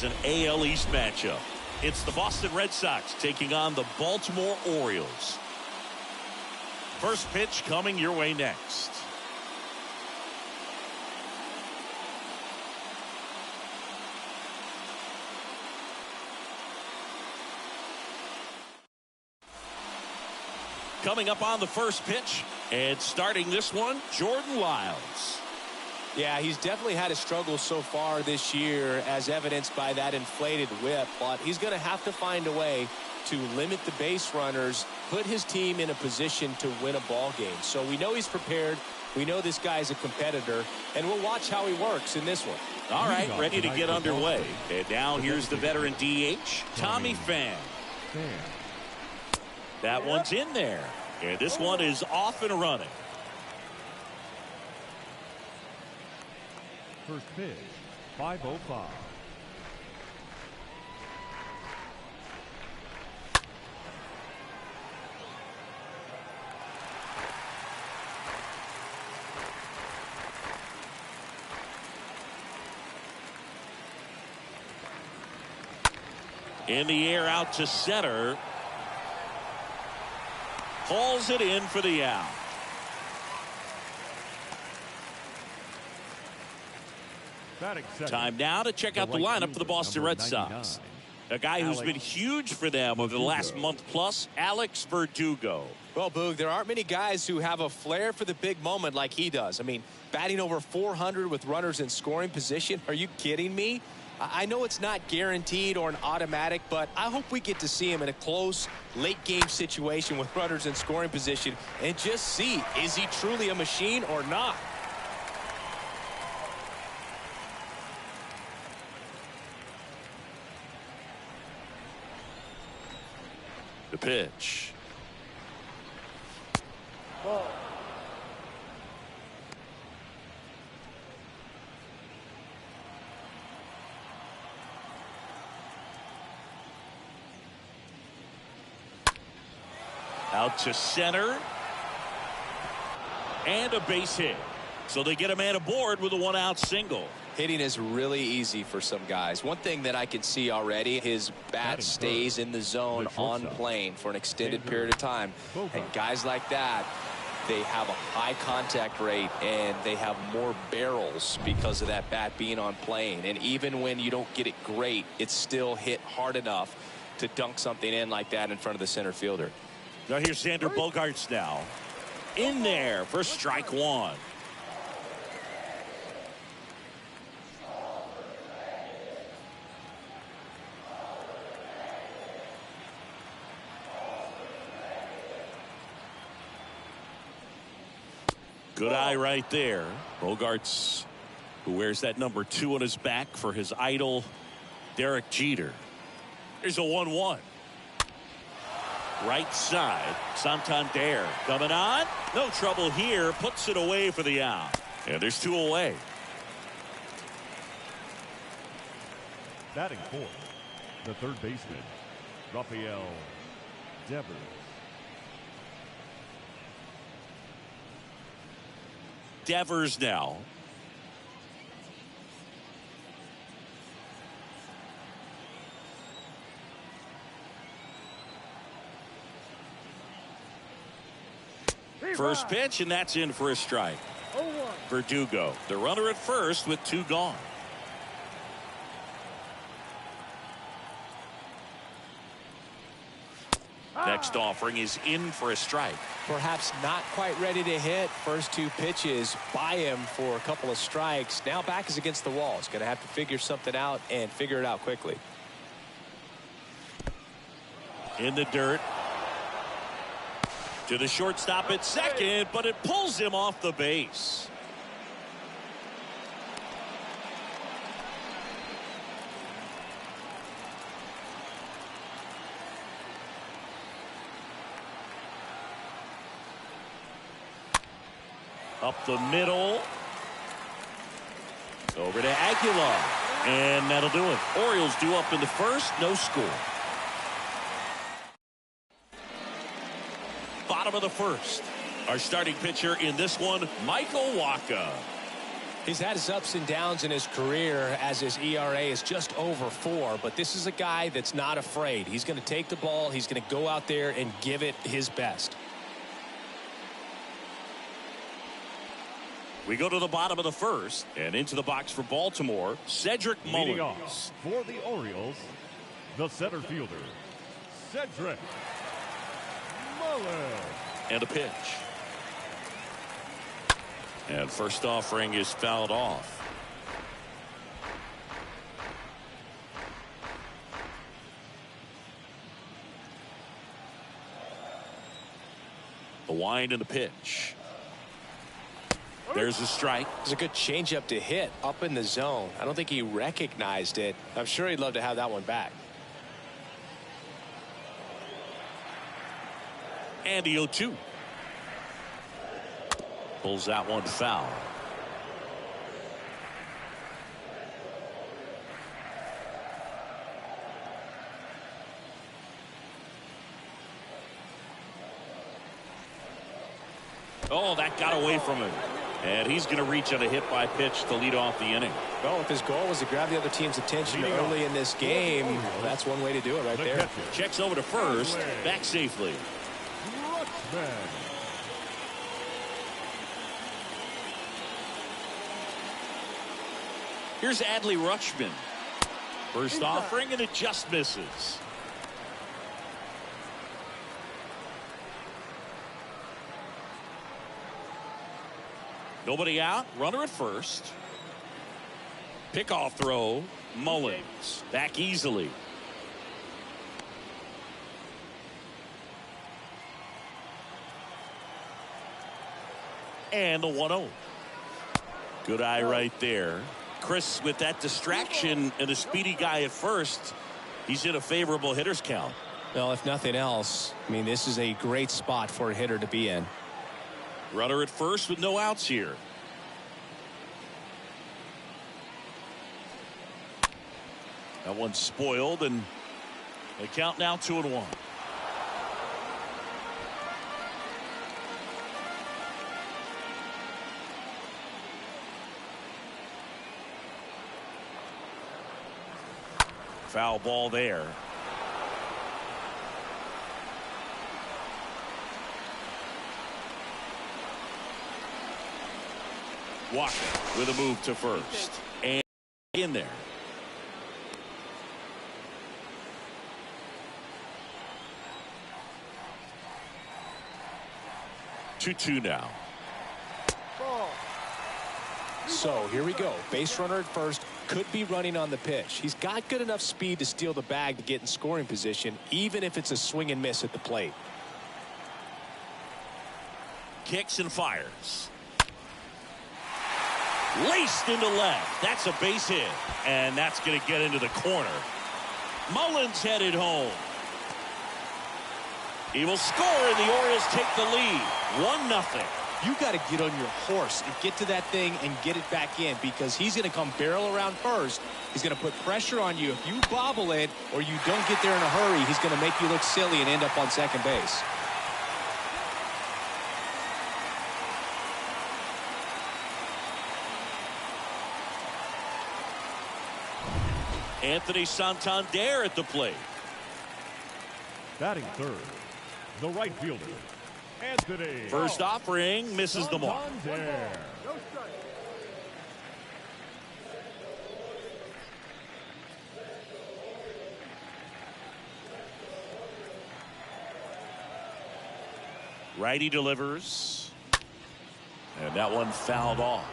An AL East matchup. It's the Boston Red Sox taking on the Baltimore Orioles. First pitch coming your way next. Coming up on the first pitch and starting this one, Jordan Lyles. Yeah, he's definitely had a struggle so far this year, as evidenced by that inflated whip. But he's going to have to find a way to limit the base runners, put his team in a position to win a ball game. So we know he's prepared. We know this guy's a competitor, and we'll watch how he works in this one. All right, ready to get underway. And now here's the veteran DH, Tommy Pham. That one's in there. And this one is off and running. First pitch, 5:05. In the air out to center. Hauls it in for the out. Time now to check out the lineup for the Boston Red Sox. A guy who's been huge for them over the last month plus, Alex Verdugo. Well, Boog, there aren't many guys who have a flair for the big moment like he does. I mean, batting over 400 with runners in scoring position. Are you kidding me? I know it's not guaranteed or an automatic, but I hope we get to see him in a close, late-game situation with runners in scoring position and just see, is he truly a machine or not? The pitch. Ball. Out to center. And a base hit. So they get a man aboard with a one-out single. Hitting is really easy for some guys. One thing that I can see already, his bat stays in the zone on plane for an extended period of time. And guys like that, they have a high contact rate and they have more barrels because of that bat being on plane. And even when you don't get it great, it's still hit hard enough to dunk something in like that in front of the center fielder. Now here's Xander Bogaerts now. In there for strike one. Good eye right there. Bogaerts, who wears that number 2 on his back for his idol, Derek Jeter. Here's a 1-1. Right side, Santander coming on. No trouble here. Puts it away for the out. And there's 2 away. Batting fourth, the third baseman, Rafael Devers. Devers now. First pitch, and that's in for a strike. Verdugo, the runner at first with 2 gone. Next offering is in for a strike. Perhaps not quite ready to hit. First 2 pitches by him for a couple of strikes. Now back is against the wall. He's going to have to figure something out and figure it out quickly. In the dirt. To the shortstop at second, but it pulls him off the base. Up the middle. Over to Aguilar. And that'll do it. Orioles due up in the first. No score. Bottom of the first. Our starting pitcher in this one, Michael Wacha. He's had his ups and downs in his career as his ERA is just over 4, but this is a guy that's not afraid. He's going to take the ball. He's going to go out there and give it his best. We go to the bottom of the first, and into the box for Baltimore, Cedric Leading Mullins. off for the Orioles, the center fielder, Cedric Mullins. And a pitch. And first offering is fouled off. The wind and the pitch. There's a strike. It's a good changeup to hit up in the zone. I don't think he recognized it. I'm sure he'd love to have that one back. And the 0-2. Pulls that one foul. Oh, that got away from him. And he's going to reach on a hit by pitch to lead off the inning. Well, if his goal was to grab the other team's attention early in this game, well, that's one way to do it right there. Checks over to first, back safely. Here's Adley Rutschman. First offering, and it just misses. Nobody out. Runner at first. Pickoff throw. Mullins back easily. And the 1-0. Good eye right there. Chris, with that distraction and a speedy guy at first, he's in a favorable hitter's count. Well, if nothing else, I mean, this is a great spot for a hitter to be in. Runner at first with no outs here. That one's spoiled, and they count now 2-1. Foul ball there. Walker with a move to first. And in there. Two now. So here we go. Base runner at first, could be running on the pitch. He's got good enough speed to steal the bag to get in scoring position, even if it's a swing and miss at the plate. Kicks and fires. Laced into left. That's a base hit. And that's going to get into the corner. Mullins headed home. He will score, and the Orioles take the lead. 1-0. You got to get on your horse and get to that thing and get it back in, because he's going to come barrel around first. He's going to put pressure on you. If you bobble it or you don't get there in a hurry, he's going to make you look silly and end up on second base. Anthony Santander at the plate. Batting third, the right fielder, Anthony. First offering misses the mark. Santander. Righty delivers. And that one fouled off.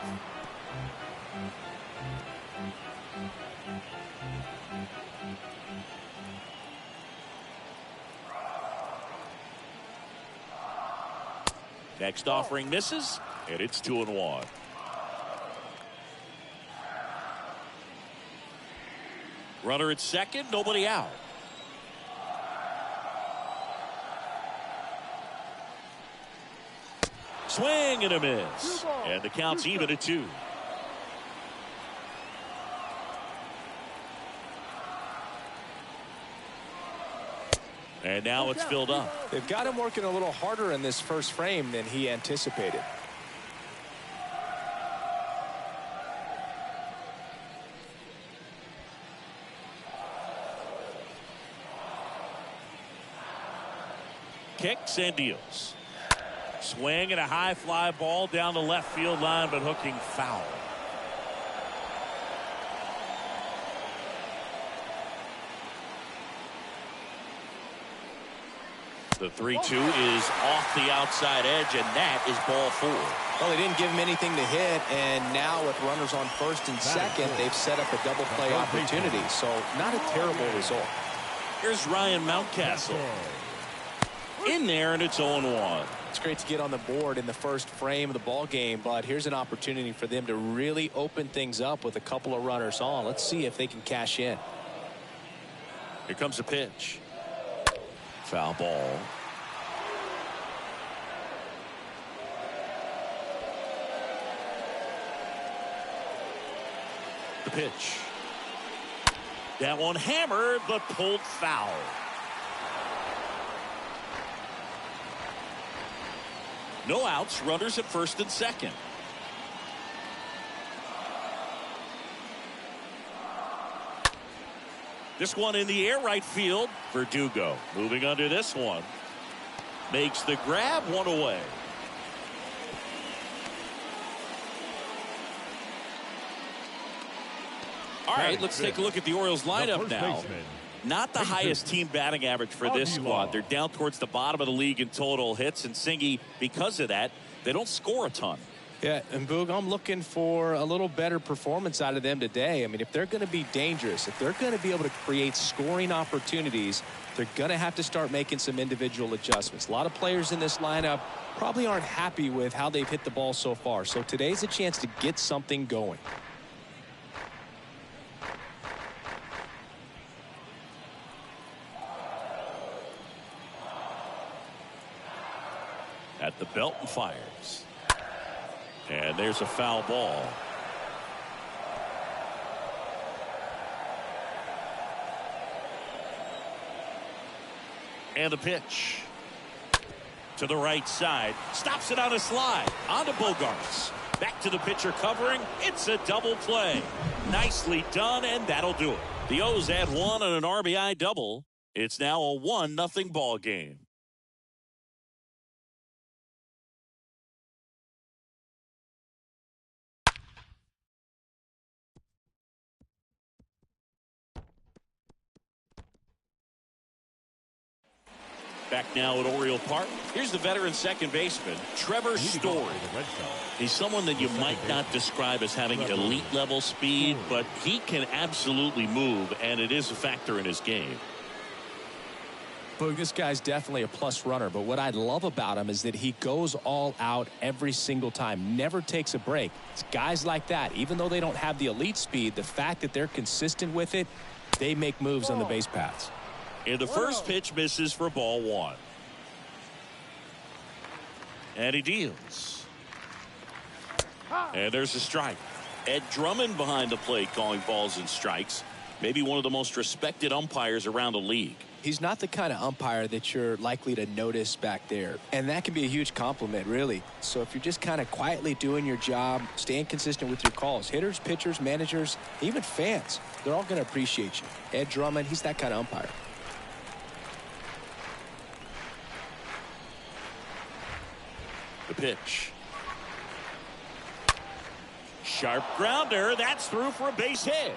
Next offering misses, and it's 2-1. Runner at second, nobody out. Swing and a miss. And the count's even at 2. And now it's filled up. They've got him working a little harder in this first frame than he anticipated. kicks and deals. Swing and a high fly ball down the left field line, but hooking foul. The 3-2 is off the outside edge, and that is ball 4. Well, they didn't give him anything to hit, and now with runners on first and second, they've set up a double play opportunity. So not a terrible result. Here's Ryan Mountcastle. In there, and it's 0-1. It's great to get on the board in the first frame of the ball game, but here's an opportunity for them to really open things up with a couple of runners on. Let's see if they can cash in. Here comes the pitch. Foul ball. The pitch. That one hammered, but pulled foul. No outs, runners at first and second. This one in the air, right field. Verdugo moving under this one. Makes the grab, one away. All right, let's take a look at the Orioles lineup now. Not the highest team batting average for this squad. They're down towards the bottom of the league in total hits, and Singy, because of that, they don't score a ton. Yeah, and Boog, I'm looking for a little better performance out of them today. I mean, if they're going to be dangerous, if they're going to be able to create scoring opportunities, they're going to have to start making some individual adjustments. A lot of players in this lineup probably aren't happy with how they've hit the ball so far. So today's a chance to get something going. At the belt and fires. And there's a foul ball. And the pitch. To the right side. Stops it on a slide. On to Bogarts. Back to the pitcher covering. It's a double play. Nicely done, and that'll do it. The O's add one on an RBI double. It's now a 1-0 ball game. Back now at Oriole Park. Here's the veteran second baseman, Trevor Story. He's someone that you might not describe as having elite level speed, but he can absolutely move, and it is a factor in his game. Boog, this guy's definitely a plus runner, but what I love about him is that he goes all out every single time, never takes a break. It's guys like that, even though they don't have the elite speed, the fact that they're consistent with it, they make moves on the base paths. And the first pitch misses for ball 1. And he deals. And there's a strike. Ed Drummond behind the plate calling balls and strikes. Maybe one of the most respected umpires around the league. He's not the kind of umpire that you're likely to notice back there. And that can be a huge compliment, really. So if you're just kind of quietly doing your job, staying consistent with your calls, hitters, pitchers, managers, even fans, they're all going to appreciate you. Ed Drummond, he's that kind of umpire. The pitch. Sharp grounder. That's through for a base hit.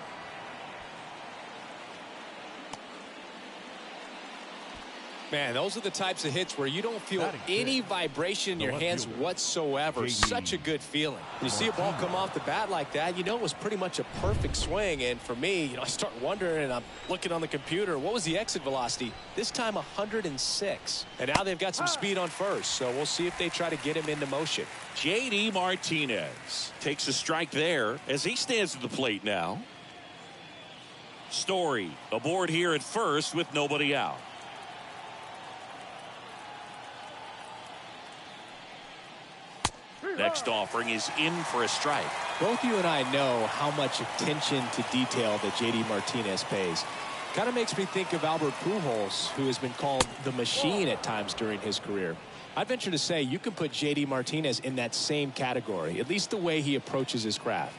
Man, those are the types of hits where you don't feel any vibration in your hands whatsoever. Such a good feeling. When you see a ball come off the bat like that, you know it was pretty much a perfect swing. And for me, I start wondering, and I'm looking on the computer, what was the exit velocity? This time 106. And now they've got some speed on first, so we'll see if they try to get him into motion. J.D. Martinez takes a strike there as he stands at the plate now. Story aboard here at first with nobody out. Next offering is in for a strike. Both you and I know how much attention to detail that J.D. Martinez pays. Kind of makes me think of Albert Pujols, who has been called the machine at times during his career. I'd venture to say you can put J.D. Martinez in that same category, at least the way he approaches his craft.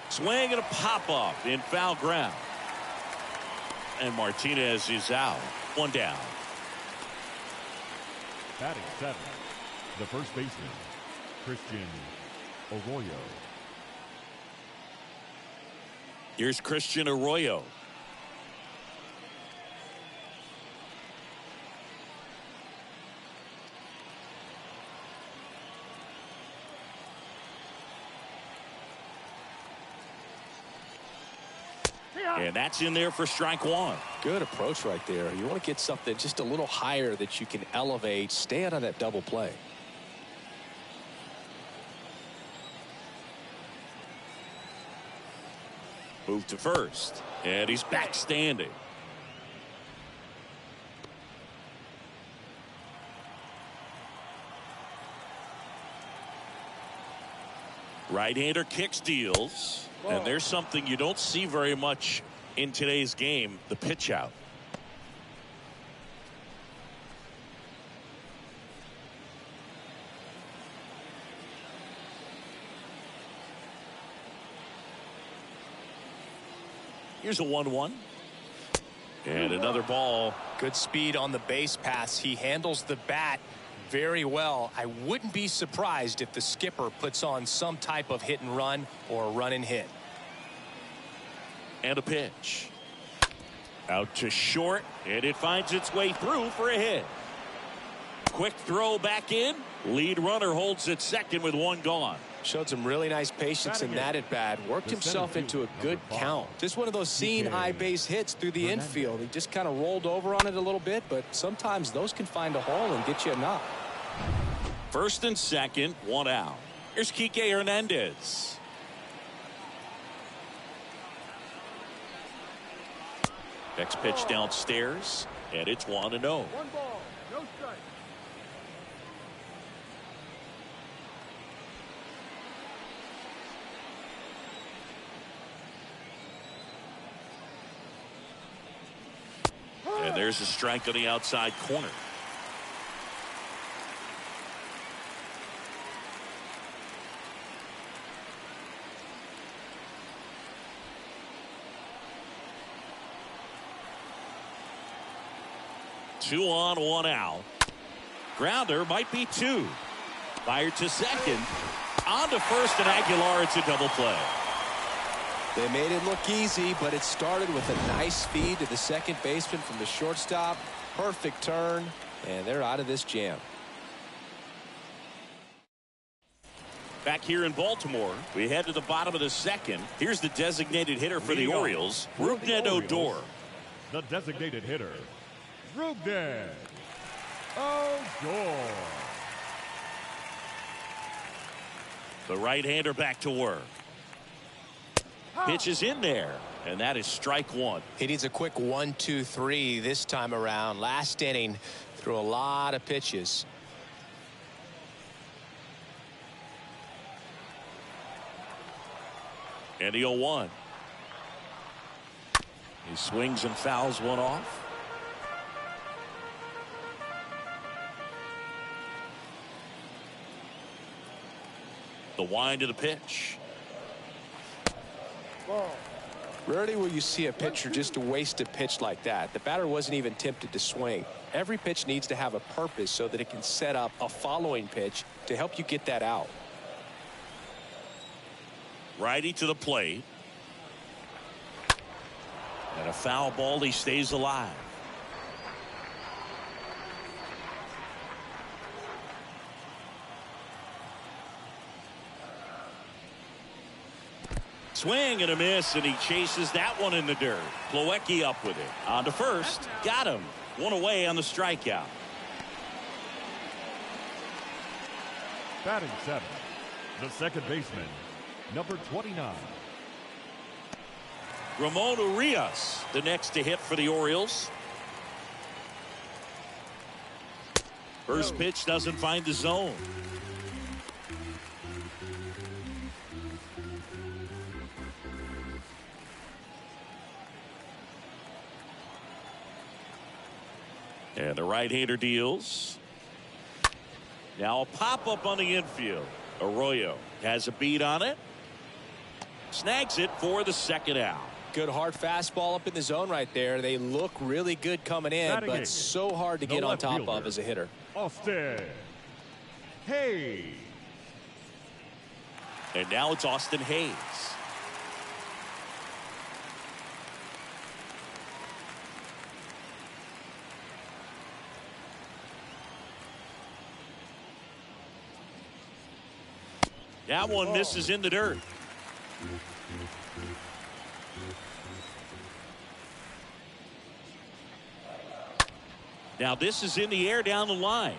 Swing and a pop-up in foul ground. And Martinez is out. One down. Batting seventh, the first baseman, Christian Arroyo. Here's Christian Arroyo. And that's in there for strike one. Good approach right there. You want to get something just a little higher that you can elevate. Stay out of that double play. Move to first. And he's back standing. Right-hander kicks, deals. And there's something you don't see very much in today's game, the pitch out. Here's a 1-1. And another ball. Good speed on the base pass. He handles the bat very well. I wouldn't be surprised if the skipper puts on some type of hit and run or a run and hit. And a pitch. Out to short, and it finds its way through for a hit. Quick throw back in. Lead runner holds at second with one gone. Showed some really nice patience in that at bat. Worked himself into a good count. Just one of those seeing eye base hits through the infield. He just kind of rolled over on it a little bit, but sometimes those can find a hole and get you a knock. First and second, one out. Here's Kike Hernandez. Next pitch downstairs, and it's 1-0. 1 ball, no strike. And there's a strike on the outside corner. Two on, one out. Grounder might be two. Fired to second. On to first, and Aguilar, it's a double play. They made it look easy, but it started with a nice feed to the second baseman from the shortstop. Perfect turn, and they're out of this jam. Back here in Baltimore, we head to the bottom of the second. Here's the designated hitter for the Orioles, Rougned Odor. The designated hitter, Rougned Odor. The right-hander back to work. Pitch is in there, and that is strike one. He needs a quick 1-2-3 this time around. Last inning, threw a lot of pitches. And the 0-1. He swings and fouls one off. The wind of the pitch. Rarely will you see a pitcher just waste a pitch like that. The batter wasn't even tempted to swing. Every pitch needs to have a purpose so that it can set up a following pitch to help you get that out. Righty to the plate. And a foul ball. He stays alive. Swing and a miss, and he chases that one in the dirt. Plawecki up with it. On to first. Got him. One away on the strikeout. Batting seventh, the second baseman, number 29. Ramon Urias, the next to hit for the Orioles. First pitch doesn't find the zone. And the right-hander deals. Now a pop-up on the infield. Arroyo has a beat on it. Snags it for the second out. Good hard fastball up in the zone right there. They look really good coming in, but so hard to get on top of as a hitter. Austin Hayes. And now it's Austin Hayes. That one misses in the dirt. Now this is in the air down the line.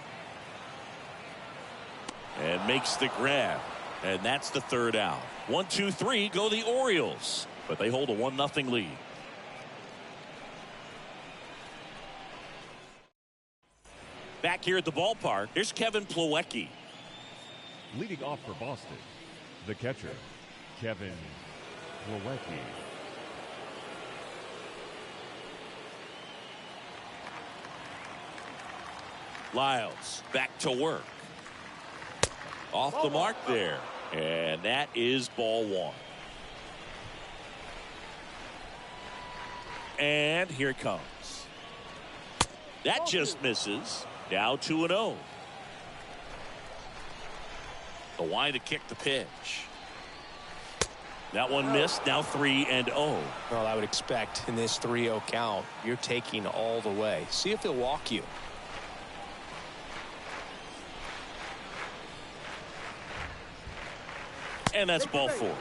And makes the grab. And that's the third out. 1, 2, 3 go the Orioles. But they hold a 1-0 lead. Back here at the ballpark, here's Kevin Plawecki. Leading off for Boston, the catcher, Kevin Plawecki. Lyles back to work. Off the mark there. And that is ball one. And here it comes. That just misses. Now 2-0. The line to kick the pitch. That one missed. Now 3-0. Well, I would expect in this 3-0 count, you're taking all the way. See if he'll walk you. And that's ball four.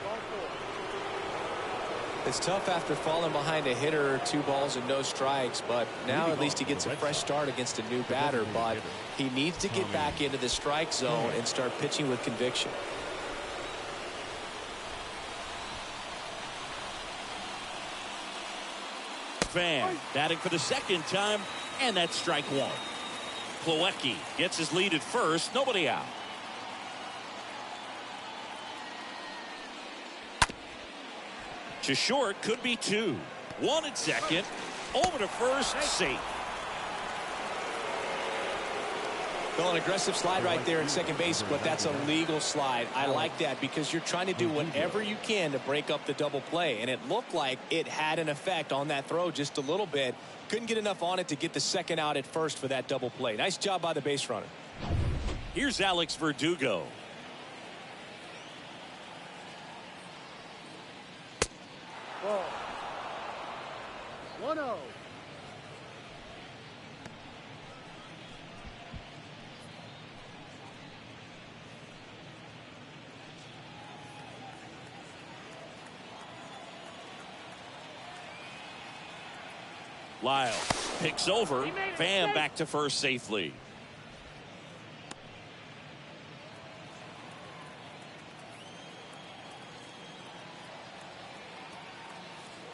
It's tough after falling behind a hitter, 2 balls and no strikes, but now at least he gets a fresh start against a new batter, but he needs to get back into the strike zone and start pitching with conviction. Fan batting for the second time, and that's strike one. Plawecki gets his lead at first, nobody out. To short, could be 2. 1 at second, over to first, safe. Well, an aggressive slide right there at second base, but that's a legal slide. I like that because you're trying to do whatever you can to break up the double play, and it looked like it had an effect on that throw just a little bit. Couldn't get enough on it to get the second out at first for that double play. Nice job by the base runner. Here's Alex Verdugo. Ball. 1-0. Lyles picks over. Pham back to first safely.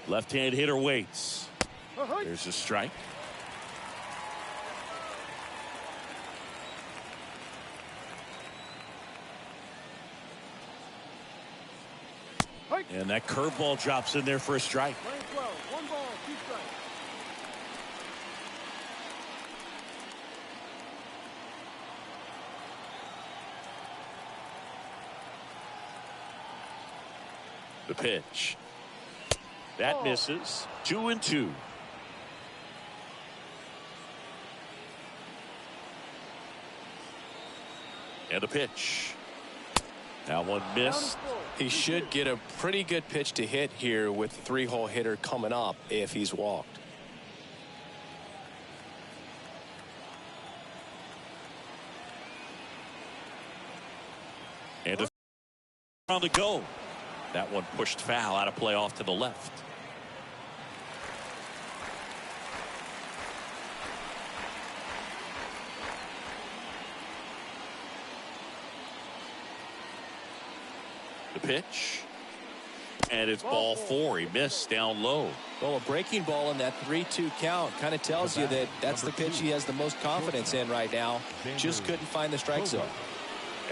Left-hand hitter waits. There's a strike. And that curveball drops in there for a strike. Playing 12. 1 ball, 2 strikes. The pitch. That misses. 2-2. And a pitch. Now one missed. He should get a pretty good pitch to hit here with the 3-hole hitter coming up if he's walked. And a round to go. That one pushed foul out of play off to the left. The pitch. And it's ball 4. He missed down low. Well, a breaking ball in that 3-2 count kind of tells you that that's the pitch he has the most confidence in right now. Just couldn't find the strike zone.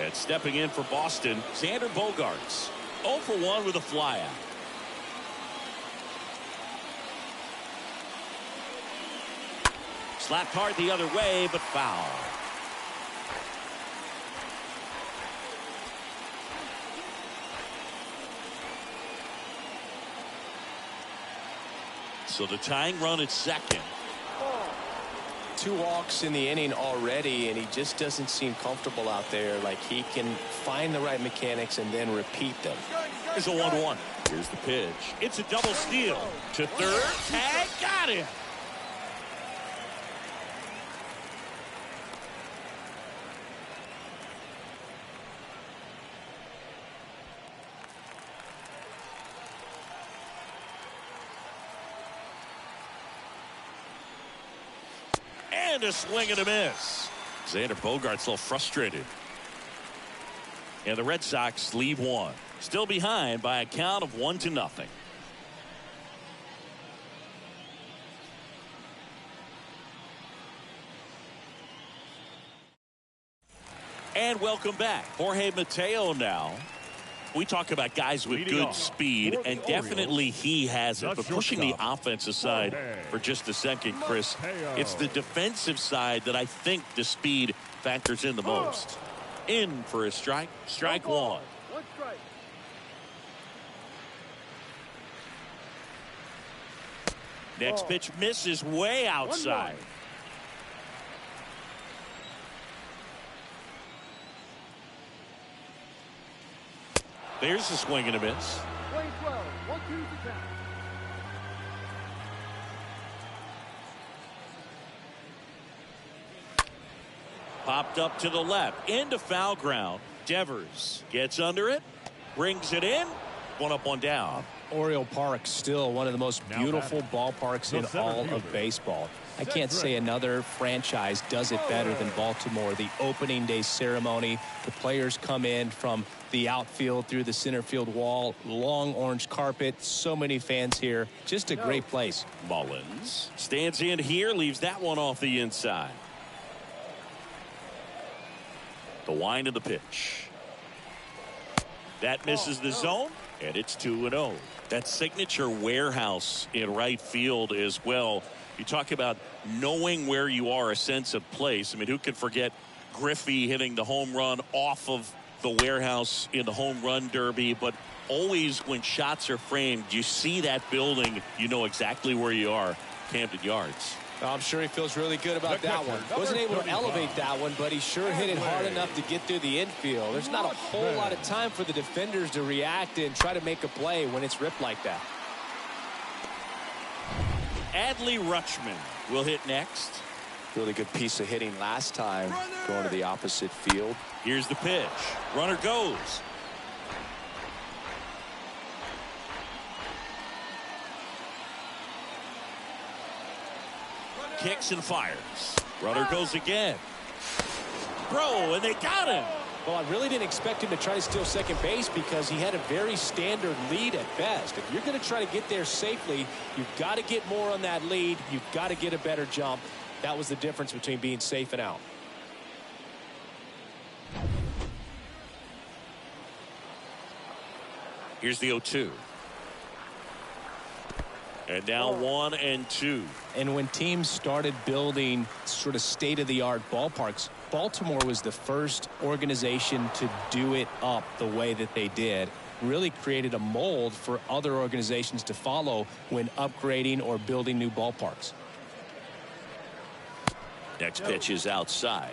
And stepping in for Boston, Xander Bogaerts. 0 for 1 with a flyout. Slapped hard the other way, but foul. So the tying run at second. 2 walks in the inning already, and he just doesn't seem comfortable out there. Like he can find the right mechanics and then repeat them. Here's a 1-1. Here's the pitch. It's a double steal. To third. Tag. Got him. And a swing and a miss. Xander Bogaerts a little frustrated. And the Red Sox leave one. Still behind by a count of 1-0. And welcome back. Jorge Mateo now. We talk about guys with good speed, and definitely he has it. But pushing the offense aside for just a second, Chris, it's the defensive side that I think the speed factors in the most. In for a strike. Strike one. One strike. Next pitch misses way outside. There's a swing and a miss. Play 12. 1-2 to count. Popped up to the left. Into foul ground. Devers gets under it. Brings it in. 1 up, 1 down. Oriole Park still one of the most beautiful ballparks in all of baseball. I can't say another franchise does it better than Baltimore. The opening day ceremony, the players come in from the outfield through the center field wall, long orange carpet, so many fans here. Just a great place. Mullins stands in here, leaves that one off the inside. The wind of the pitch. That misses the zone, and it's 2-0. That signature warehouse in right field as well. You talk about knowing where you are, a sense of place. I mean, who can forget Griffey hitting the home run off of the warehouse in the home run derby? But always when shots are framed, you see that building, you know exactly where you are. Camden Yards. I'm sure he feels really good about that one. Wasn't able to elevate that one, but he sure hit it hard enough to get through the infield. There's not a whole lot of time for the defenders to react and try to make a play when it's ripped like that. Adley Rutschman will hit next. Really good piece of hitting last time, going to the opposite field. Here's the pitch. Runner goes. Kicks and fires. Runner goes again. Bro, and they got him. Well, I really didn't expect him to try to steal second base because he had a very standard lead at best. If you're going to try to get there safely, you've got to get more on that lead. You've got to get a better jump. That was the difference between being safe and out. Here's the 0-2. And now 1-2. And when teams started building sort of state-of-the-art ballparks, Baltimore was the first organization to do it up the way that they did. Really created a mold for other organizations to follow when upgrading or building new ballparks. Next pitch is outside.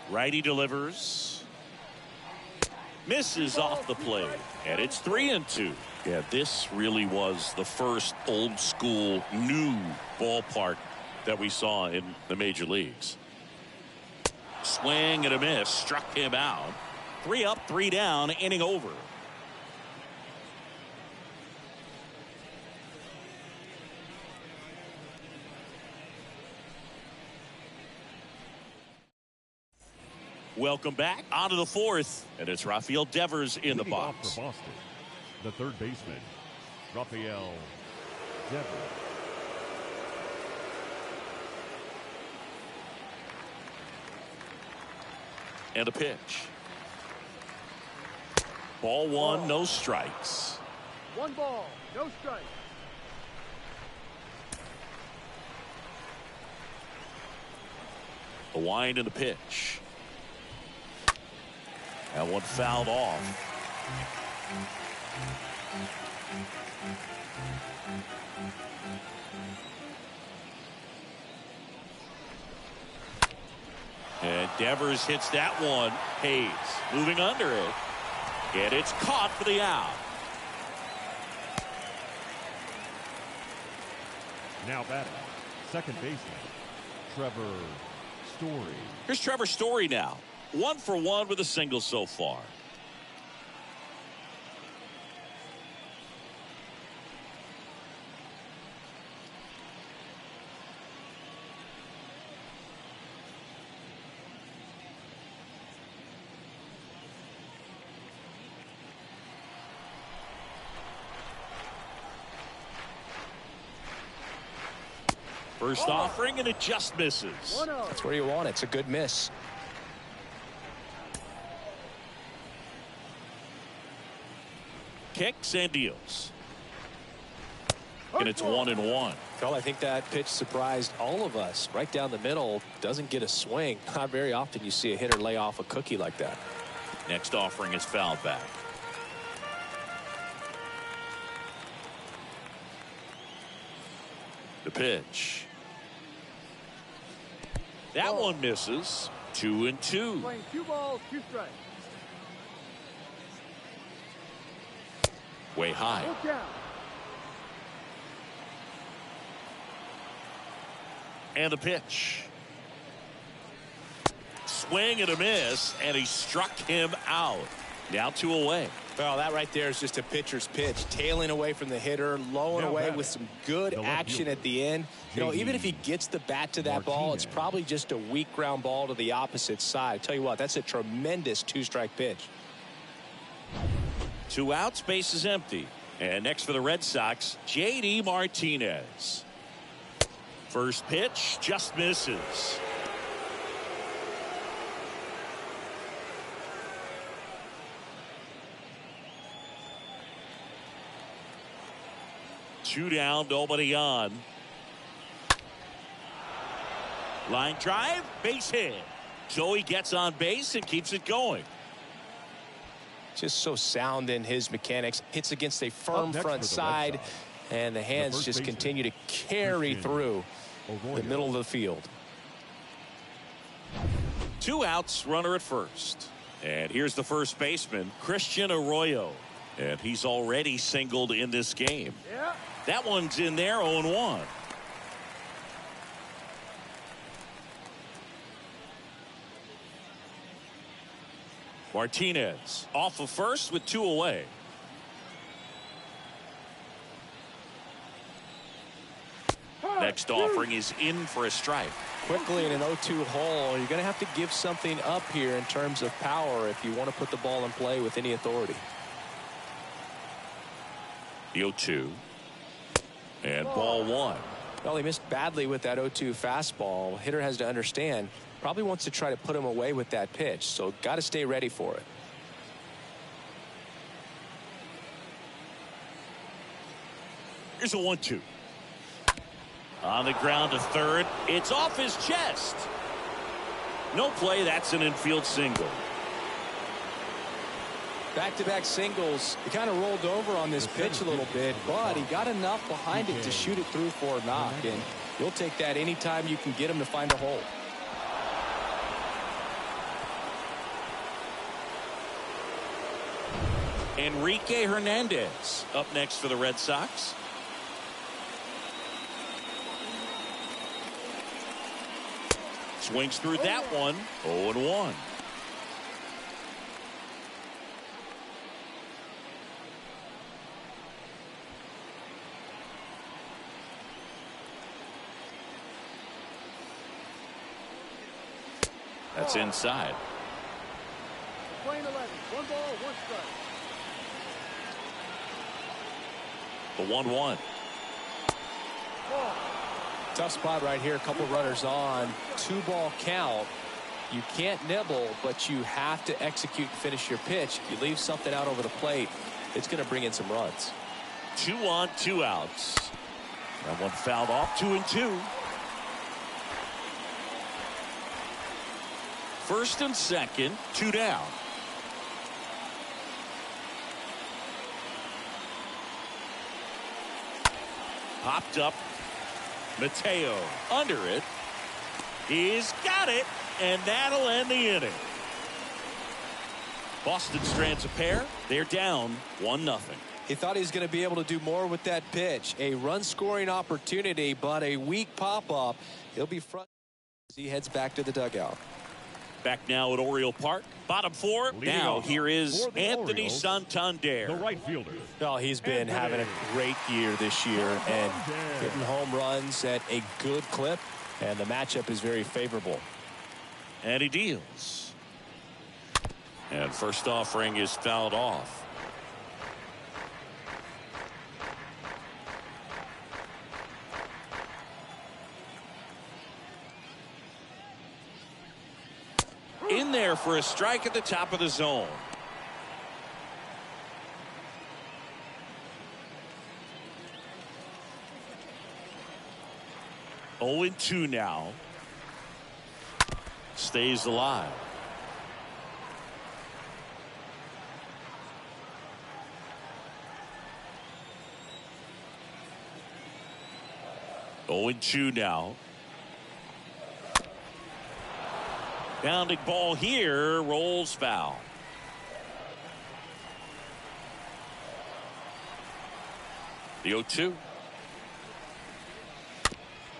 Righty delivers. Misses off the plate. And it's 3-2. Yeah, this really was the first old school new ballpark that we saw in the major leagues. Swing and a miss. Struck him out. 3 up, 3 down. Inning over. Welcome back onto the 4th, and it's Rafael Devers in the box. For Boston, the third baseman, Rafael Devers. And a pitch. Ball one, no strikes. 1 ball, no strike. The wind and the pitch. That one fouled off. And Devers hits that one. Hayes moving under it. And it's caught for the out. Now batting, second baseman, Trevor Story. Here's Trevor Story now. 1 for 1 with a single so far. First offering, and it just misses. That's where you want it. It's a good miss. Kicks and deals. And it's 1-1. Well, I think that pitch surprised all of us. Right down the middle, doesn't get a swing. Not very often you see a hitter lay off a cookie like that. Next offering is fouled back. The pitch. That one misses. 2-2. Playing 2 balls, 2 strikes. Way high. Look down. And the pitch. Swing and a miss, and he struck him out. Now 2 away. Well, that right there is just a pitcher's pitch. Tailing away from the hitter, low and away with some good action at the end. You know, even if he gets the bat to that ball, it's probably just a weak ground ball to the opposite side. I tell you what, that's a tremendous 2-strike pitch. 2 outs, base is empty. And next for the Red Sox, J.D. Martinez. First pitch just misses. Two down, nobody on. Line drive, base hit. So he gets on base and keeps it going. Just so sound in his mechanics. Hits against a firm front side, and the hands just continue to carry through the middle of the field. 2 outs, runner at first. And here's the first baseman, Christian Arroyo. And he's already singled in this game. Yeah. That one's in there, 0-1. Martinez off of first with 2 away. Next offering is in for a strike. Quickly in an 0-2 hole, you're going to have to give something up here in terms of power if you want to put the ball in play with any authority. The 0-2. And ball 1. Well, he missed badly with that 0-2 fastball. Hitter has to understand, probably wants to try to put him away with that pitch, so got to stay ready for it. Here's a 1-2. On the ground to third. It's off his chest. No play. That's an infield single. Back-to-back singles. He kind of rolled over on this pitch a little bit, but he got enough behind it to shoot it through for a knock, and you'll take that anytime you can get him to find a hole. Enrique Hernandez up next for the Red Sox. Swings through that one. 0-1. That's inside. Playing 11. 1 ball, 1 strike. The 1-1. Ball. Tough spot right here. A couple runners on. 2-ball count. You can't nibble, but you have to execute and finish your pitch. If you leave something out over the plate, it's going to bring in some runs. 2 on, 2 outs. That one fouled off. 2-2. First and second, 2 down. Popped up. Mateo under it. He's got it, and that'll end the inning. Boston strands a pair. They're down 1-0. He thought he was going to be able to do more with that pitch. A run-scoring opportunity, but a weak pop-up. He'll be front as he heads back to the dugout. Back now at Oriole Park. Bottom 4. Now here is Anthony Orioles, Santander. the right fielder. Well, he's been having a great year this year and hitting home runs at a good clip, and the matchup is very favorable. And he deals. And first offering is fouled off. In there for a strike at the top of the zone. Oh, 2 now. Stays alive. Oh, 2 now. Bounding ball here, rolls foul. The 0-2.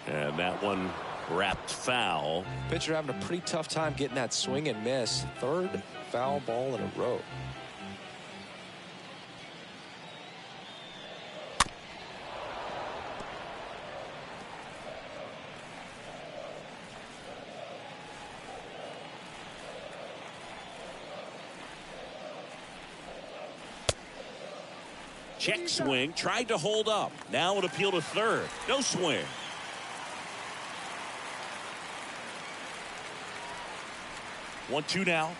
And that one wrapped foul. Pitcher having a pretty tough time getting that swing and miss. Third foul ball in a row. Check swing, tried to hold up. Now an appeal to third. No swing. 1-2 now.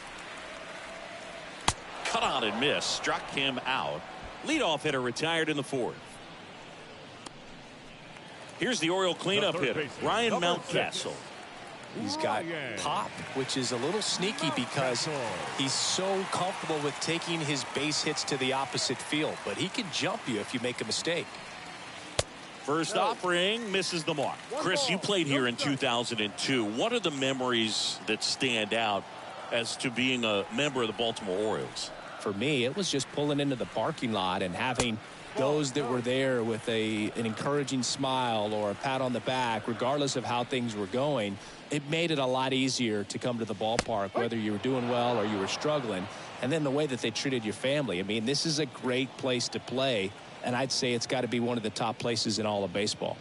Cut on and miss. Struck him out. Leadoff hitter retired in the 4th. Here's the Oriole cleanup hitter, Ryan Mountcastle. He's got pop, which is a little sneaky because he's so comfortable with taking his base hits to the opposite field, but he can jump you if you make a mistake. First offering misses the mark. Chris, you played here in 2002. What are the memories that stand out as to being a member of the Baltimore Orioles? For me, it was just pulling into the parking lot and having those that were there with an encouraging smile or a pat on the back, regardless of how things were going. It made it a lot easier to come to the ballpark, whether you were doing well or you were struggling. And then the way that they treated your family. I mean, this is a great place to play, and I'd say it's got to be one of the top places in all of baseball.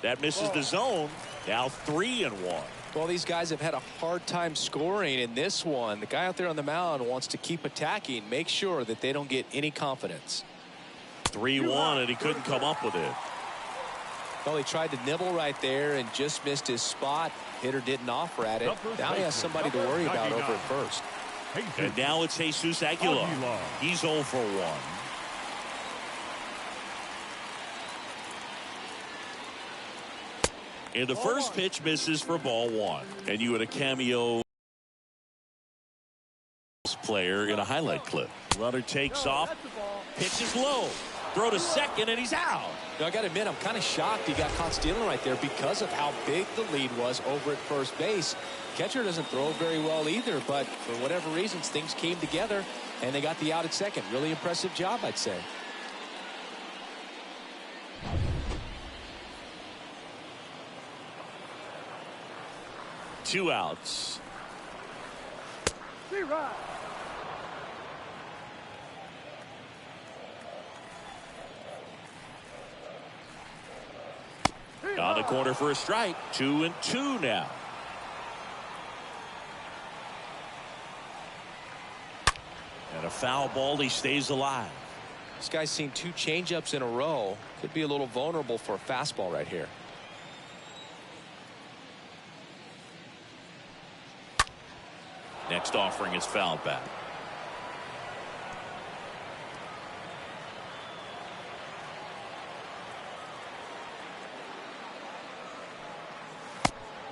That misses the zone. Now 3-1. Well, these guys have had a hard time scoring in this one. The guy out there on the mound wants to keep attacking, make sure that they don't get any confidence. 3-1, and he couldn't come up with it. Well, he tried to nibble right there and just missed his spot. Hitter didn't offer at it. Now he has somebody to worry about over at first. And now it's Jesus Aguilar. He's 0 for 1. And the first pitch misses for ball 1. And you had a cameo player in a highlight clip. Runner takes off, pitches low, throw to second, and he's out. Now, I got to admit, I'm kind of shocked he got caught stealing right there because of how big the lead was over at first base. Catcher doesn't throw very well either, but for whatever reasons, things came together, and they got the out at second. Really impressive job, I'd say. Two outs. On the corner for a strike. 2-2 now. And a foul ball. He stays alive. This guy's seen 2 changeups in a row. Could be a little vulnerable for a fastball right here. Next offering is fouled back.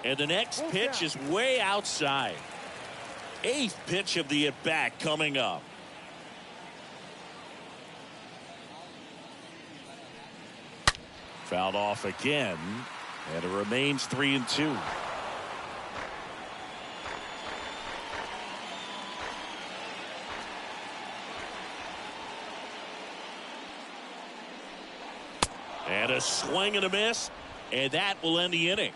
And the next pitch is way outside. 8th pitch of the at-bat coming up. Fouled off again, and it remains 3-2. And a swing and a miss, and that will end the inning.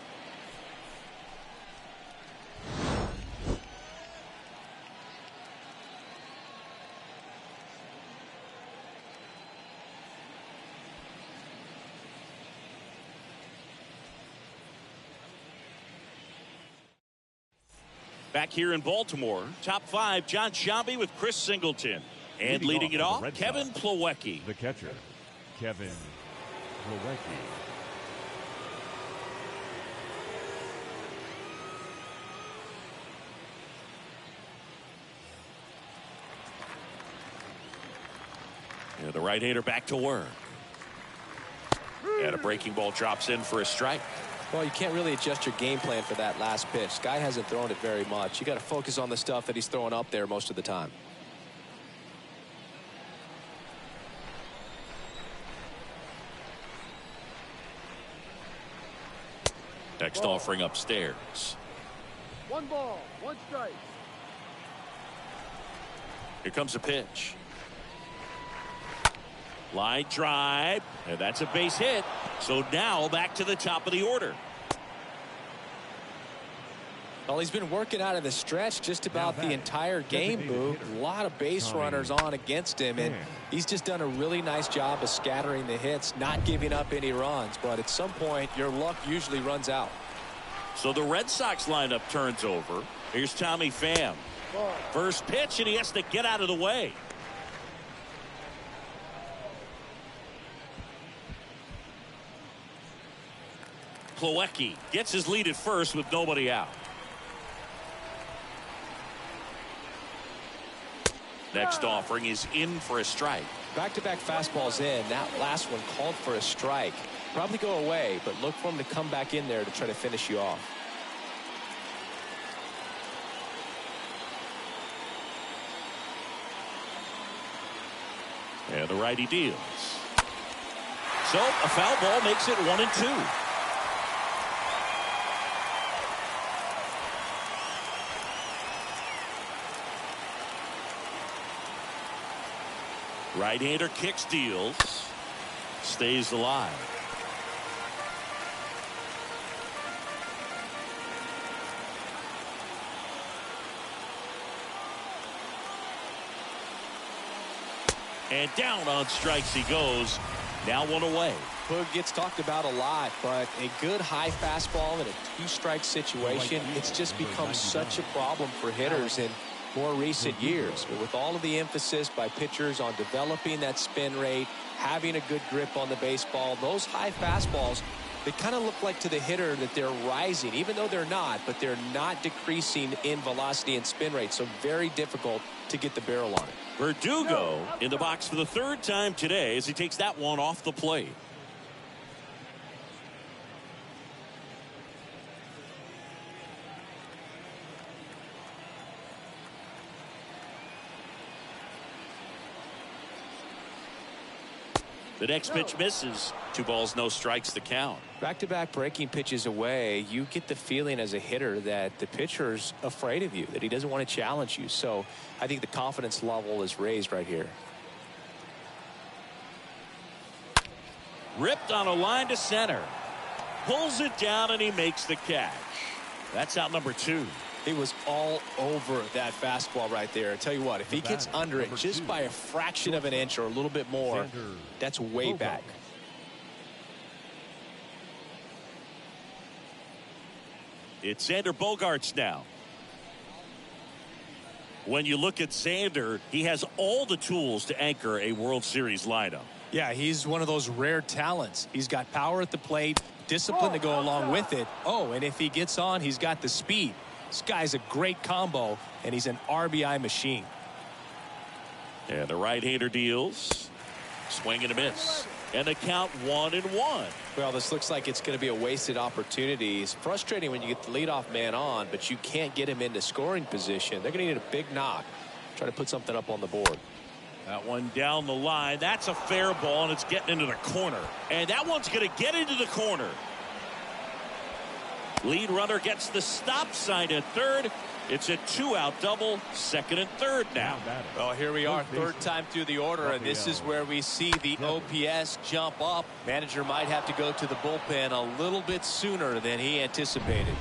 Back here in Baltimore, top 5, John Sciambi with Chris Singleton. And leading it off, Kevin Plawecki. The catcher, Kevin Plawecki. And the right-hander back to work. And a breaking ball drops in for a strike. Well, you can't really adjust your game plan for that last pitch. Guy hasn't thrown it very much. You got to focus on the stuff that he's throwing up there most of the time. Next offering upstairs. 1 ball, 1 strike. Here comes a pitch. Line drive, and that's a base hit. So now back to the top of the order. Well, he's been working out of the stretch just about the entire game, Boo. A lot of base runners on against him, and he's just done a really nice job of scattering the hits, not giving up any runs. But at some point, your luck usually runs out. So the Red Sox lineup turns over. Here's Tommy Pham. First pitch, and he has to get out of the way. Plawecki gets his lead at first with nobody out. Next offering is in for a strike. Back-to-back fastballs in. That last one called for a strike. Probably go away, but look for him to come back in there to try to finish you off. And the righty deals. So a foul ball makes it 1-2. Right-hander kicks, deals, stays alive. And down on strikes he goes. Now 1 away. Boog gets talked about a lot, but a good high fastball in a 2-strike situation, it's just become such a problem for hitters in more recent years. But with all of the emphasis by pitchers on developing that spin rate, having a good grip on the baseball, those high fastballs, they kind of look like to the hitter that they're rising, even though they're not, but they're not decreasing in velocity and spin rate. So very difficult to get the barrel on it. Verdugo in the box for the 3rd time today as he takes that one off the plate. The next pitch misses. 2 balls, no strikes, the count. Back-to-back breaking pitches away, you get the feeling as a hitter that the pitcher's afraid of you, that he doesn't want to challenge you. So I think the confidence level is raised right here. Ripped on a line to center. Pulls it down, and he makes the catch. That's out number 2. He was all over that fastball right there. I tell you what, if he gets under it just by a fraction of an inch or a little bit more, that's way back. It's Xander Bogaerts now. When you look at Xander, he has all the tools to anchor a World Series lineup. Yeah, he's one of those rare talents. He's got power at the plate, discipline to go along with it. Oh, and if he gets on, he's got the speed. This guy's a great combo, and he's an RBI machine. And the right-hander deals. Swing and a miss. And the count 1-1. Well, this looks like it's going to be a wasted opportunity. It's frustrating when you get the leadoff man on, but you can't get him into scoring position. They're going to need a big knock. Try to put something up on the board. That one down the line. That's a fair ball, and it's getting into the corner. And that one's going to get into the corner. Lead runner gets the stop sign at third. It's a 2-out double, second and third now. Well, here we are, third time through the order, and this is where we see the OPS jump up. Manager might have to go to the bullpen a little bit sooner than he anticipated.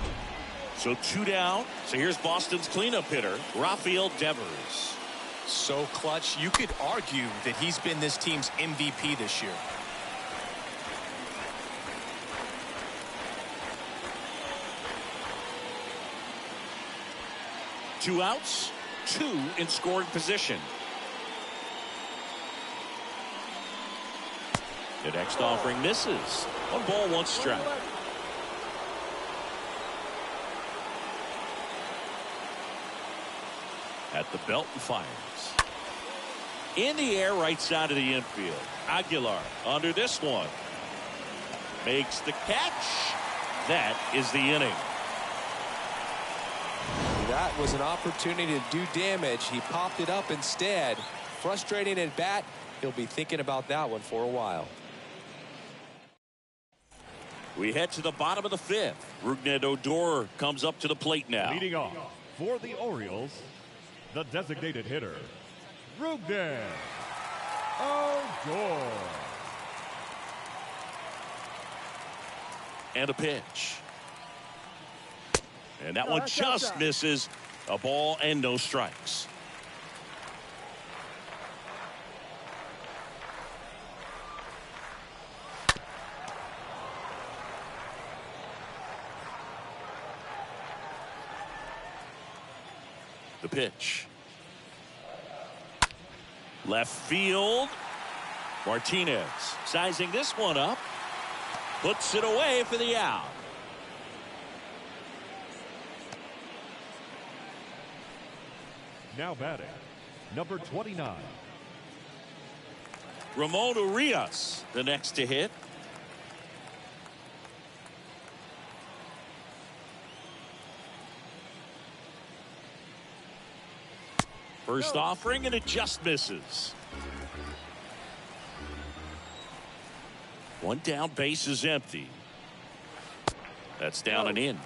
So 2 down. So here's Boston's cleanup hitter, Rafael Devers. So clutch, you could argue that he's been this team's MVP this year. Two outs, 2 in scoring position. The next offering misses. 1 ball, 1 strike. At the belt and fires. In the air, right side of the infield. Aguilar under this one. Makes the catch. That is the inning. That was an opportunity to do damage. He popped it up instead. Frustrating at bat. He'll be thinking about that one for a while. We head to the bottom of the 5th. Rougned Odor comes up to the plate now. Leading off for the Orioles, the designated hitter, Rougned Odor. And a pitch. And that one just misses. A ball and no strikes. The pitch. Left field. Martinez sizing this one up. Puts it away for the out. Now batting, number 29. Ramon Urias, the next to hit. First offering, and it just misses. 1 down, base is empty. That's down and in.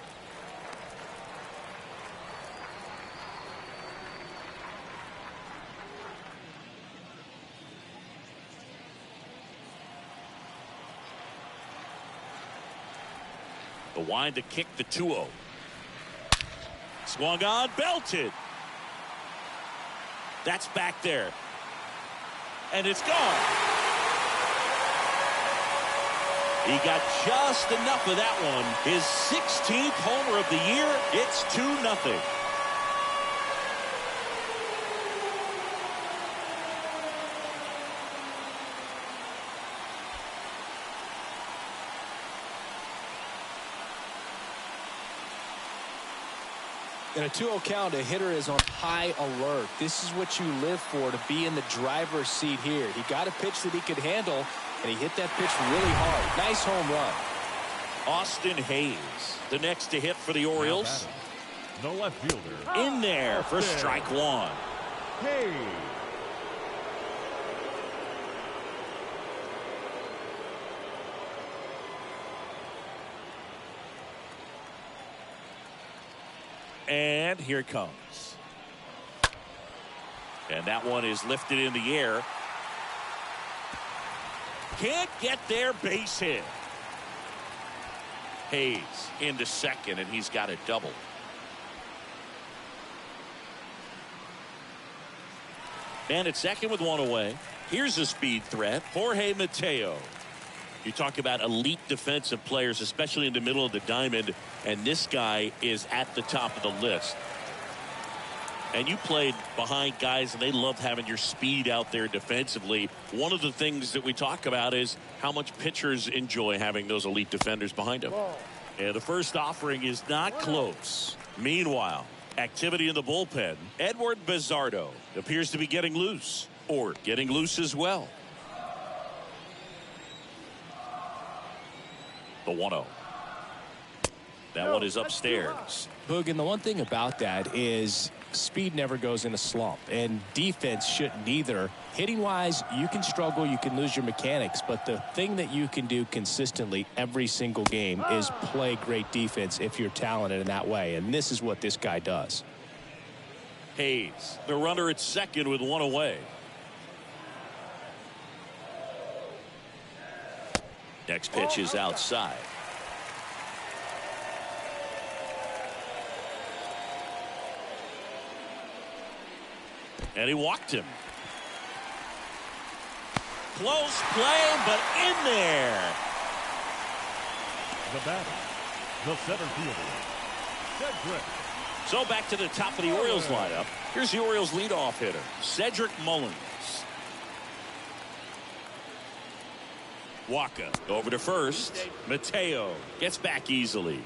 The wind to kick the 2-0. Swung on, belted. That's back there. And it's gone. He got just enough of that one. His 16th homer of the year. It's 2-0. In a 2-0 count, a hitter is on high alert. This is what you live for, to be in the driver's seat here. He got a pitch that he could handle, and he hit that pitch really hard. Nice home run. Austin Hayes, the next to hit for the Orioles. The left fielder. In there for strike 1. Hayes. And here it comes. And that one is lifted in the air. Can't get there, base hit. Hayes into second, and he's got a double. And at second with 1 away. Here's a speed threat, Jorge Mateo. You talk about elite defensive players, especially in the middle of the diamond, and this guy is at the top of the list. And you played behind guys, and they love having your speed out there defensively. One of the things that we talk about is how much pitchers enjoy having those elite defenders behind them. And the first offering is not close. Meanwhile, activity in the bullpen. Edward Bizardo appears to be getting loose, or getting loose as well. The 1-0. That one is upstairs. Boog, and the one thing about that is speed never goes in a slump, and defense shouldn't either. Hitting wise, you can struggle, you can lose your mechanics, but the thing that you can do consistently every single game is play great defense if you're talented in that way, and this is what this guy does. Hayes, the runner at second with one away. Next pitch is outside. And he walked him. Close play, but in there. The batter, the center fielder, Cedric. So back to the top of the Orioles lineup. Here's the Orioles leadoff hitter, Cedric Mullins. Waka over to first. Mateo gets back easily.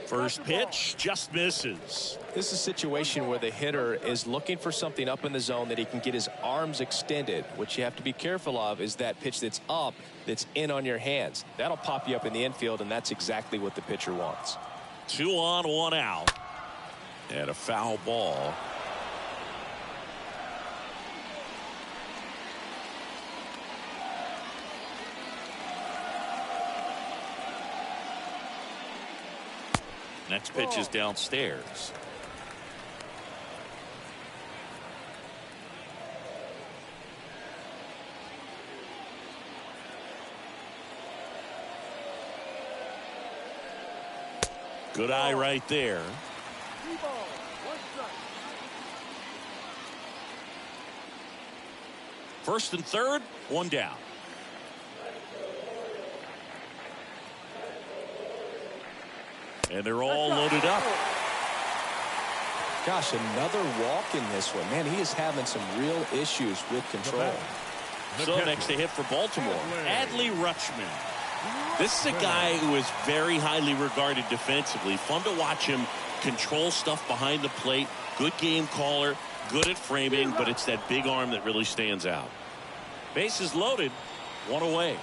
First pitch just misses. This is a situation where the hitter is looking for something up in the zone that he can get his arms extended. What you have to be careful of is that pitch that's up, that's in on your hands. That'll pop you up in the infield, and that's exactly what the pitcher wants. 2 on, 1 out. And a foul ball. Next pitch is downstairs. Good eye right there. 3 balls, 1 strike. First and third, 1 down. And they're all loaded up. Gosh, another walk in this one. Man, he is having some real issues with control. So next to hit for Baltimore, Adley Rutschman. This is a guy who is very highly regarded defensively. Fun to watch him control stuff behind the plate. Good game caller, good at framing, but it's that big arm that really stands out. Bases loaded, 1 away.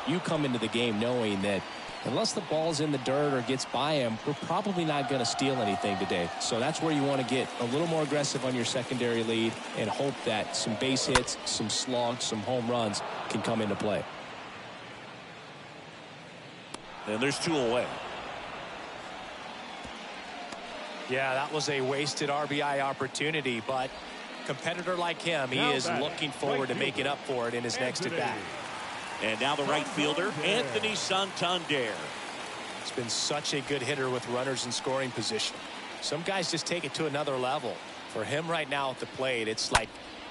You come into the game knowing that unless the ball's in the dirt or gets by him, we're probably not going to steal anything today. So that's where you want to get a little more aggressive on your secondary lead and hope that some base hits, some slugs, some home runs can come into play. And there's 2 away. Yeah, that was a wasted RBI opportunity, but competitor like him, he is looking forward to making up for it in his next at bat. And now the right fielder, Anthony Santander. It's been such a good hitter with runners in scoring position. Some guys just take it to another level. For him right now at the plate, it's like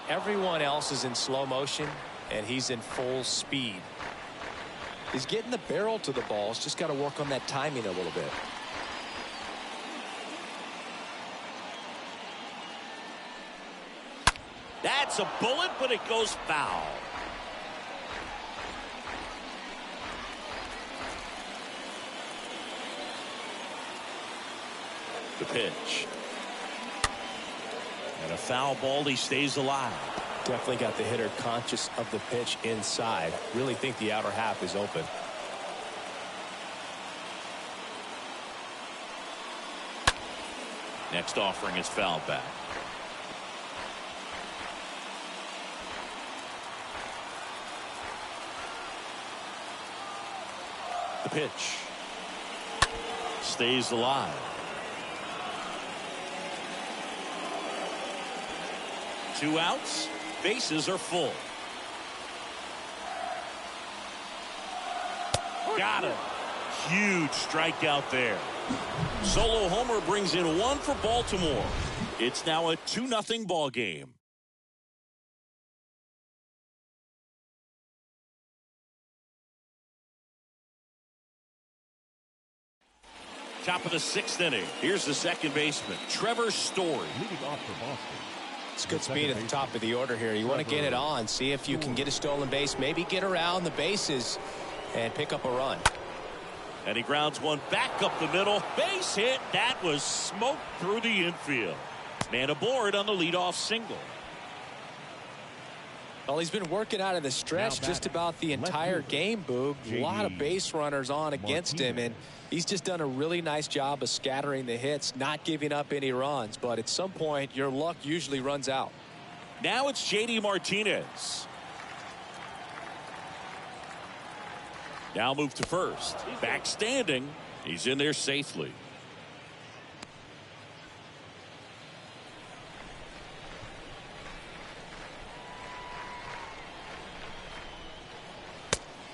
everyone else is in slow motion and he's in full speed. He's getting the barrel to the ball. He's just got to work on that timing a little bit. That's a bullet, but it goes foul. The pitch. And a foul ball. He stays alive. Definitely got the hitter conscious of the pitch inside. Really think the outer half is open. Next offering is fouled back. The pitch. Stays alive. 2 outs. Bases are full. Got it. Huge strikeout there. Solo homer brings in 1 for Baltimore. It's now a 2-0 ball game. Top of the 6th inning. Here's the second baseman, Trevor Story. Leading off for Boston. It's good speed at the top of the order here. You want to get it on, see if you can get a stolen base, maybe get around the bases and pick up a run. And he grounds one back up the middle. Base hit. That was smoked through the infield. Man aboard on the leadoff single. Well, he's been working out of the stretch just about the entire game, Boog. A lot of base runners on against him, and he's just done a really nice job of scattering the hits, not giving up any runs. But at some point, your luck usually runs out. Now it's J.D. Martinez. Now move to first. Back standing. He's in there safely.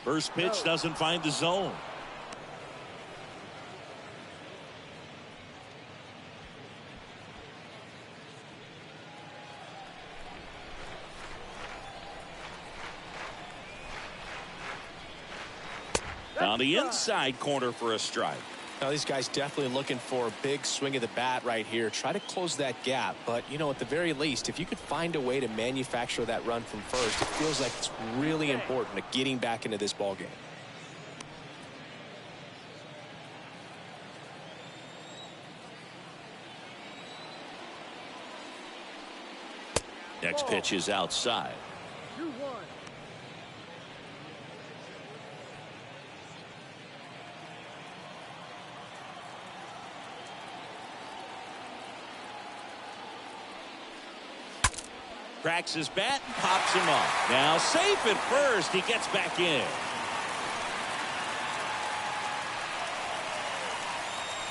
First pitch doesn't find the zone. On the inside corner for a strike. Now these guys definitely looking for a big swing of the bat right here. Try to close that gap. But, you know, at the very least, if you could find a way to manufacture that run from first, it feels like it's really important to getting back into this ball game. Next pitch is outside. 2-1. Cracks his bat and pops him up. Now safe at first. He gets back in.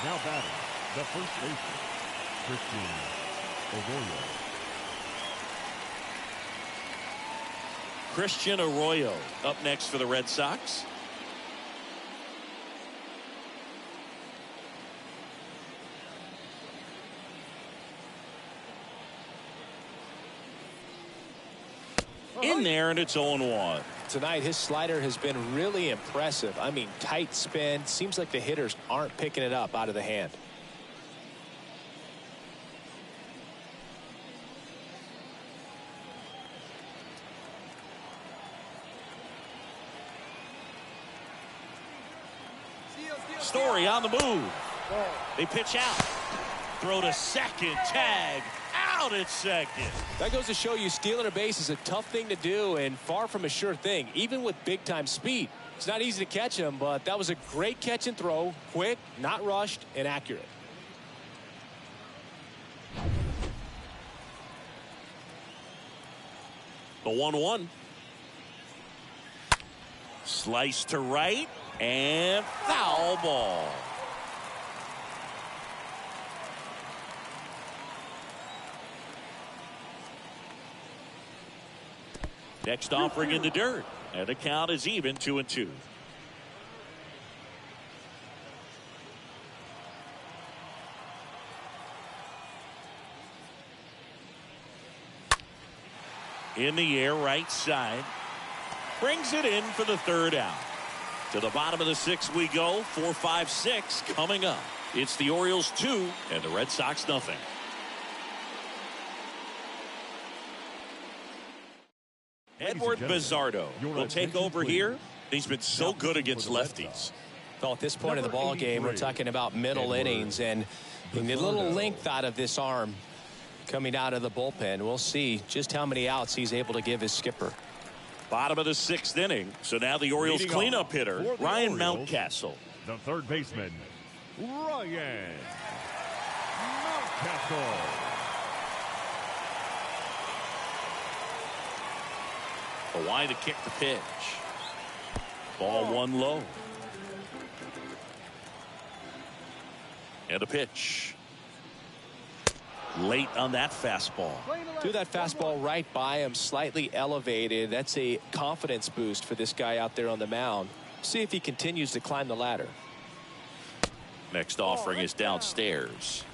Now batting, the first baseman, Christian Arroyo. Christian Arroyo up next for the Red Sox. In there, and it's 0-1. Tonight, his slider has been really impressive. I mean, tight spin. Seems like the hitters aren't picking it up out of the hand. Story on the move. They pitch out. Throw to second. Tag. Out at second. That goes to show you stealing a base is a tough thing to do and far from a sure thing, even with big-time speed. It's not easy to catch him, but that was a great catch and throw. Quick, not rushed, and accurate. The 1-1. Slice to right and foul ball. Next offering in the dirt, and the count is even 2-2. In the air, right side. Brings it in for the third out. To the bottom of the 6th we go. 4-5-6 coming up. It's the Orioles 2 and the Red Sox nothing. Edward Bizzardo will take over here. He's been so good against lefties. Well, at this point of the ball game, we're talking about middle innings, and you need a little length out of this arm coming out of the bullpen. We'll see just how many outs he's able to give his skipper. Bottom of the 6th inning. So now the Orioles cleanup hitter, Ryan Mountcastle. The third baseman, Ryan Mountcastle. Hawaii to kick the pitch. Ball one low. And a pitch. Late on that fastball. Threw that fastball right by him, slightly elevated. That's a confidence boost for this guy out there on the mound. See if he continues to climb the ladder. Next offering is downstairs.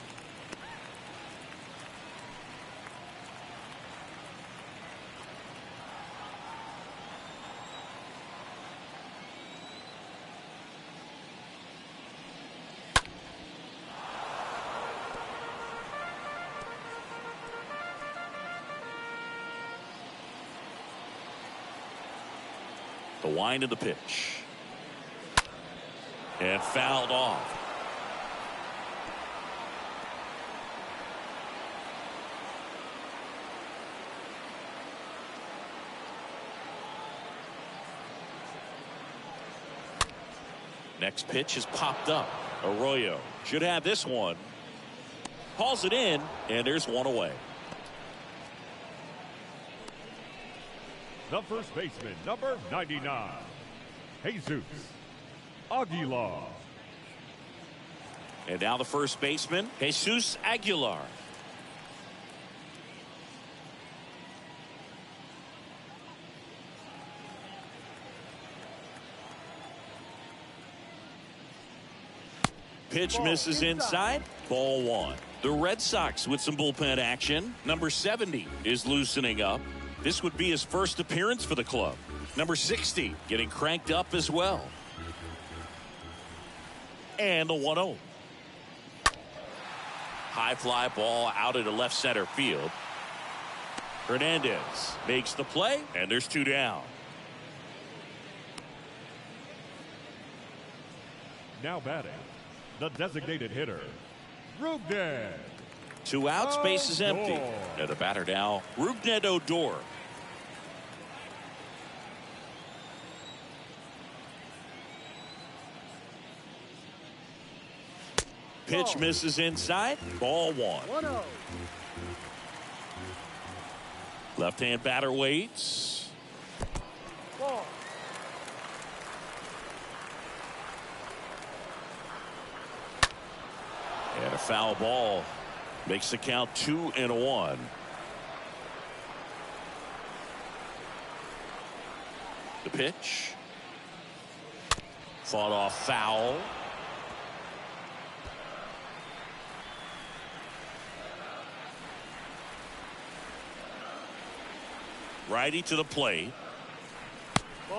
The wind of the pitch. And fouled off. Next pitch is popped up. Arroyo should have this one. Hauls it in, and there's one away. The first baseman, number 99, Jesus Aguilar. And now the first baseman, Jesus Aguilar. Pitch misses inside. Ball one. The Red Sox with some bullpen action. Number 70 is loosening up. This would be his first appearance for the club. Number 60 getting cranked up as well. And the 1-0. High fly ball out into left center field. Hernandez makes the play, and there's two down. Now batting, the designated hitter, Rugden. 2 outs, base is empty. And the batter now, Rugden Odor. Pitch misses inside. Ball one. 1-0. Left-hand batter waits. Ball. And a foul ball makes the count 2-1. The pitch. Fought off foul. Righty to the plate.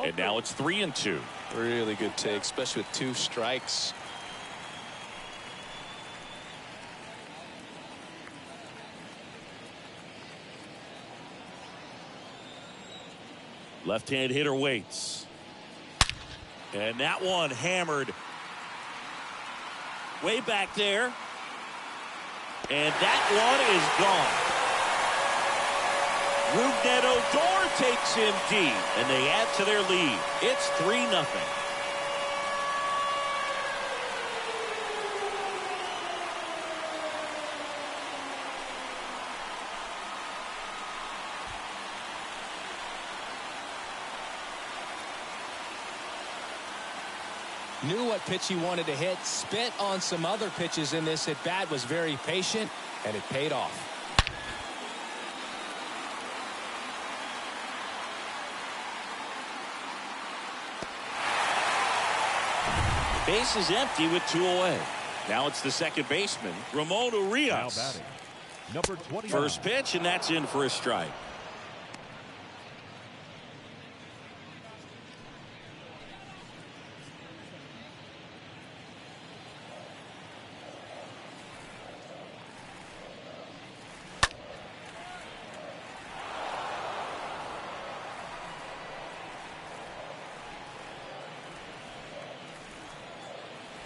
And now it's 3-2. Really good take, especially with 2 strikes. Left-hand hitter waits. And that one hammered way back there. And that one is gone. Rugden Odor takes him deep, and they add to their lead. It's 3-0. Knew what pitch he wanted to hit, spit on some other pitches in this at bat, was very patient, and it paid off. Base is empty with 2 away. Now it's the second baseman, Ramon Now Urias. batting, number 20. First pitch, and that's in for a strike.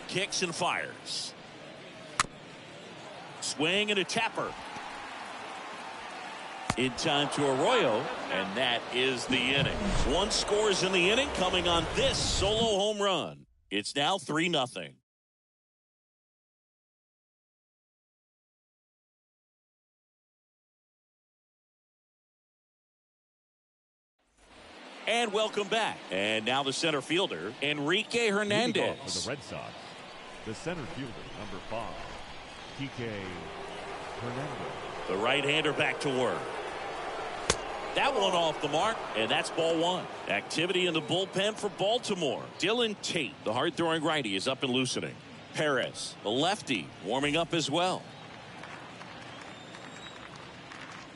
Kicks and fires. Swing and a tapper. In time to Arroyo, and that is the inning. 1 scores in the inning coming on this solo home run. It's now 3-0. And welcome back. And now the center fielder, Enrique Hernandez. For the Red Sox, the center fielder, number 5, Enrique Hernandez. The right-hander back to work. That one off the mark, and that's ball 1. Activity in the bullpen for Baltimore. Dylan Tate, the hard-throwing righty, is up and loosening. Perez, the lefty, warming up as well.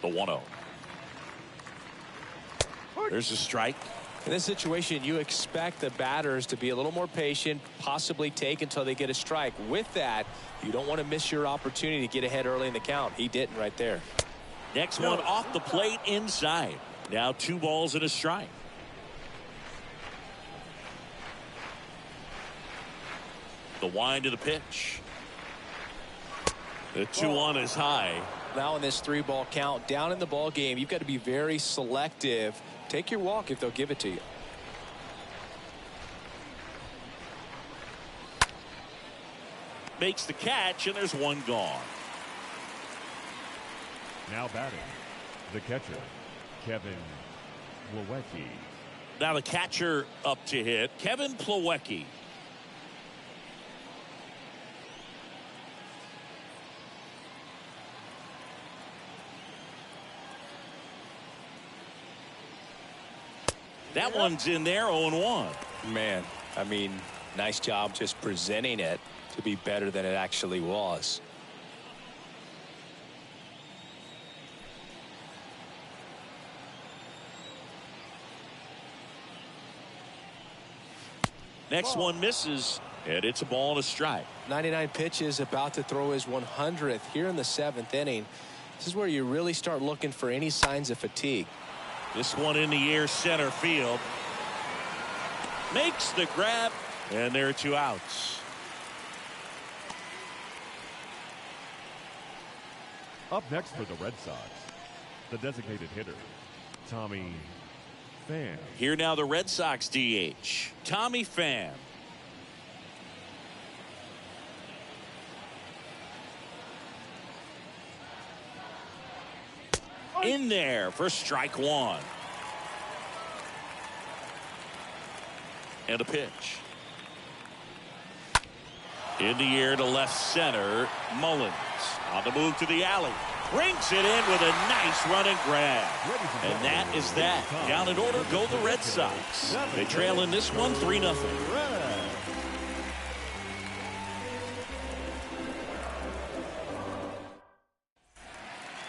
The 1-0. There's a strike. In this situation, you expect the batters to be a little more patient, possibly take until they get a strike. With that, you don't want to miss your opportunity to get ahead early in the count. He didn't right there. Next one off the plate inside. Now 2 balls and a strike. The wind of the pitch. The 2-1 is high. Now in this 3-ball count, down in the ball game, you've got to be very selective. Take your walk if they'll give it to you. Makes the catch, and there's one gone. Now batting, the catcher, Kevin Plawecki. Now the catcher up to hit, Kevin Plawecki. That one's in there, 0-1. Man, I mean, nice job just presenting it to be better than it actually was. Next one misses, and it's a ball and a strike. 99 pitches, about to throw his 100th here in the 7th inning. This is where you really start looking for any signs of fatigue. This one in the air, center field. Makes the grab, and there are 2 outs. Up next for the Red Sox, the designated hitter, Tommy Pham. Here now the Red Sox DH, Tommy Pham. In there for strike 1. And a pitch. In the air to left center, Mullins on the move to the alley. Brings it in with a nice running grab. And that is that. Down in order go the Red Sox. They trail in this one 3-0.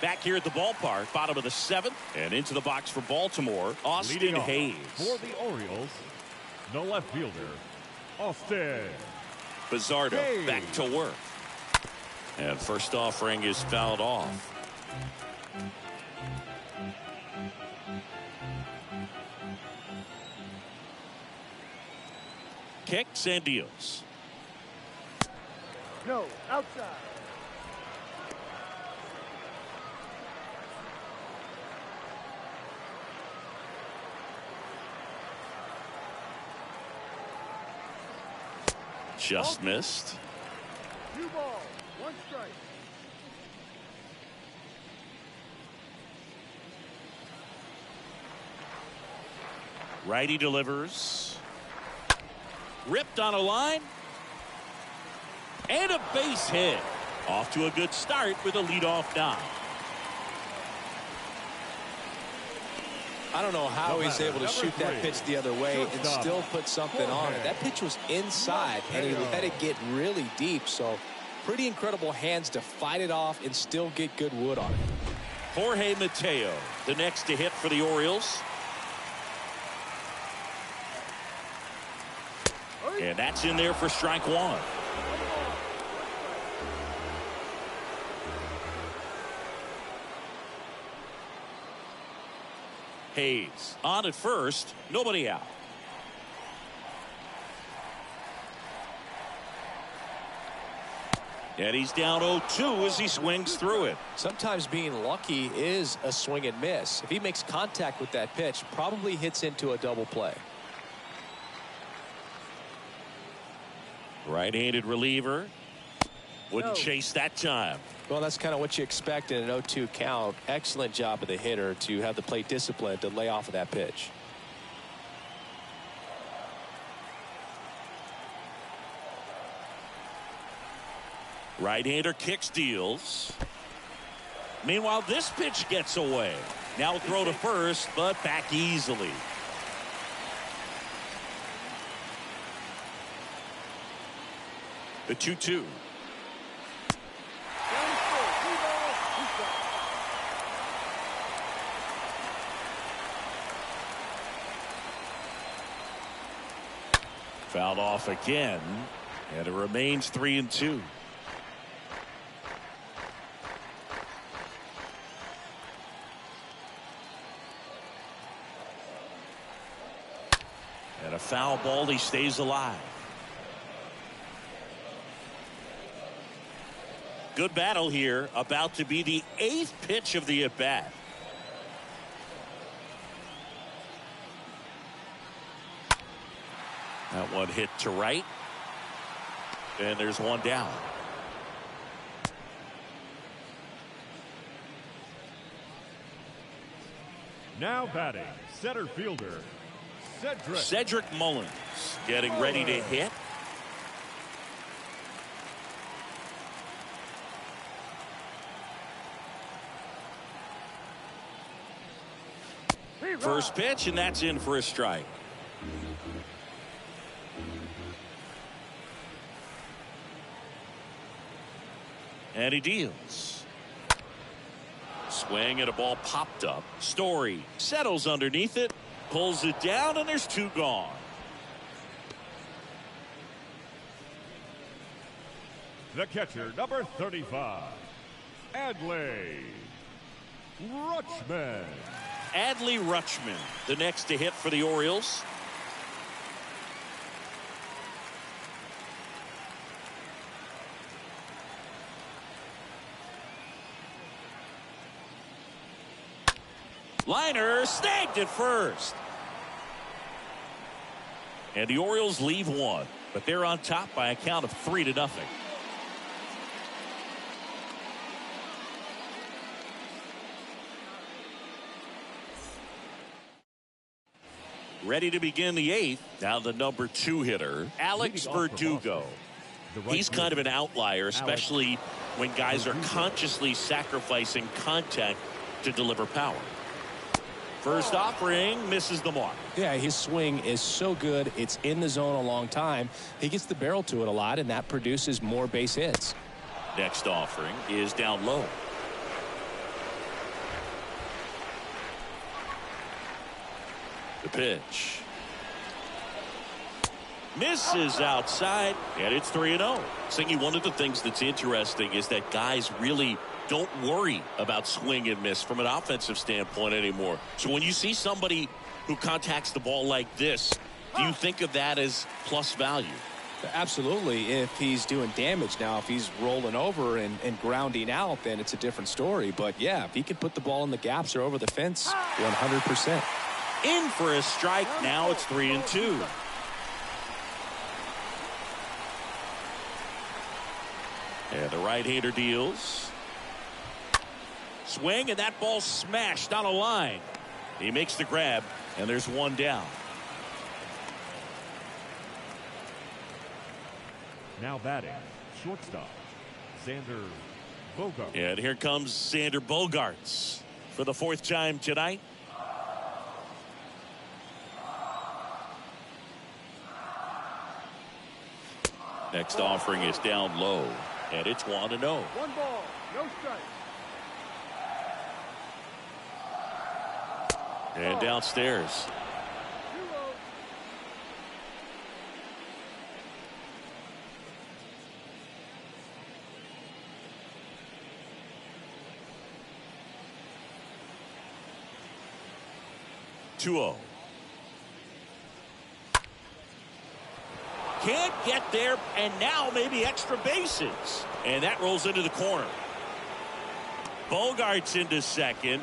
Back here at the ballpark, bottom of the 7th, and into the box for Baltimore, Austin Hayes. For the Orioles, the left fielder, Austin Bizzardo Hayes. back to work. And first offering is fouled off. Kicks and deals. No, outside. Just missed. 2 balls, 1 strike. Righty delivers. Ripped on a line. And a base hit. Off to a good start with a leadoff knock. I don't know how he's able to shoot that pitch the other way and still put something on it. That pitch was inside, and he let it get really deep. So pretty incredible hands to fight it off and still get good wood on it. Jorge Mateo, the next to hit for the Orioles. And that's in there for strike 1. Hayes on at first, nobody out. And he's down 0-2 as he swings through it. Sometimes being lucky is a swing and miss. If he makes contact with that pitch, probably hits into a double play. Right-handed reliever. Wouldn't chase that time. Well, that's kind of what you expect in an 0-2 count. Excellent job of the hitter to have the plate discipline to lay off of that pitch. Right-hander kicks, deals. Meanwhile, this pitch gets away. Now throw to first, but back easily. The 2-2. Fouled off again, and it remains 3-2. And a foul ball, he stays alive. Good battle here. About to be the 8th pitch of the at-bat. That one hit to right. And there's one down. Now batting, center fielder, Cedric Mullins getting ready to hit. First pitch, and that's in for a strike. And he deals. Swing, and a ball popped up. Story settles underneath it, pulls it down, and there's 2 gone. The catcher, number 35, Adley Rutschman. Adley Rutschman, the next to hit for the Orioles. Liner snagged at first. And the Orioles leave 1, but they're on top by a count of 3-0. Ready to begin the 8th. Now the number 2 hitter, Alex Verdugo. He's kind of an outlier, especially when guys are consciously sacrificing contact to deliver power. First offering misses the mark. Yeah, his swing is so good. It's in the zone a long time. He gets the barrel to it a lot, and that produces more base hits. Next offering is down low. The pitch. Misses outside, and it's 3-0. Singy, one of the things that's interesting is that guys really don't worry about swing and miss from an offensive standpoint anymore. So when you see somebody who contacts the ball like this, do you think of that as plus value? Absolutely, if he's doing damage. Now, if he's rolling over and grounding out, then it's a different story. But, yeah, if he can put the ball in the gaps or over the fence, 100%. In for a strike. Now it's 3-2. And the right-hander deals. Swing, and that ball smashed on a line. He makes the grab, and there's 1 down. Now batting, shortstop, Xander Bogaerts. And here comes Xander Bogaerts for the 4th time tonight. Next offering is down low, and it's 1-0. 1 ball, no strike. And downstairs. 2-0. Can't get there, and now maybe extra bases. And that rolls into the corner. Bogaerts into second.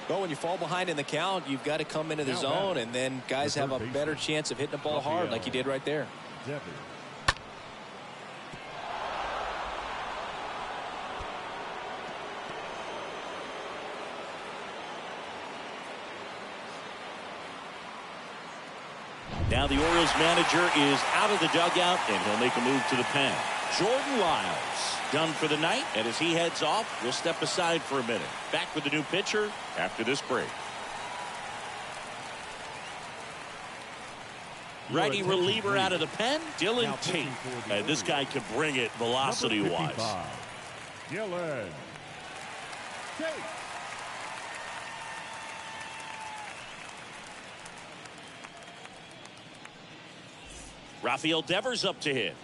Well, when you fall behind in the count, you've got to come into the zone, and then guys have a better chance of hitting the ball hard like he did right there. Now the Orioles manager is out of the dugout, and he'll make a move to the pen. Jordan Lyles done for the night, and as he heads off, we'll step aside for a minute. Back with the new pitcher after this break. Righty reliever out of the pen, Dylan Tate. And this guy can bring it velocity-wise. Dylan Tate. Rafael Devers up to hit.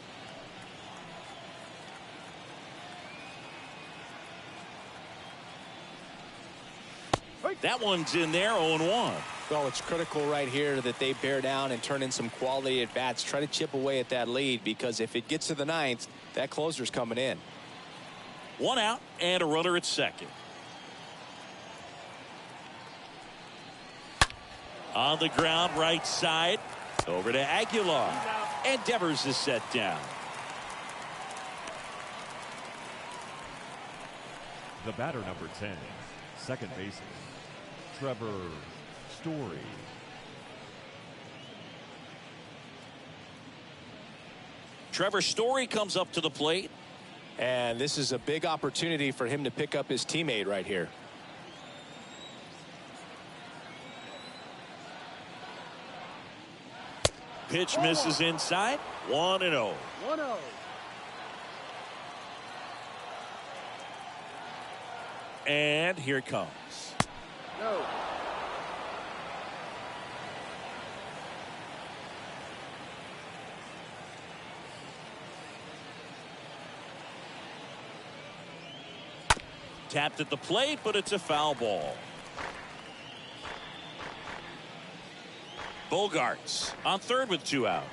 That one's in there, 0-1. Well, it's critical right here that they bear down and turn in some quality at bats. Try to chip away at that lead, because if it gets to the 9th, that closer's coming in. One out and a runner at second. On the ground, right side. Over to Aguilar. And Devers is set down. The batter, number 10, second baseman, Trevor Story. Trevor Story comes up to the plate. And this is a big opportunity for him to pick up his teammate right here. Pitch misses inside. 1-0. 1-0. And here it comes. No. Tapped at the plate, but it's a foul ball. Bogarts on third with 2 out.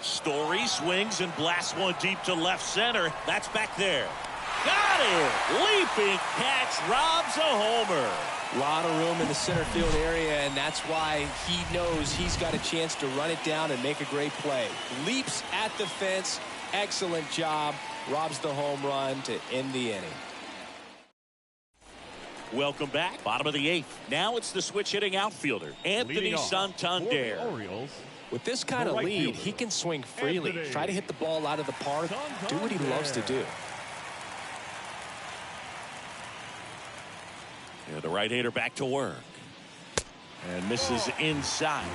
Story swings and blasts one deep to left center. That's back there. Got it! Leaping catch robs a homer. A lot of room in the center field area, and that's why he knows he's got a chance to run it down and make a great play. Leaps at the fence. Excellent job. Robs the home run to end the inning. Welcome back. Bottom of the 8th. Now it's the switch hitting outfielder, Anthony Santander. Orioles. With this kind of lead, he can swing freely. Anthony. Try to hit the ball out of the park. Do what he loves to do. Yeah, the right-hander back to work. And misses inside.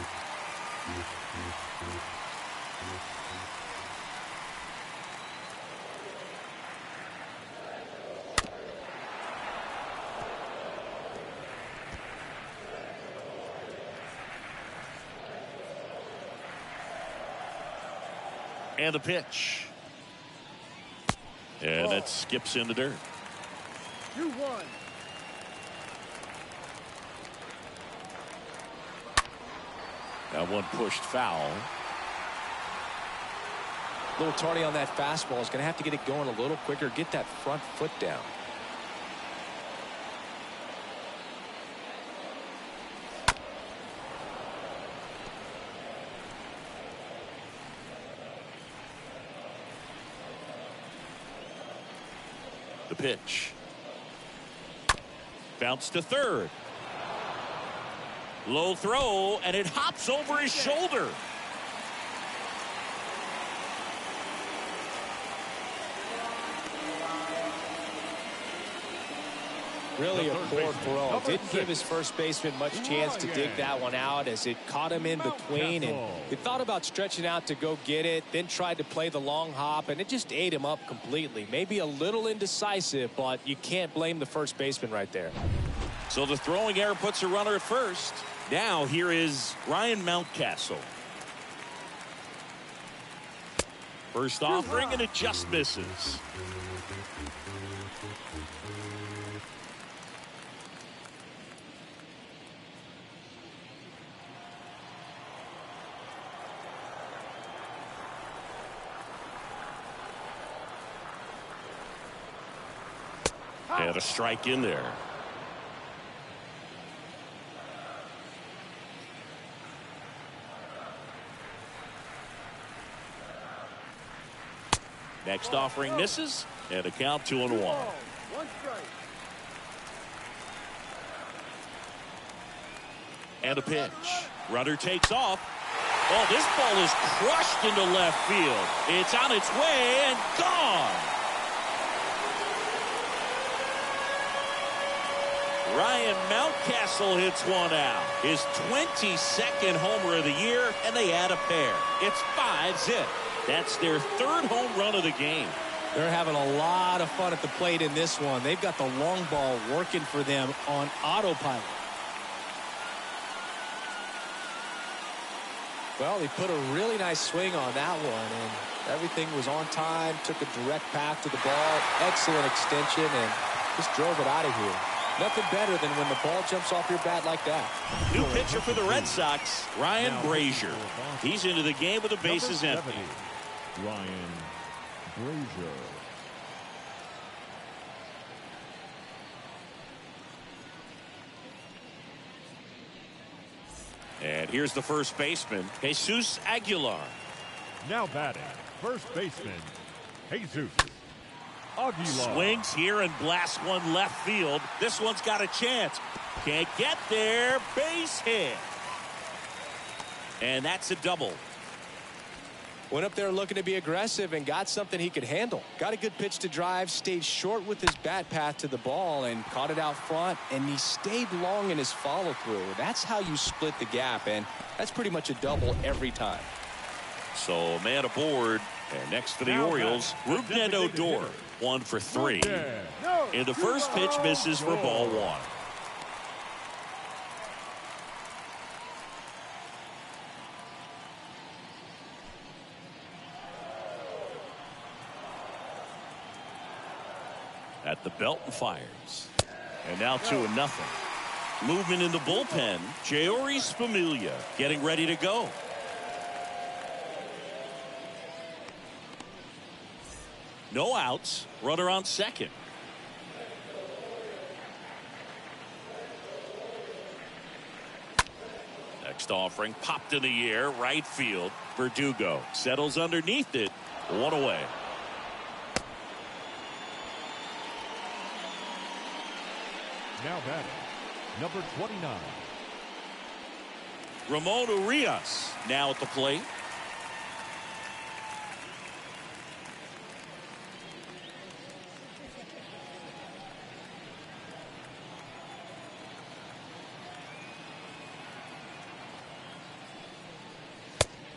And the pitch. And it skips in the dirt. 2-1. That one pushed foul. A little tardy on that fastball. He's going to have to get it going a little quicker. Get that front foot down. The pitch. Bounce to third. Low throw, and it hops over his shoulder. Really a poor throw. Didn't give his first baseman much chance to dig that one out as it caught him in between. And he thought about stretching out to go get it, then tried to play the long hop, and it just ate him up completely. Maybe a little indecisive, but you can't blame the first baseman right there. So the throwing error puts a runner at first. Now here is Ryan Mountcastle. First offering, and it just misses. And a strike in there. Next offering misses, and a count 2-1. 1 strike. And a pitch. Runner takes off. Oh, this ball is crushed into left field. It's on its way and gone. Ryan Mountcastle hits one out. His 22nd homer of the year, and they add a pair. It's 5-zip. That's their 3rd home run of the game. They're having a lot of fun at the plate in this one. They've got the long ball working for them on autopilot. Well, they put a really nice swing on that one, and everything was on time, took a direct path to the ball, excellent extension, and just drove it out of here. Nothing better than when the ball jumps off your bat like that. New pitcher for the Red Sox, Ryan Brazier. He's into the game with the bases empty. Ryan Brazier. And here's the first baseman, Jesus Aguilar. Now batting, first baseman, Jesus Aguilar. Swings here and blasts one left field. This one's got a chance. Can't get there. Base hit. And that's a double. Went up there looking to be aggressive and got something he could handle. Got a good pitch to drive, stayed short with his bat path to the ball and caught it out front, and he stayed long in his follow through. That's how you split the gap, and that's pretty much a double every time. So a man aboard, and next for the Orioles, Rougned Odor, 1 for 3. And the first pitch misses for ball 1. At the belt and fires. And now 2-0. Movement in the bullpen. Jeurys Familia getting ready to go. No outs. Runner on second. Next offering popped in the air. Right field. Verdugo settles underneath it. 1 away. Now batting, number 29. Ramon Urias now at the plate.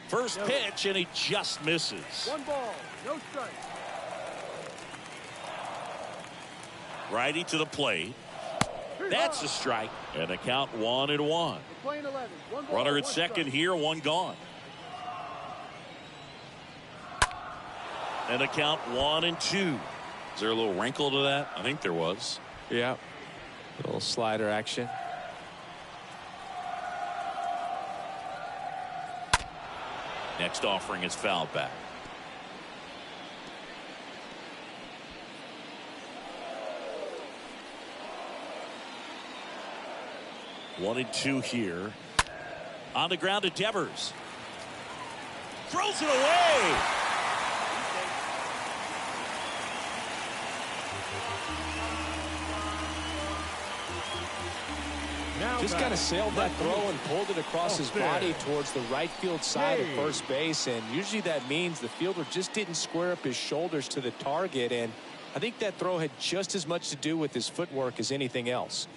First pitch, and he just misses. 1 ball, no strike. Righty to the plate. That's a strike. And the count 1-1. Playing 11. 1 ball, Runner at 1 second strike. here, 1 gone. And the count 1-2. Is there a little wrinkle to that? I think there was. Yeah. A little slider action. Next offering is fouled back. One and 2 here. On the ground to Devers. Throws it away. Just kind of sailed that throw and pulled it across his body towards the right field side of first base, and usually that means the fielder just didn't square up his shoulders to the target, and I think that throw had just as much to do with his footwork as anything else.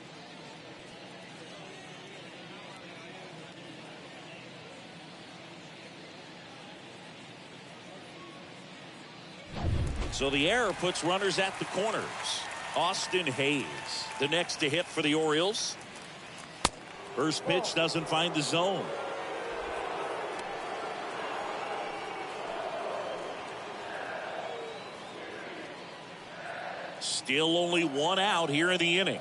So the error puts runners at the corners. Austin Hayes, the next to hit for the Orioles. First pitch doesn't find the zone. Still only 1 out here in the inning.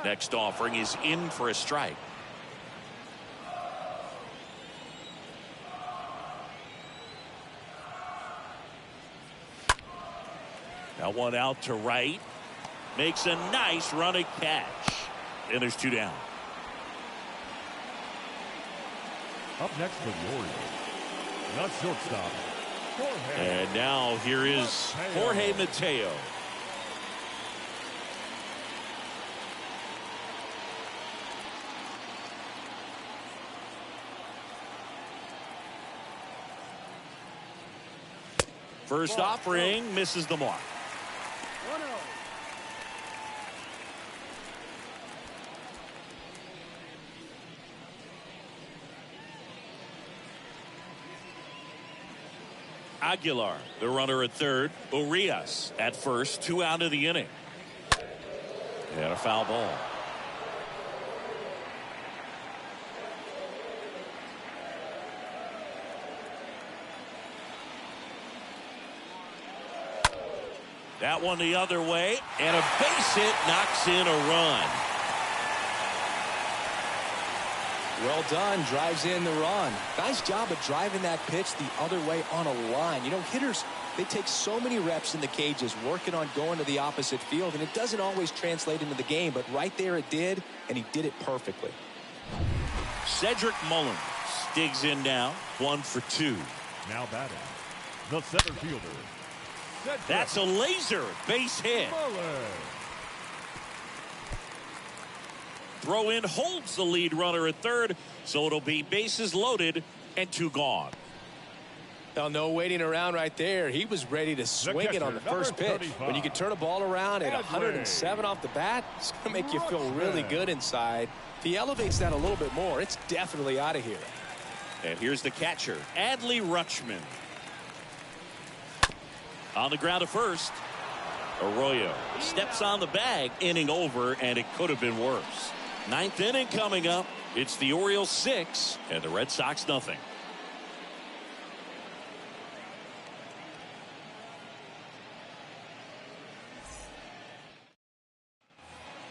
Next offering is in for a strike. Now 1 out to right. Makes a nice running catch. And there's 2 down. Up next for the Orioles, not shortstop, Jorge. And now here is Jorge Mateo. First offering misses the mark. 1-0. Aguilar, the runner at third. Urias at first. 2 out of the inning. And a foul ball. That one the other way, and a base hit knocks in a run. Well done. Drives in the run. Nice job of driving that pitch the other way on a line. You know, hitters, they take so many reps in the cages working on going to the opposite field, and it doesn't always translate into the game, but right there it did, and he did it perfectly. Cedric Mullins digs in now. 1 for 2. Now batting, the center fielder. That's a laser base hit. Throw in holds the lead runner at third, so it'll be bases loaded and 2 gone. Well, no waiting around right there. He was ready to swing it on the first pitch. When you can turn a ball around at 107 off the bat, it's going to make you feel really good inside. If he elevates that a little bit more, it's definitely out of here. And here's the catcher, Adley Rutschman. On the ground to first. Arroyo steps on the bag, inning over, and it could have been worse. 9th inning coming up. It's the Orioles 6 and the Red Sox nothing.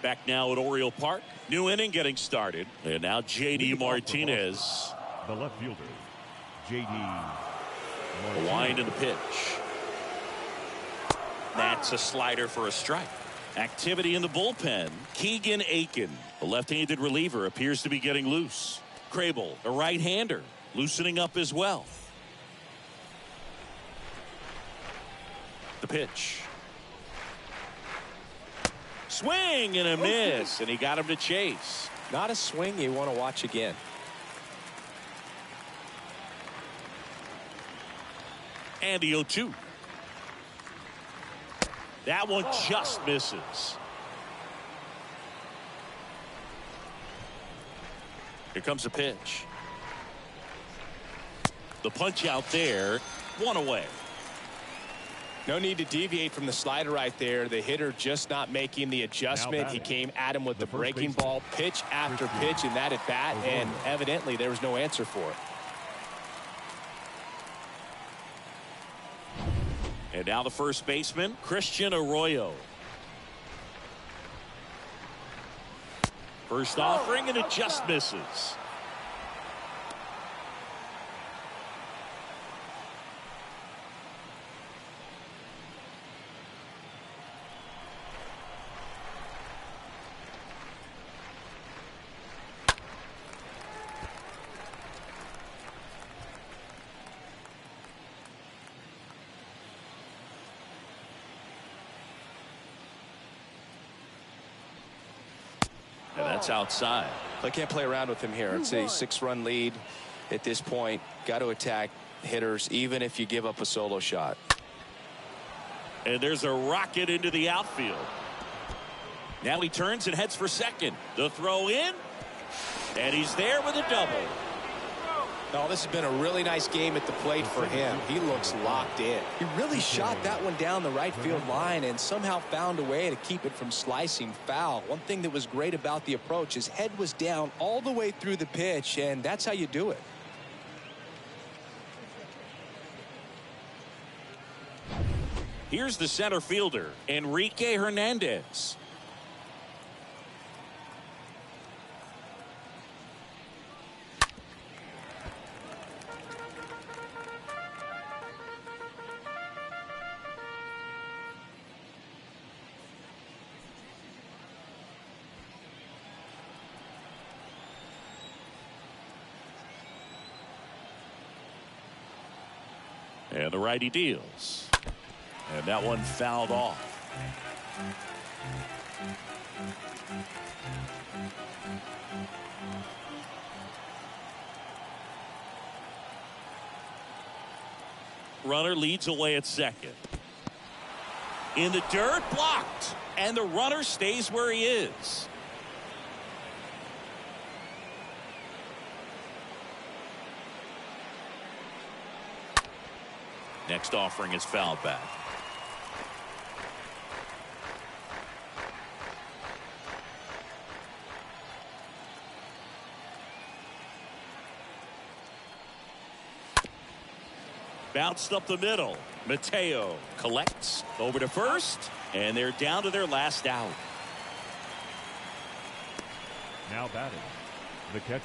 Back now at Oriole Park. New inning getting started. And now J.D. Martinez. The left fielder, J.D. A wind in the pitch. That's a slider for a strike. Activity in the bullpen. Keegan Aiken, the left-handed reliever, appears to be getting loose. Crable, a right-hander, loosening up as well. The pitch. Swing and a miss, and he got him to chase. Not a swing you want to watch again. And the 0-2. That one just misses. Here comes a pitch. The punch out there. 1 away. No need to deviate from the slider right there. The hitter just not making the adjustment. He came at him with the breaking ball, pitch after pitch in that at bat, and evidently there was no answer for it. And now the first baseman, Christian Arroyo. First offering, and it just misses. And that's outside. I can't play around with him here. It's a 6-run lead at this point. Got to attack hitters, even if you give up a solo shot. And there's a rocket into the outfield. Now he turns and heads for second. The throw in. And he's there with a double. Oh, this has been a really nice game at the plate for him. He looks locked in. He really shot that one down the right field line and somehow found a way to keep it from slicing foul. One thing that was great about the approach, his head was down all the way through the pitch, and that's how you do it. Here's the center fielder, Enrique Hernandez. And the righty deals. And that one fouled off. Runner leads away at second. In the dirt, blocked. And the runner stays where he is. Next offering is fouled back. Bounced up the middle. Mateo collects over to first, and they're down to their last out. Now batting, the catcher,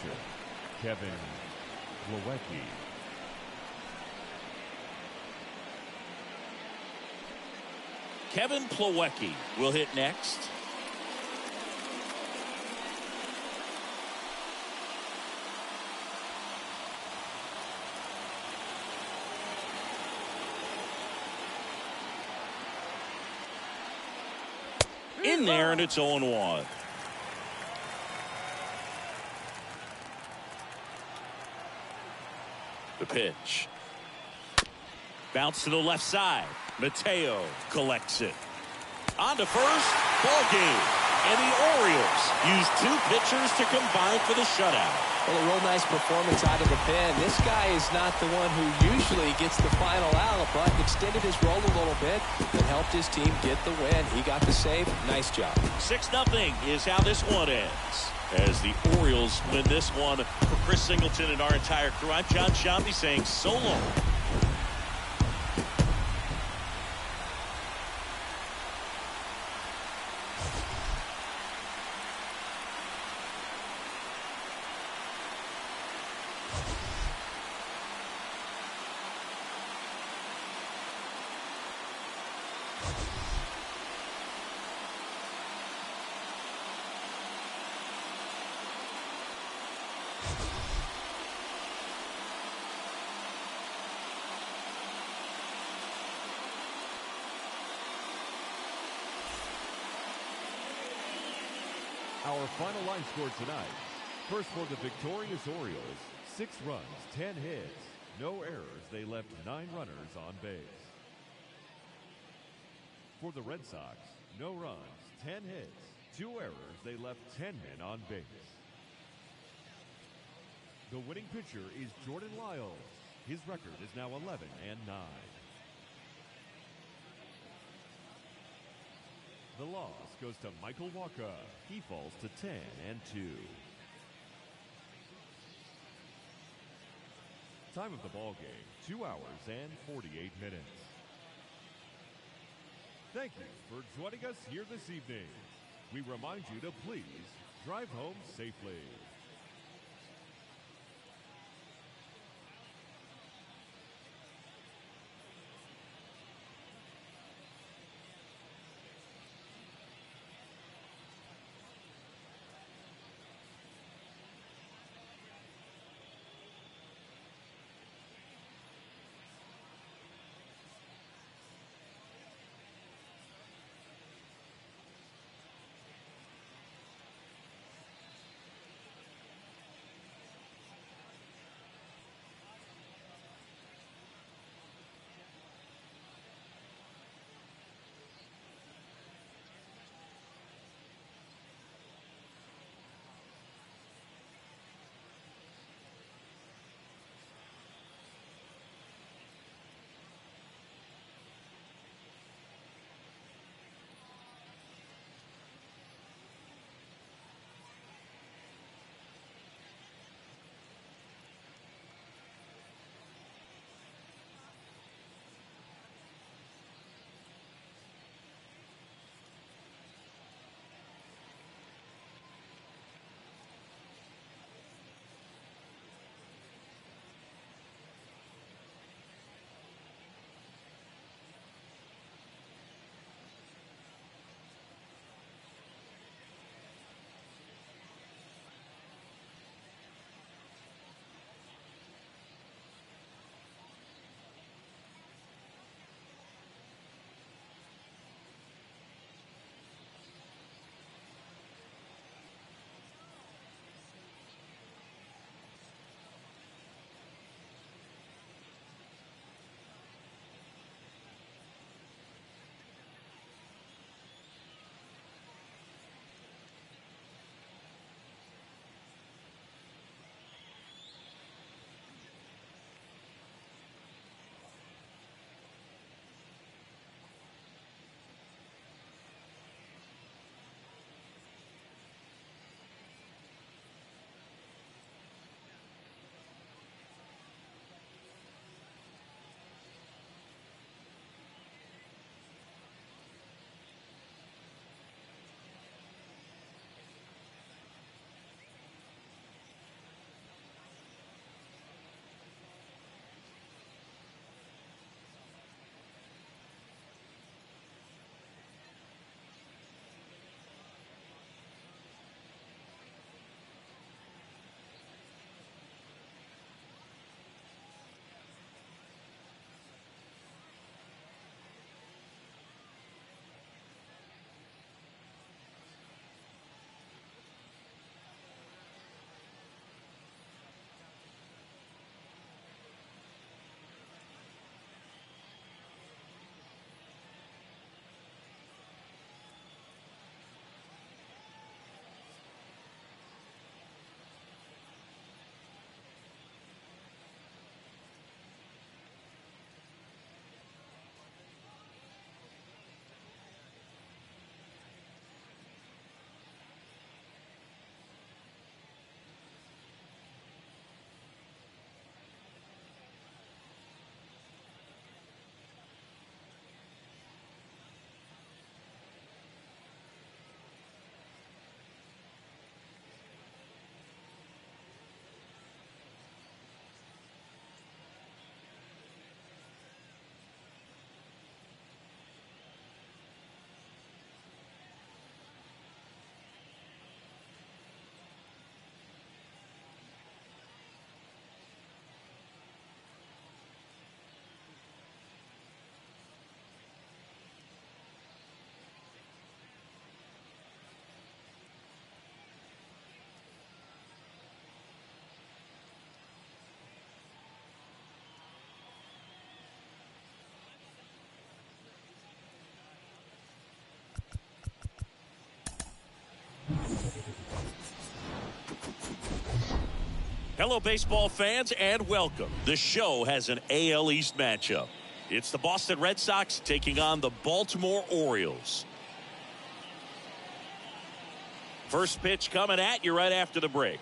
Kevin Plawecki. Kevin Plawecki will hit next. In there, and it's 0-1. The pitch. Bounce to the left side. Mateo collects it. On to first. Ball game. And the Orioles use two pitchers to combine for the shutout. Well, a real nice performance out of the pen. This guy is not the one who usually gets the final out, but extended his role a little bit and helped his team get the win. He got the save. Nice job. 6-0 is how this one ends, as the Orioles win this one. For Chris Singleton and our entire crew, I'm John Shambi saying so long. Our final line score tonight. First for the victorious Orioles, 6 runs, 10 hits, no errors. They left 9 runners on base. For the Red Sox, no runs, 10 hits, 2 errors. They left 10 men on base. The winning pitcher is Jordan Lyles. His record is now 11-9. The loss goes to Michael Wacha. He falls to 10-2. Time of the ball game, 2 hours and 48 minutes. Thank you for joining us here this evening. We remind you to please drive home safely. Hello, baseball fans, and welcome. The show has an AL East matchup. It's the Boston Red Sox taking on the Baltimore Orioles. First pitch coming at you right after the break.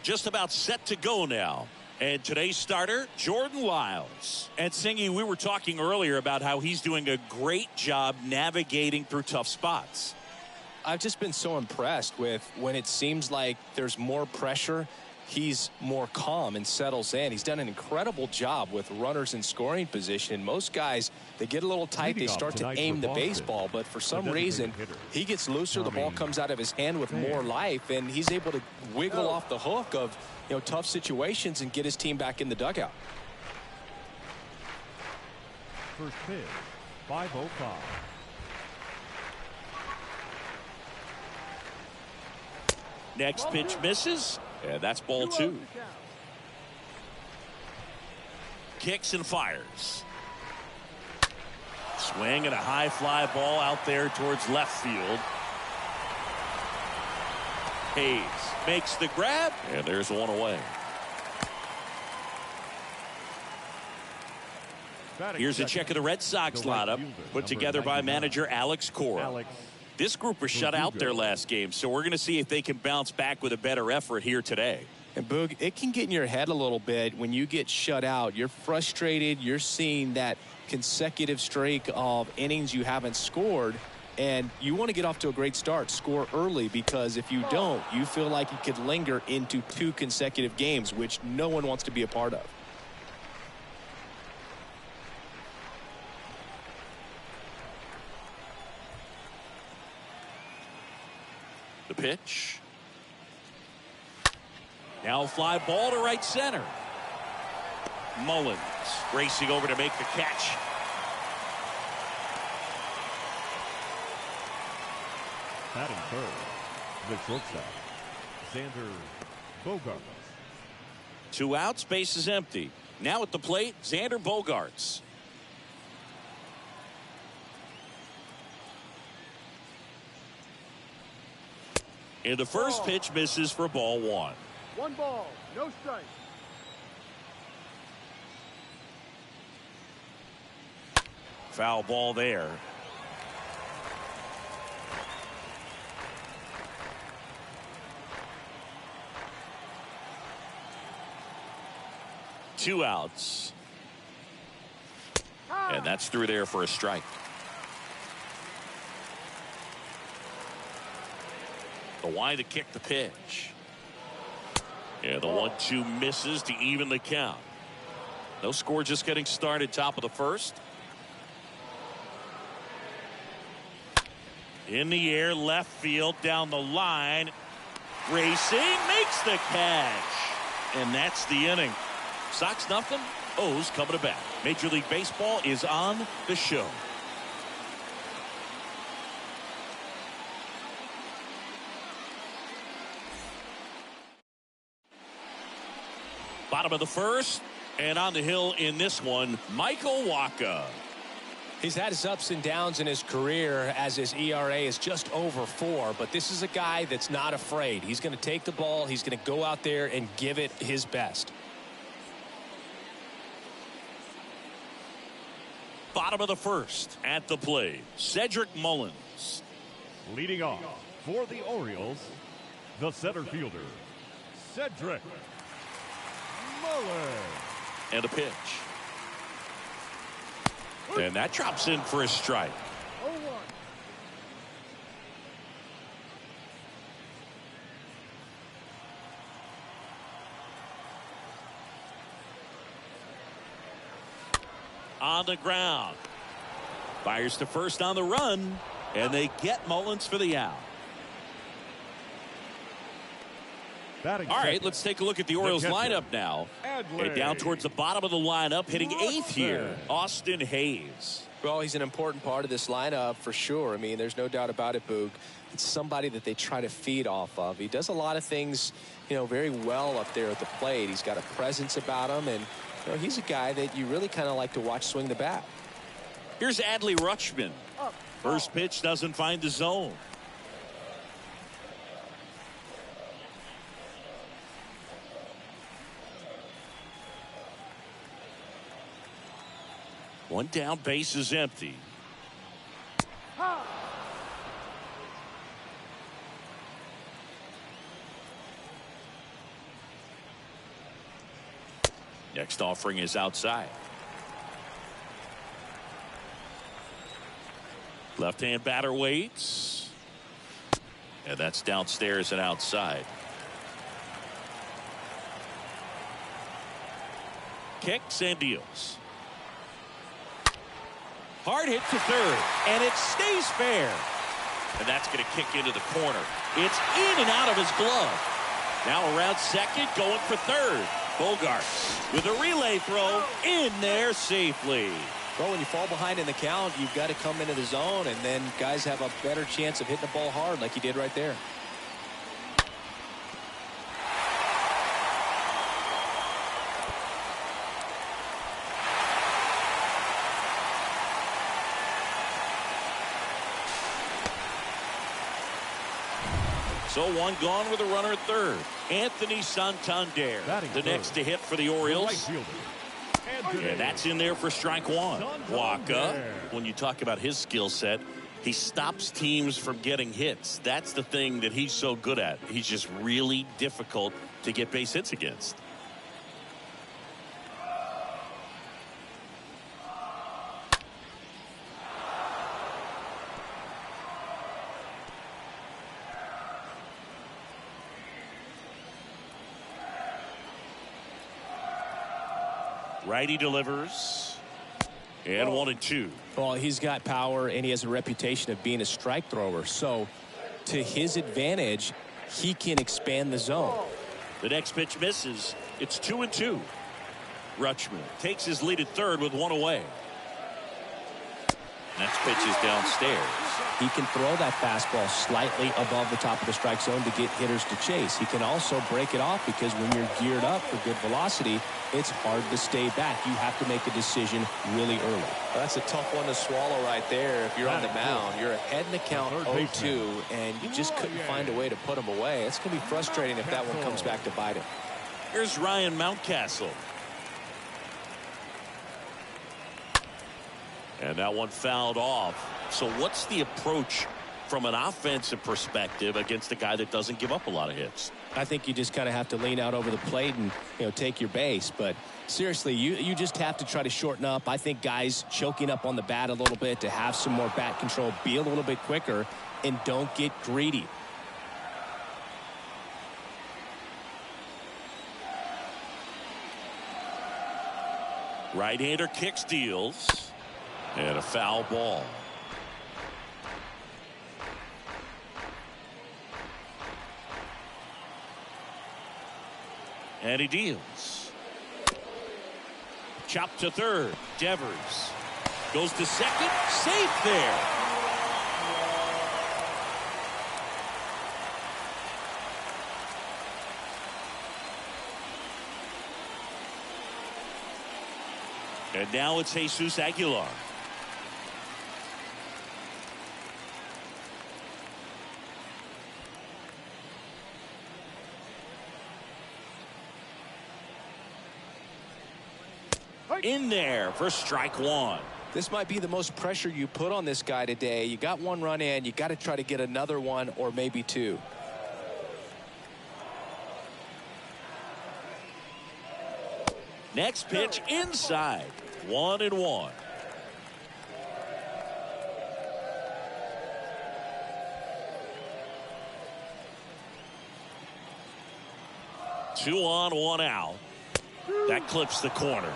Just about set to go now. And today's starter, Jordan Lyles. And Singy, we were talking earlier about how he's doing a great job navigating through tough spots. I've just been so impressed with when it seems like there's more pressure, he's more calm and settles in. He's done an incredible job with runners in scoring position. Most guys, they get a little tight, they start to aim the baseball, but for some reason, he gets looser, the ball comes out of his hand with more life, and he's able to wiggle off the hook of tough situations and get his team back in the dugout. First pitch, 5:05. Next pitch misses, and that's ball 2. Kicks and fires. Swing and a high fly ball out there towards left field. Hayes makes the grab, and there's one away. Here's a check of the Red Sox lineup put together by manager Alex Cora. This group was shut out their last game, so we're going to see if they can bounce back with a better effort here today. And Boog, it can get in your head a little bit when you get shut out. You're frustrated. You're seeing that consecutive streak of innings you haven't scored, and you want to get off to a great start, score early, because if you don't, you feel like you could linger into 2 consecutive games, which no one wants to be a part of. The pitch. Now fly ball to right center. Mullins racing over to make the catch. Batting third, the shortstop, Xander Bogaerts. 2 outs, base is empty. Now at the plate, Xander Bogaerts. And the first pitch misses for ball 1. 1 ball, no strike. Foul ball there. Two outs. And that's through there for a strike. The wide to kick the pitch. And the 1-2 misses to even the count. No score, just getting started, top of the first. In the air, left field, down the line. Racing, makes the catch. And that's the inning. Sox nothing, O's coming to bat. Major League Baseball is on the show. Bottom of the first, and on the hill in this one, Michael Wacha. He's had his ups and downs in his career as his ERA is just over 4, but this is a guy that's not afraid. He's going to take the ball, he's going to go out there and give it his best. Bottom of the first, at the plate, Cedric Mullins. Leading off for the Orioles, the center fielder, Cedric Mullins. And a pitch. And that drops in for a strike. 0-1. On the ground. Fires to first on the run. And they get Mullins for the out. All right, let's take a look at the Orioles lineup now. And down towards the bottom of the lineup, hitting 8th here, Austin Hayes. Well, he's an important part of this lineup for sure. I mean, there's no doubt about it, Boog. It's somebody that they try to feed off of. He does a lot of things, very well up there at the plate. He's got a presence about him, and he's a guy that you really kind of like to watch swing the bat. Here's Adley Rutschman. First pitch doesn't find the zone. One down, base is empty. Next offering is outside. Left-hand batter waits. And that's downstairs and outside. Kicks and deals. Hard hit to third, and it stays fair. And that's going to kick into the corner. It's in and out of his glove. Now around second, going for third. Bogarts with a relay throw in there safely. Well, when you fall behind in the count, you've got to come into the zone, and then guys have a better chance of hitting the ball hard like he did right there. So one gone with a runner at third. Anthony Santander, the next to hit for the Orioles. And that's in there for strike one. Waka, when you talk about his skill set, he stops teams from getting hits. That's the thing that he's so good at. He's just really difficult to get base hits against. Righty delivers. And 1-2. Well, he's got power, and he has a reputation of being a strike thrower. So, to his advantage, he can expand the zone. The next pitch misses. It's 2-2. Rutschman takes his lead at third with one away. Next pitch is downstairs. He can throw that fastball slightly above the top of the strike zone to get hitters to chase. He can also break it off because when you're geared up for good velocity, it's hard to stay back. You have to make a decision really early. That's a tough one to swallow right there. If you're on the mound, you're ahead in the count 0-2, and you just couldn't find a way to put him away. It's going to be frustrating if that one comes back to bite him. Here's Ryan Mountcastle. And that one fouled off. So what's the approach from an offensive perspective against a guy that doesn't give up a lot of hits? I think you just kind of have to lean out over the plate and, take your base. But seriously, you just have to try to shorten up. I think guys choking up on the bat a little bit to have some more bat control, be a little bit quicker, and don't get greedy. Right-hander kicks, deals. And a foul ball. And he deals. Chop to third. Devers goes to second. Safe there. And now it's Jesus Aguilar. In there for strike one. This might be the most pressure you put on this guy today. You got one run in. You got to try to get another one or maybe two. Next pitch inside. 1-1. Two on, one out. That clips the corner.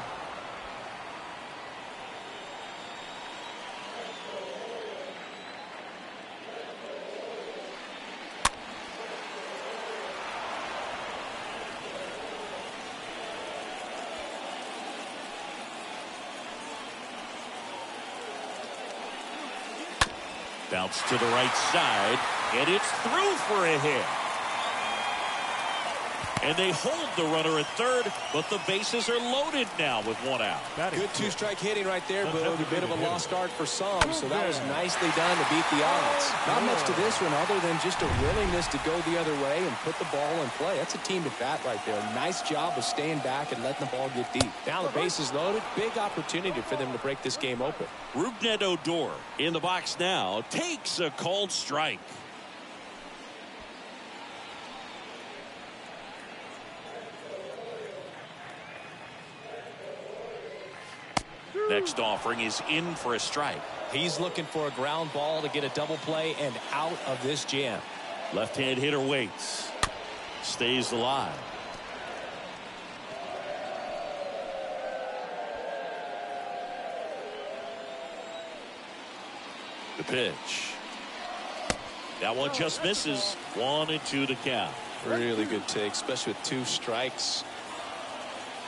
Bounce to the right side, and it's through for a hit. And they hold the runner at third, but the bases are loaded now with one out. Good two-strike hitting right there, but a bit of a lost start for some, so that was nicely done to beat the odds. Not much to this one other than just a willingness to go the other way and put the ball in play. That's a team at bat right there. Nice job of staying back and letting the ball get deep. Now the base is loaded. Big opportunity for them to break this game open. Rougned Odor in the box now takes a called strike. Next offering is in for a strike. He's looking for a ground ball to get a double play and out of this jam. Left-hand hitter waits. Stays alive. The pitch. That one just misses. 1-2 to count. Really good take, especially with 2 strikes.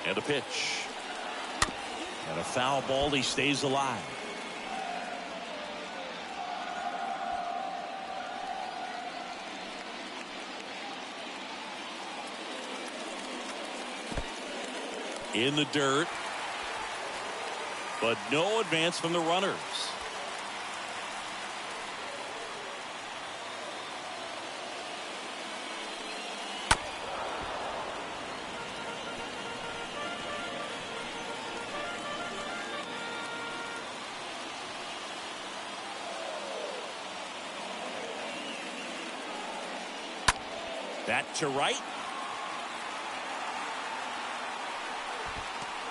And a pitch. And a foul ball. He stays alive. In the dirt. But no advance from the runners. That to right.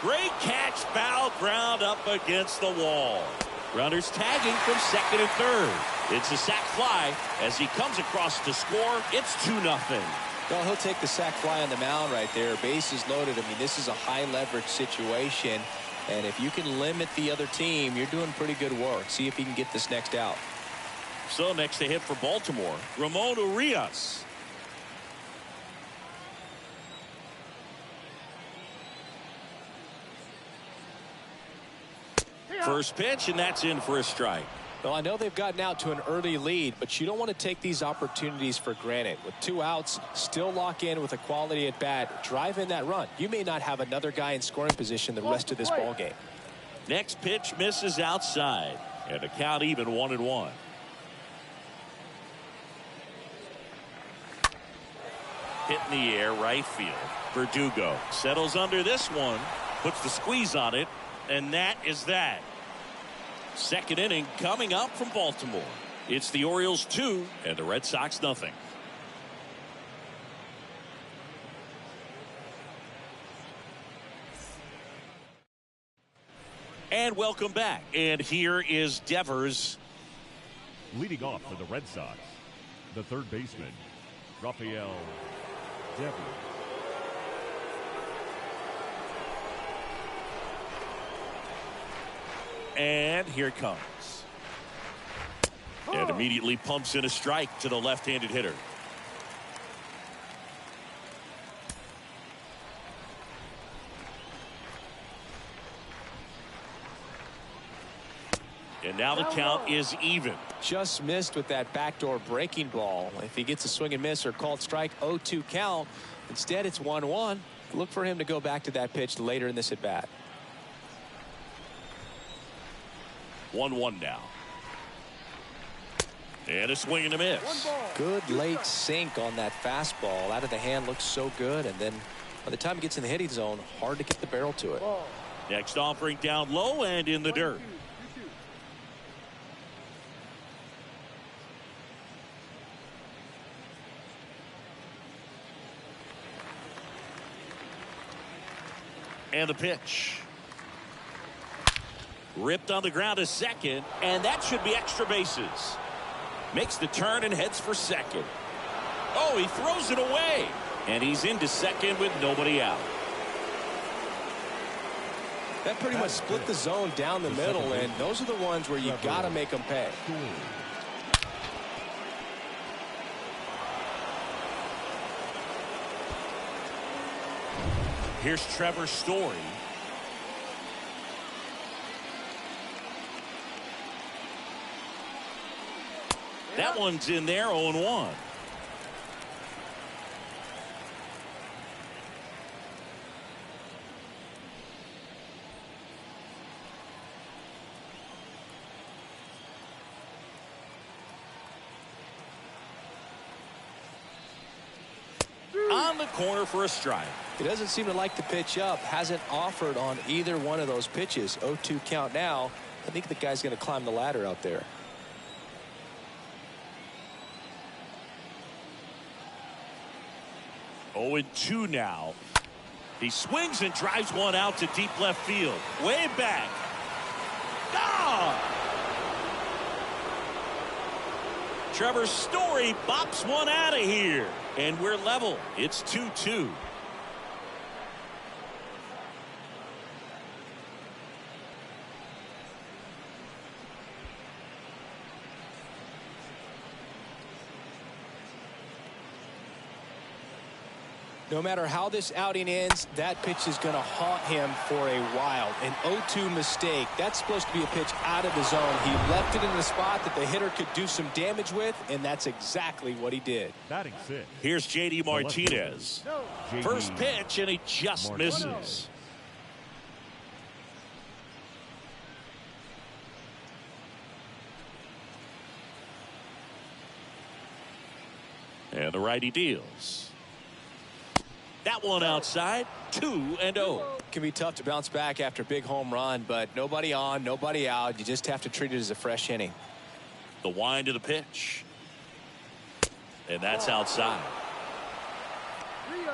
Great catch, foul ground up against the wall. Runners tagging from second and third. It's a sac fly as he comes across to score. It's 2-0. Well, he'll take the sac fly on the mound right there. Bases loaded. I mean, this is a high leverage situation. And if you can limit the other team, you're doing pretty good work. See if he can get this next out. So next to hit for Baltimore, Ramon Urias. First pitch, and that's in for a strike. Well, I know they've gotten out to an early lead, but you don't want to take these opportunities for granted. With 2 outs, still lock in with a quality at bat, drive in that run. You may not have another guy in scoring position the rest of this ball game. Next pitch misses outside, and the count even 1-1. Hit in the air, right field. Verdugo settles under this one, puts the squeeze on it, and that is that. Second inning coming up from Baltimore. It's the Orioles 2 and the Red Sox nothing. And welcome back. And here is Devers. Leading off for the Red Sox, the third baseman, Rafael Devers. And here it comes. And immediately pumps in a strike to the left-handed hitter. And now the count is even. Just missed with that backdoor breaking ball. If he gets a swing and miss or called strike, 0-2 count. Instead, it's 1-1. Look for him to go back to that pitch later in this at bat. 1-1 now. And a swing and a miss. Good late sink on that fastball. Out of the hand, looks so good. And then by the time it gets in the hitting zone, hard to get the barrel to it. Next offering down low and in the dirt. And the pitch. Ripped on the ground to second, and that should be extra bases. Makes the turn and heads for second. Oh, he throws it away. And he's into second with nobody out. That pretty much split the zone down the middle, and those are the ones where you got to make them pay. Here's Trevor Story. That one's in there, 0-1. around the corner for a strike. He doesn't seem to like the pitch up. Hasn't offered on either one of those pitches. 0-2 count now. I think the guy's going to climb the ladder out there. Oh, 2 now. He swings and drives one out to deep left field. Way back. Ah! Trevor Story bops one out of here. And we're level. It's 2-2. No matter how this outing ends, that pitch is going to haunt him for a while. An 0-2 mistake. That's supposed to be a pitch out of the zone. He left it in the spot that the hitter could do some damage with, and that's exactly what he did. Batting 6. Here's J.D. Martinez. First pitch, and he just misses. And the righty deals. That one outside. 2-0. Can be tough to bounce back after a big home run, but nobody on, nobody out. You just have to treat it as a fresh inning. The wind of the pitch. And that's outside. 3-0.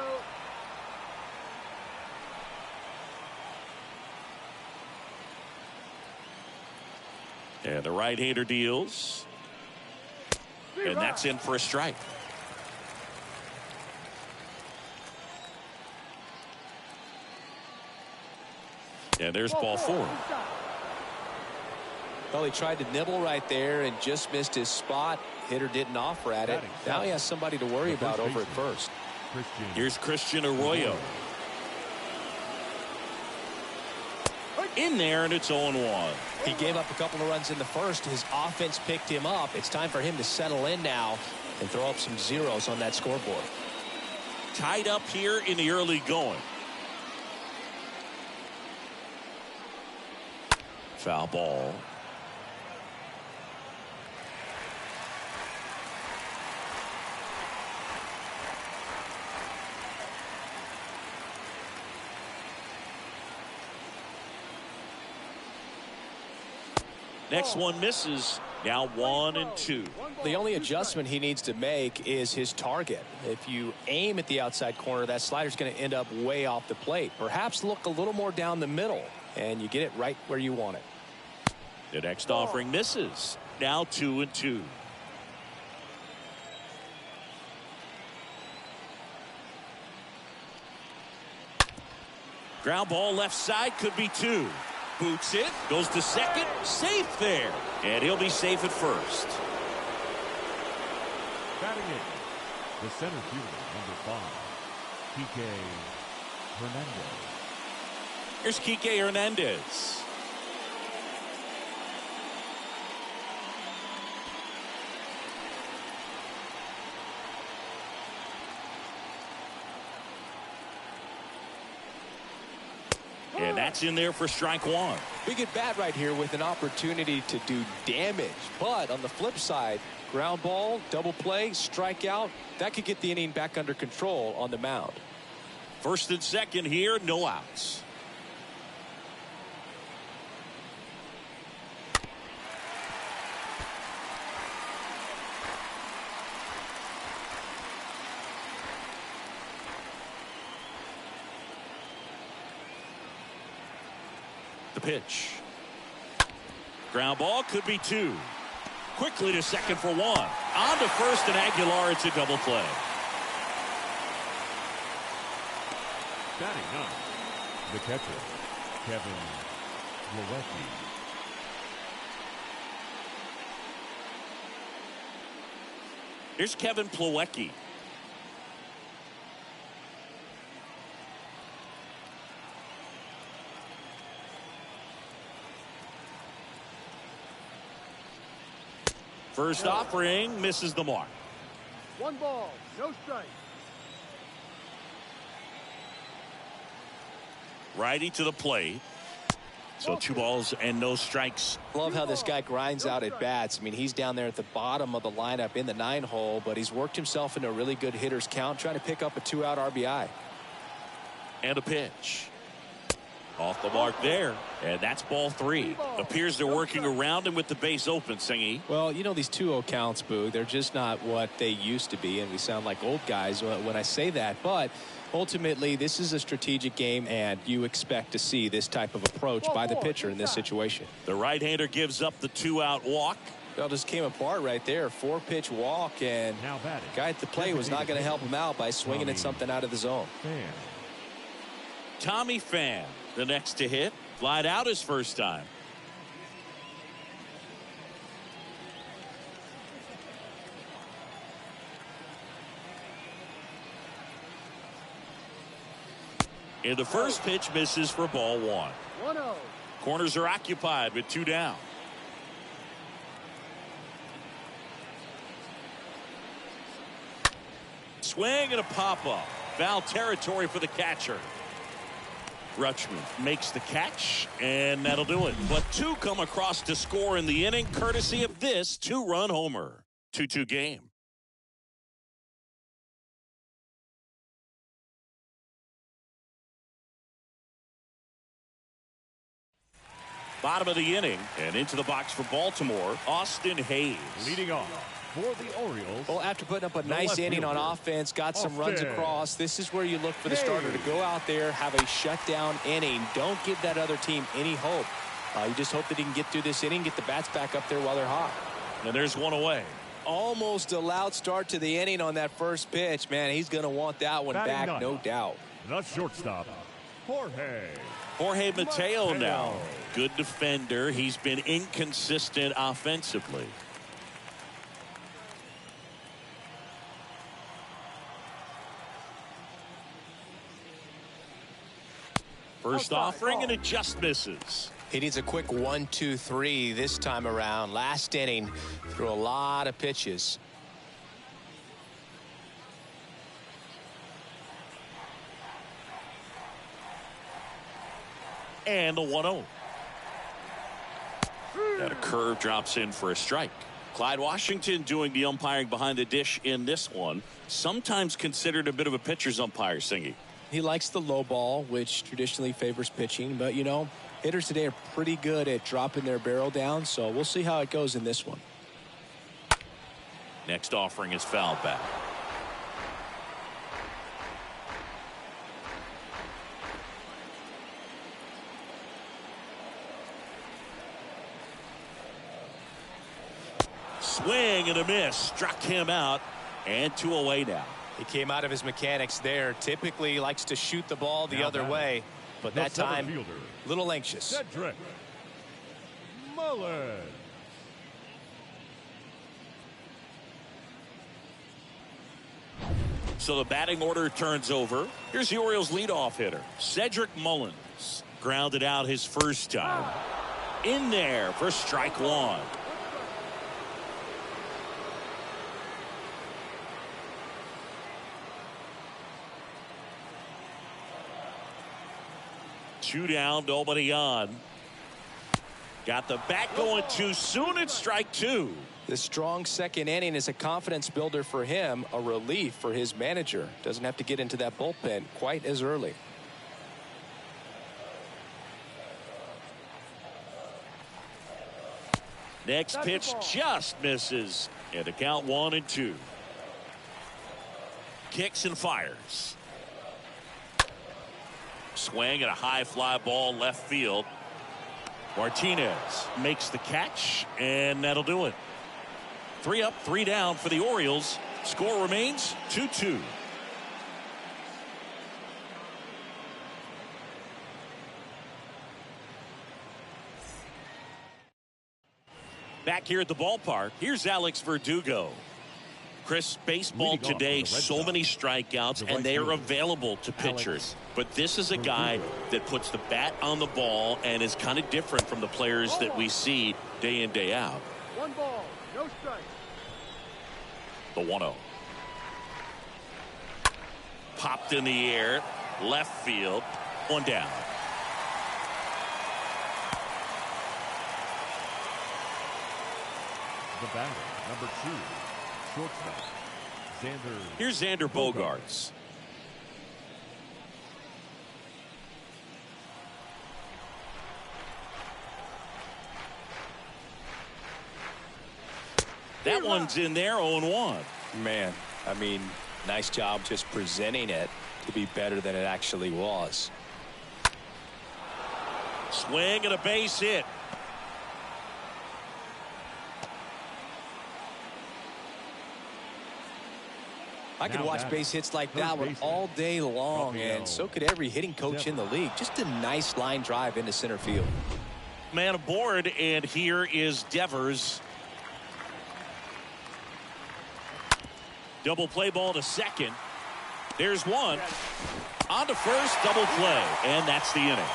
And the right-hander deals. And that's in for a strike. And there's ball 4. Well, he tried to nibble right there and just missed his spot. Hitter didn't offer at it. Now he has somebody to worry about over at first. Here's Christian Arroyo. In there, and it's 0-1. He gave up a couple of runs in the first. His offense picked him up. It's time for him to settle in now and throw up some zeros on that scoreboard. Tied up here in the early going. Foul ball. Next one misses. Now 1-2. The only adjustment he needs to make is his target. If you aim at the outside corner, that slider's going to end up way off the plate. Perhaps look a little more down the middle, and you get it right where you want it. The next offering misses. Now 2-2. Ground ball left side, could be 2. Boots it, goes to second, safe there. And he'll be safe at first. Batting 8. The center fielder, number 5, Kike Hernandez. Here's Kike Hernandez. And that's in there for strike 1. Big at bat right here with an opportunity to do damage. But on the flip side, ground ball, double play, strikeout, that could get the inning back under control on the mound. First and second here, no outs. The pitch. Ground ball, could be 2. Quickly to second for 1. On to first and Aguilar, it's a double play. Batting 9. The catcher, Kevin Plawecki. Here's Kevin Plawecki. First offering misses the mark. 1 ball, no strike. Righty to the plate. So 2 balls and no strikes. Love how this guy grinds out at bats. I mean, he's down there at the bottom of the lineup in the 9-hole, but he's worked himself into a really good hitter's count, trying to pick up a 2-out RBI. And a pitch. Off the mark there. And that's ball 3. Appears they're working around him with the base open, Singy. Well, you know, these 2-0 counts, Boog, they're just not what they used to be, and we sound like old guys when I say that. But ultimately, this is a strategic game, and you expect to see this type of approach by the pitcher in this situation. The right-hander gives up the 2-out walk. Well, just came apart right there. 4-pitch walk, and the guy at the plate was not going to help him out by swinging at something out of the zone. Tommy Pham, the next to hit. Flied out his first time. And the first pitch misses for ball 1. 1-0. Corners are occupied with 2 down. Swing and a pop-up. Foul territory for the catcher. Rutschman makes the catch, and that'll do it. But 2 come across to score in the inning, courtesy of this 2-run homer. 2-2 game. Bottom of the inning, and into the box for Baltimore, Austin Hayes. Leading off for the Orioles. Well, after putting up a nice inning on offense, got some runs across, this is where you look for the starter to go out there, have a shutdown inning. Don't give that other team any hope. You just hope that he can get through this inning, get the bats back up there while they're hot. And there's 1 away. Almost a loud start to the inning on that first pitch. Man, he's going to want that one back, no doubt. The shortstop, Jorge Mateo now. Good defender. He's been inconsistent offensively. First offering, and it just misses. He needs a quick 1-2-3 this time around. Last inning, threw a lot of pitches. And the 1-0. That a curve drops in for a strike. Clyde Washington doing the umpiring behind the dish in this one. Sometimes considered a bit of a pitcher's umpire, Singy. He likes the low ball, which traditionally favors pitching. But, you know, hitters today are pretty good at dropping their barrel down. So we'll see how it goes in this one. Next offering is fouled back. Swing and a miss. Struck him out. And 2 away now. He came out of his mechanics there. Typically likes to shoot the ball the other way, but that time a little anxious. Cedric Mullins. So the batting order turns over. Here's the Orioles leadoff hitter, Cedric Mullins. Grounded out his first time. In there for strike 1. Two down, nobody on. Got the bat going too soon. It's strike 2. The strong second inning is a confidence builder for him, a relief for his manager. Doesn't have to get into that bullpen quite as early. Next pitch just misses. And a count 1-2. Kicks and fires. Swing and a high fly ball left field. Martinez makes the catch, and that'll do it. 3 up, 3 down for the Orioles. Score remains 2-2. Back here at the ballpark, here's Alex Verdugo. Chris, baseball today, so many strikeouts, and they are available to pitchers. But this is a guy that puts the bat on the ball and is kind of different from the players that we see day in, day out. 1 ball, no strike. The 1-0. Popped in the air, left field, 1 down. the batter, number 2, shortstop, Xander. Here's Xander Bogaerts. That one's in there, 0-1. Man, I mean, nice job just presenting it to be better than it actually was. Swing and a base hit. I could watch base hits like that one all day long, and so could every hitting coach in the league. Just a nice line drive into center field. Man aboard, and here is Devers. Double play ball to second. There's one. On to first, double play, and that's the inning.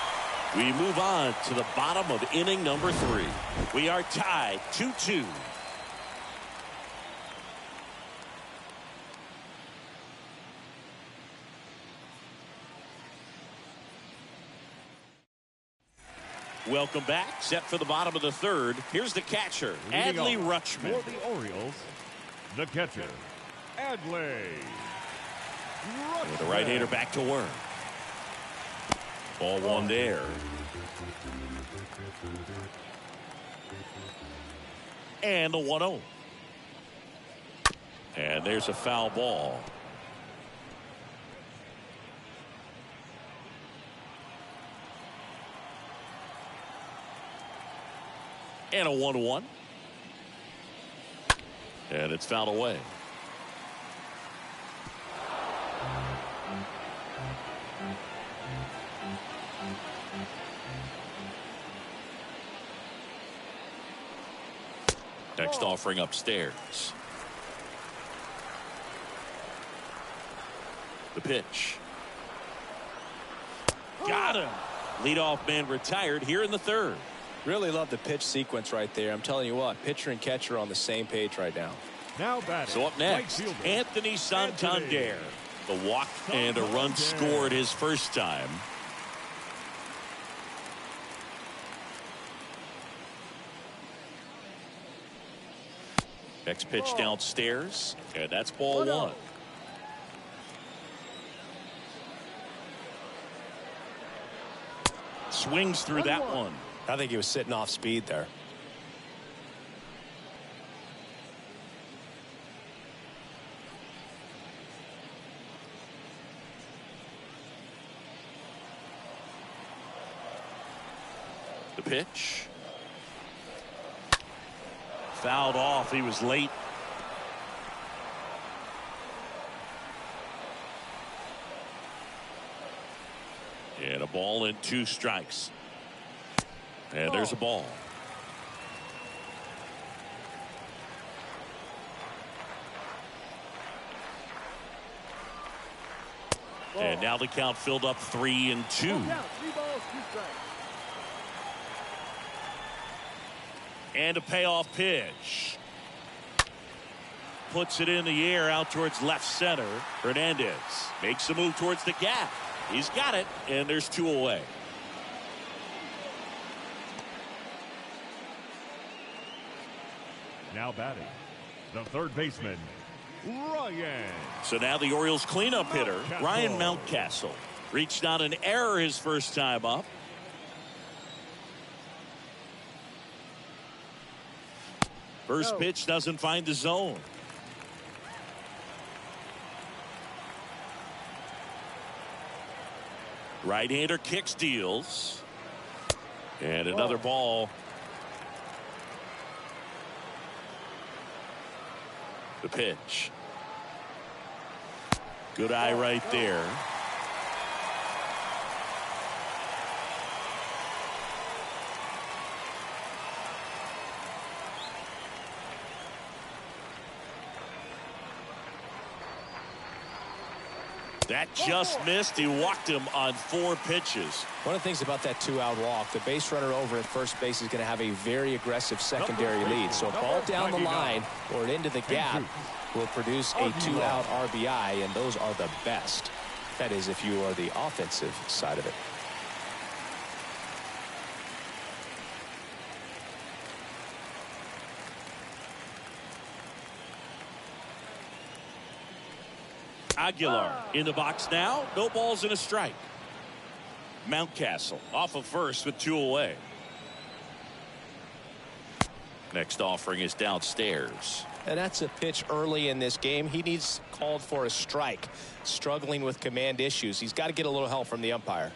We move on to the bottom of inning number 3. We are tied 2-2. Welcome back. Set for the bottom of the 3rd. Here's the catcher, Adley Rutschman. For the Orioles, the catcher, Adley Rutschman. The right-hander back to work. Ball 1 there. And the 1-0. And there's a foul ball. And a 1-1. And it's fouled away. Next offering upstairs. The pitch. Got him. Leadoff man retired here in the 3rd. Really love the pitch sequence right there. I'm telling you what, pitcher and catcher are on the same page right now. Now batting. So up next, Anthony Santander. The walk and a run scored his first time. Next pitch downstairs, and that's ball 1. Swings through that one. I think he was sitting off speed there. The pitch. Fouled off. He was late. And a ball and 2 strikes. And there's a ball. And now the count filled up 3-2. 3 balls, 2 strikes. And a payoff pitch. Puts it in the air out towards left center. Hernandez makes a move towards the gap. He's got it, and there's 2 away. Now batting, the 3rd baseman, Ryan. So now the Orioles cleanup hitter, Ryan Mountcastle. Reached on an error his first time up. First pitch doesn't find the zone. Right-hander kicks, deals. And another ball. The pitch. Good eye right there. That just missed. He walked him on 4 pitches. One of the things about that 2-out walk, the base runner over at first base is going to have a very aggressive secondary lead. So a ball down the line or into the gap will produce a 2-out RBI, and those are the best. That is, if you are the offensive side of it. Aguilar in the box now. No balls and a strike. Mountcastle off of first with 2 away. Next offering is downstairs. And that's a pitch early in this game. He needs called for a strike. Struggling with command issues. He's got to get a little help from the umpire.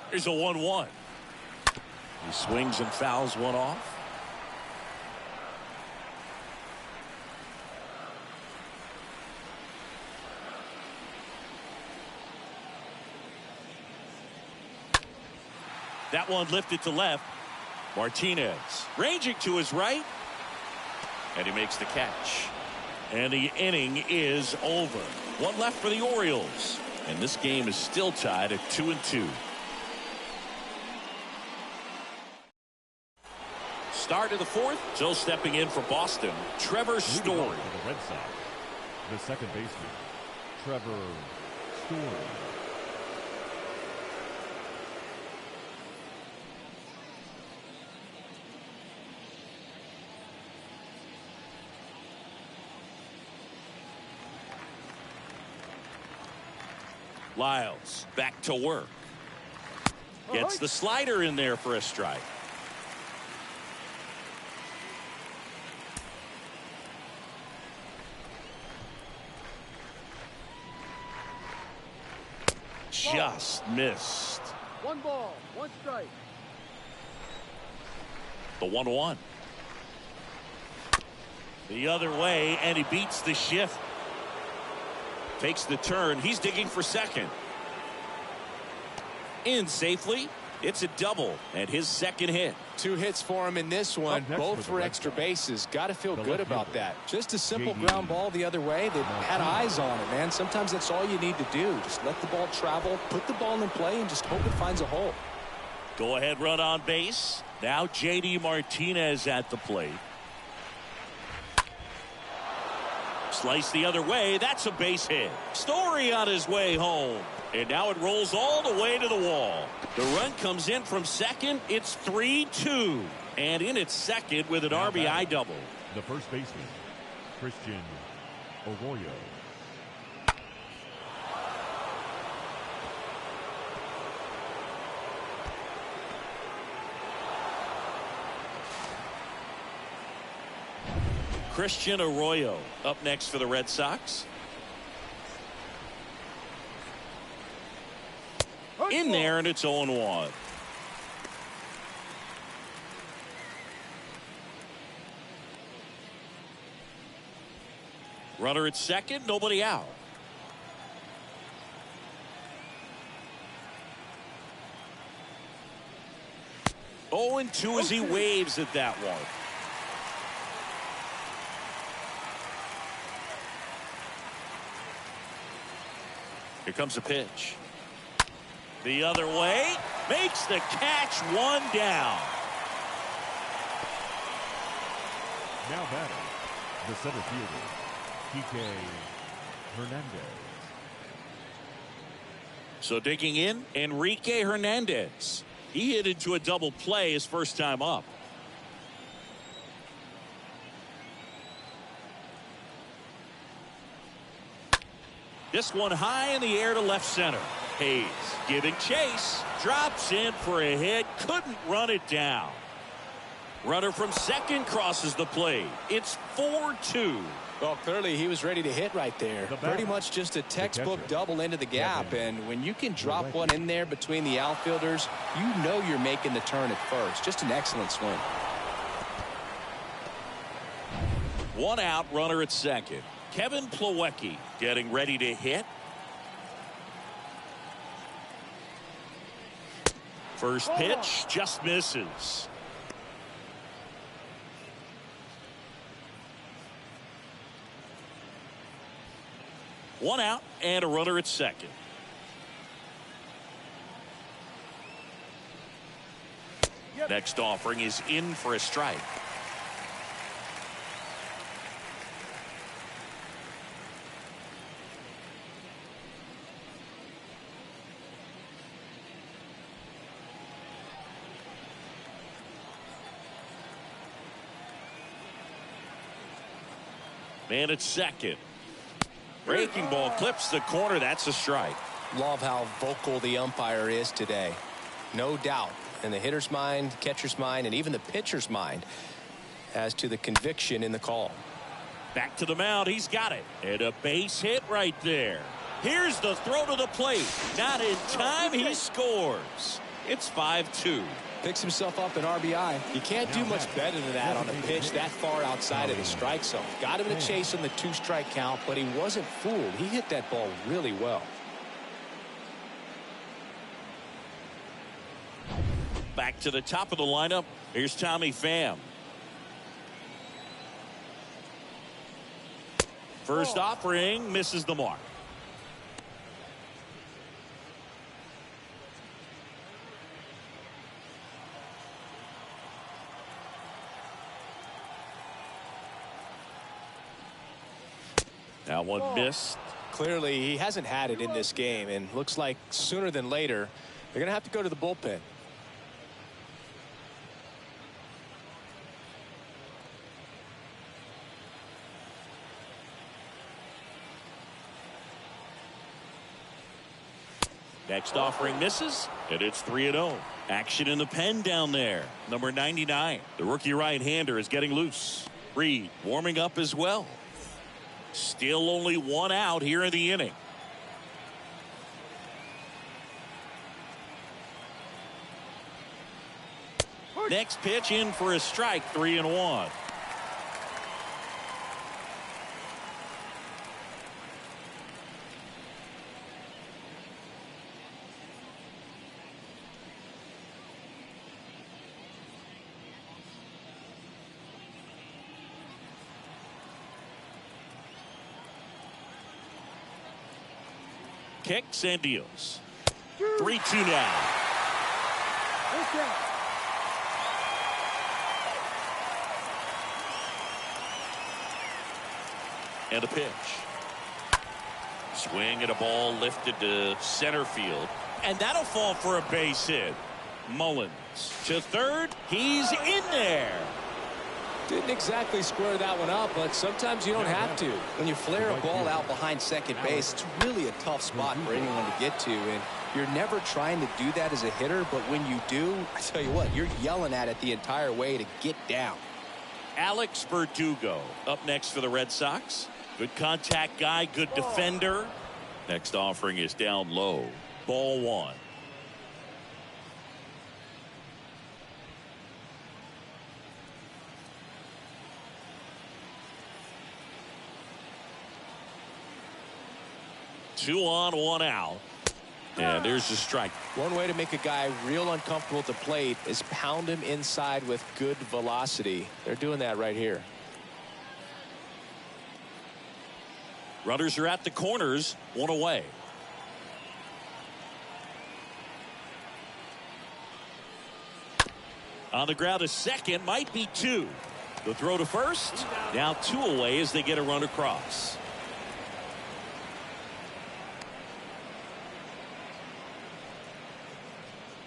Here's a 1-1. He swings and fouls one off. That one lifted to left. Martinez ranging to his right. And he makes the catch. And the inning is over. One left for the Orioles. And this game is still tied at 2-2. Start of the fourth. So stepping in for Boston, Trevor Story. For the Red Sox, the second baseman, Trevor Story. Lyles back to work. Gets the slider in there for a strike. Just missed. 1 ball, 1 strike. The 1-1. The other way, and he beats the shift. Takes the turn. He's digging for second. In safely. It's a double and his second hit. 2 hits for him in this one, both for extra bases. Got to feel good about that. Just a simple ground ball the other way. They had eyes on it, man. Sometimes that's all you need to do. Just let the ball travel, put the ball in play, and just hope it finds a hole. Go ahead run on base. Now J.D. Martinez at the plate. Slice the other way. That's a base hit. Story on his way home. And now it rolls all the way to the wall. The run comes in from second. It's 3-2. And in its second with an RBI double. The first baseman, Christian Arroyo. Christian Arroyo up next for the Red Sox. In there, and it's 0-1. Runner at second, nobody out. Oh, and 2 as he waves at that one. Here comes a pitch. The other way, makes the catch, 1 down. Now batting, the center fielder, Kike Hernandez. So digging in, Enrique Hernandez. He hit into a double play his first time up. This one high in the air to left center. Hayes giving chase. Drops in for a hit. Couldn't run it down. Runner from second crosses the plate. It's 4-2. Well, clearly he was ready to hit right there. Pretty much just a textbook double into the gap. And when you can drop one in there between the outfielders, you know you're making the turn at first. Just an excellent swing. 1 out, runner at second. Kevin Plawecki getting ready to hit. First pitch just misses. One out and a runner at second. Next offering is in for a strike. Man at second. Breaking ball clips the corner. That's a strike. Love how vocal the umpire is today. No doubt in the hitter's mind, catcher's mind, and even the pitcher's mind as to the conviction in the call. Back to the mound. He's got it. And a base hit right there. Here's the throw to the plate. Not in time. He scores. It's 5-2. Picks himself up an RBI. You can't do much better than that on a pitch that far outside of the strike zone. Got him to chase on the 2-strike count, but he wasn't fooled. He hit that ball really well. Back to the top of the lineup. Here's Tommy Pham. First offering misses the mark. Now one missed. Clearly, he hasn't had it in this game, and looks like sooner than later, they're going to have to go to the bullpen. Next offering misses, and it's 3-0. Action in the pen down there. Number 99. The rookie right-hander is getting loose. Reed warming up as well. Still only one out here in the inning. Next pitch in for a strike, 3-1. Kicks and deals. 3-2 now. And a pitch. Swing and a ball lifted to center field. And that'll fall for a base hit. Mullins to third. He's in there. Didn't exactly square that one up, but sometimes you don't have to. When you flare a ball out behind second base, it's really a tough spot for anyone to get to, and you're never trying to do that as a hitter, but when you do, I tell you what, you're yelling at it the entire way to get down. Alex Verdugo up next for the Red Sox. Good contact guy, good defender. Next offering is down low. Ball one. Two on, one out. And there's the strike. One way to make a guy real uncomfortable at the plate is pound him inside with good velocity. They're doing that right here. Runners are at the corners, one away. On the ground to second, might be two. The throw to first, now two away as they get a run across.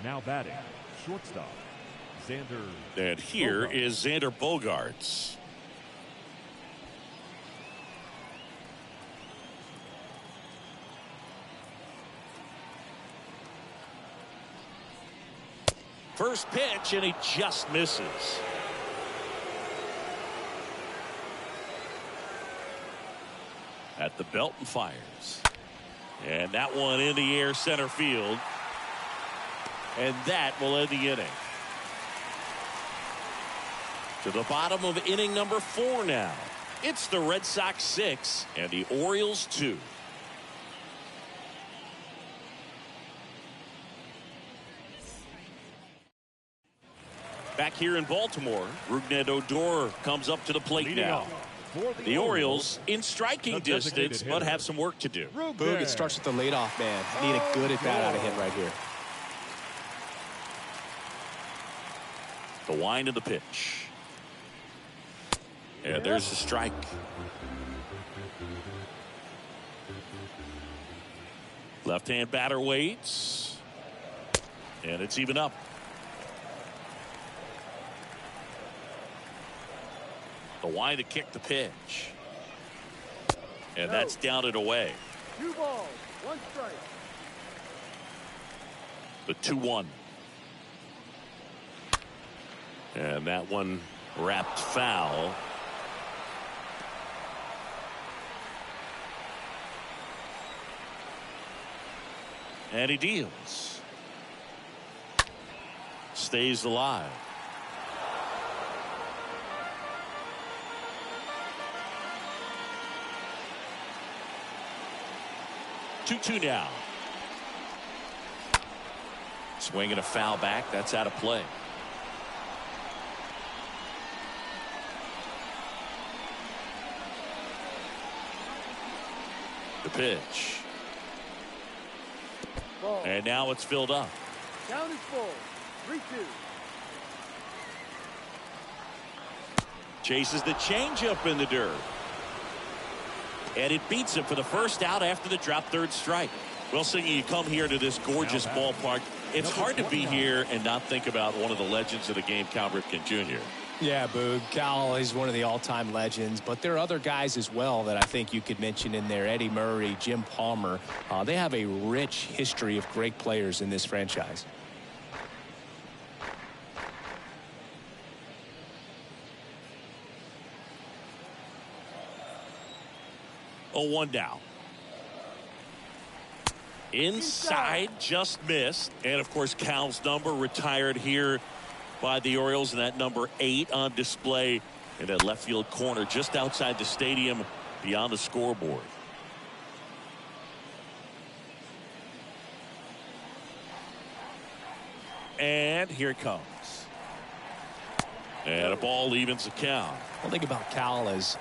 Now batting, shortstop, Xander. And here is Xander Bogaerts. First pitch, and he just misses. At the belt and fires. And that one in the air center field. And that will end the inning. To the bottom of inning number 4 now. It's the Red Sox 6 and the Orioles 2. Back here in Baltimore, Rougned Odor comes up to the plate now. The Orioles in striking distance, but have some work to do. Boog, it starts with the leadoff man. Need a good at bat out of him right here. The wind of the pitch. And there's the strike. Left-hand batter waits. And it's even up. The wind to kick the pitch. And that's down and away. 2 balls, 1 strike. The 2-1. And that one wrapped foul. And he deals. Stays alive. 2-2 now. Swinging a foul back. That's out of play. The pitch. Ball. And now it's filled up. Count is full. 3-2. Chases the changeup in the dirt. And it beats him for the first out after the drop third strike. Well, Singy, you come here to this gorgeous ballpark. It's hard to be here and not think about one of the legends of the game, Cal Ripken Jr. Yeah, Boog. Cal is one of the all-time legends, but there are other guys as well that I think you could mention in there. Eddie Murray, Jim Palmer. They have a rich history of great players in this franchise. Oh, 1 down. Inside, just missed. And, of course, Cal's number retired here by the Orioles, and that number 8 on display in that left field corner just outside the stadium beyond the scoreboard. And here it comes. And a ball evens the count. One thing about Cal is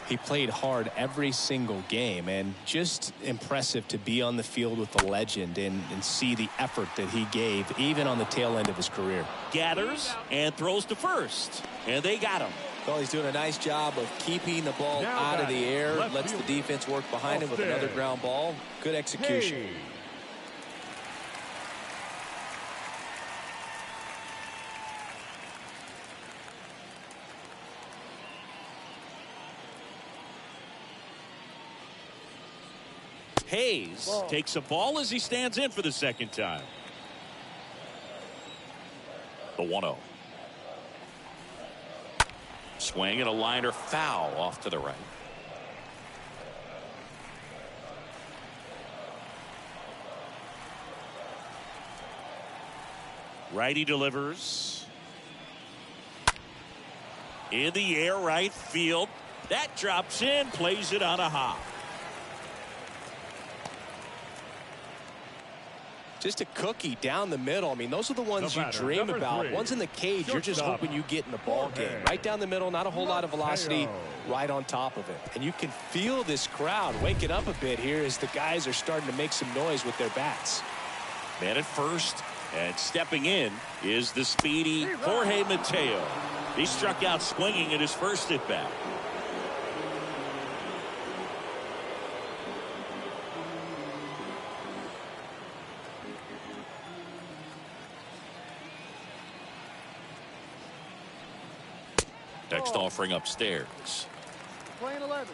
he played hard every single game, and just impressive to be on the field with the legend and see the effort that he gave even on the tail end of his career. Gathers and throws to first, and they got him. Well, he's doing a nice job of keeping the ball out of the air, lets the defense work behind him with another ground ball. Good execution. Hayes takes a ball as he stands in for the second time. The 1-0. Swing and a liner foul off to the right. Righty delivers. In the air, right field. That drops in, plays it on a hop. Just a cookie down the middle. I mean, those are the ones you dream about. Ones in the cage, you're just hoping you get in the ball game. Right down the middle, not a whole lot of velocity, right on top of it. And you can feel this crowd waking up a bit here as the guys are starting to make some noise with their bats. Man at first, and stepping in is the speedy Jorge Mateo. He struck out swinging in his first at-bat. Next offering upstairs. Playing 11.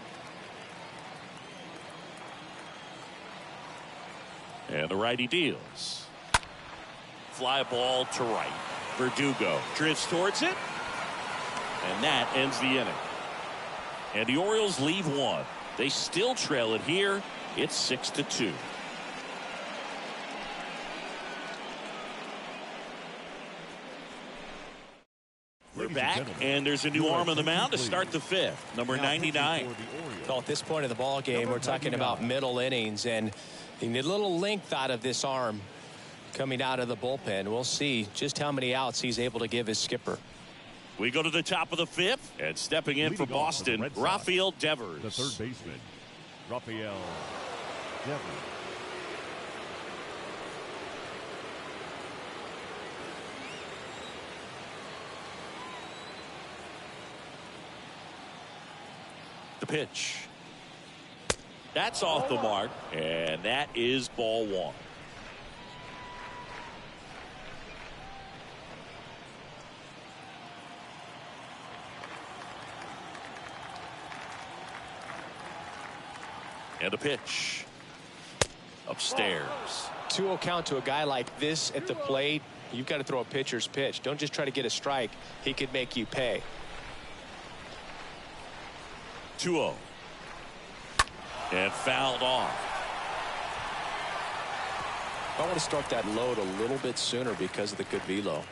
And the righty deals. Fly ball to right. Verdugo drifts towards it. And that ends the inning. And the Orioles leave one. They still trail it here. It's 6-2. We're back, and there's a new arm on the mound to start the fifth, number 99. Well, at this point of the ball game, we're talking about middle innings, and you need a little length out of this arm coming out of the bullpen. We'll see just how many outs he's able to give his skipper. We go to the top of the fifth, and stepping in for Boston, Rafael Devers. The third baseman, Rafael Devers. The pitch. That's off the mark, and that is ball 1. And a pitch. Upstairs. 2-0 count to a guy like this at the plate. You've got to throw a pitcher's pitch. Don't just try to get a strike. He could make you pay. 2-0. And fouled off. I want to start that load a little bit sooner because of the good velo.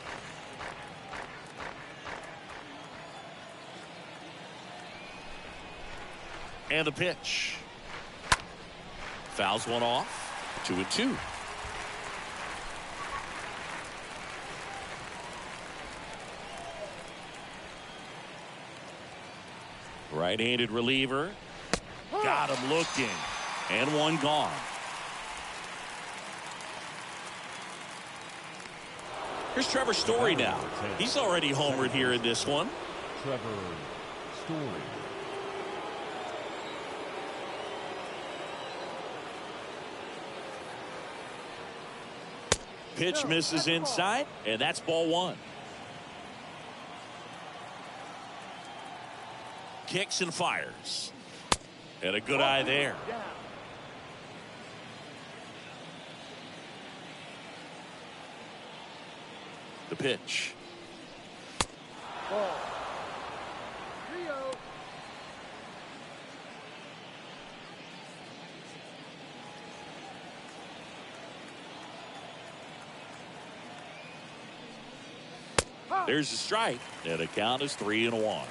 And the pitch. Fouls one off. 2-2. Right-handed reliever. Got him looking. And one gone. Here's Trevor Story now. He's already homered here in this one. Trevor Story. Pitch misses inside, and that's ball one. Kicks and fires. And a good eye there. The pitch. Ball. 3-0. There's a strike, and the count is 3-1.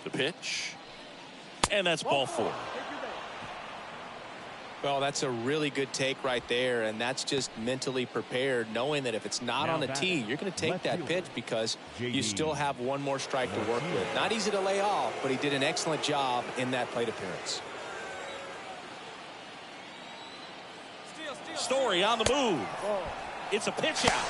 The pitch, and that's ball four. Well, that's a really good take right there, and that's just mentally prepared, knowing that if it's not on the tee, you're going to take that pitch because you still have one more strike to work with. Not easy to lay off, but he did an excellent job in that plate appearance. Story on the move. It's a pitch out.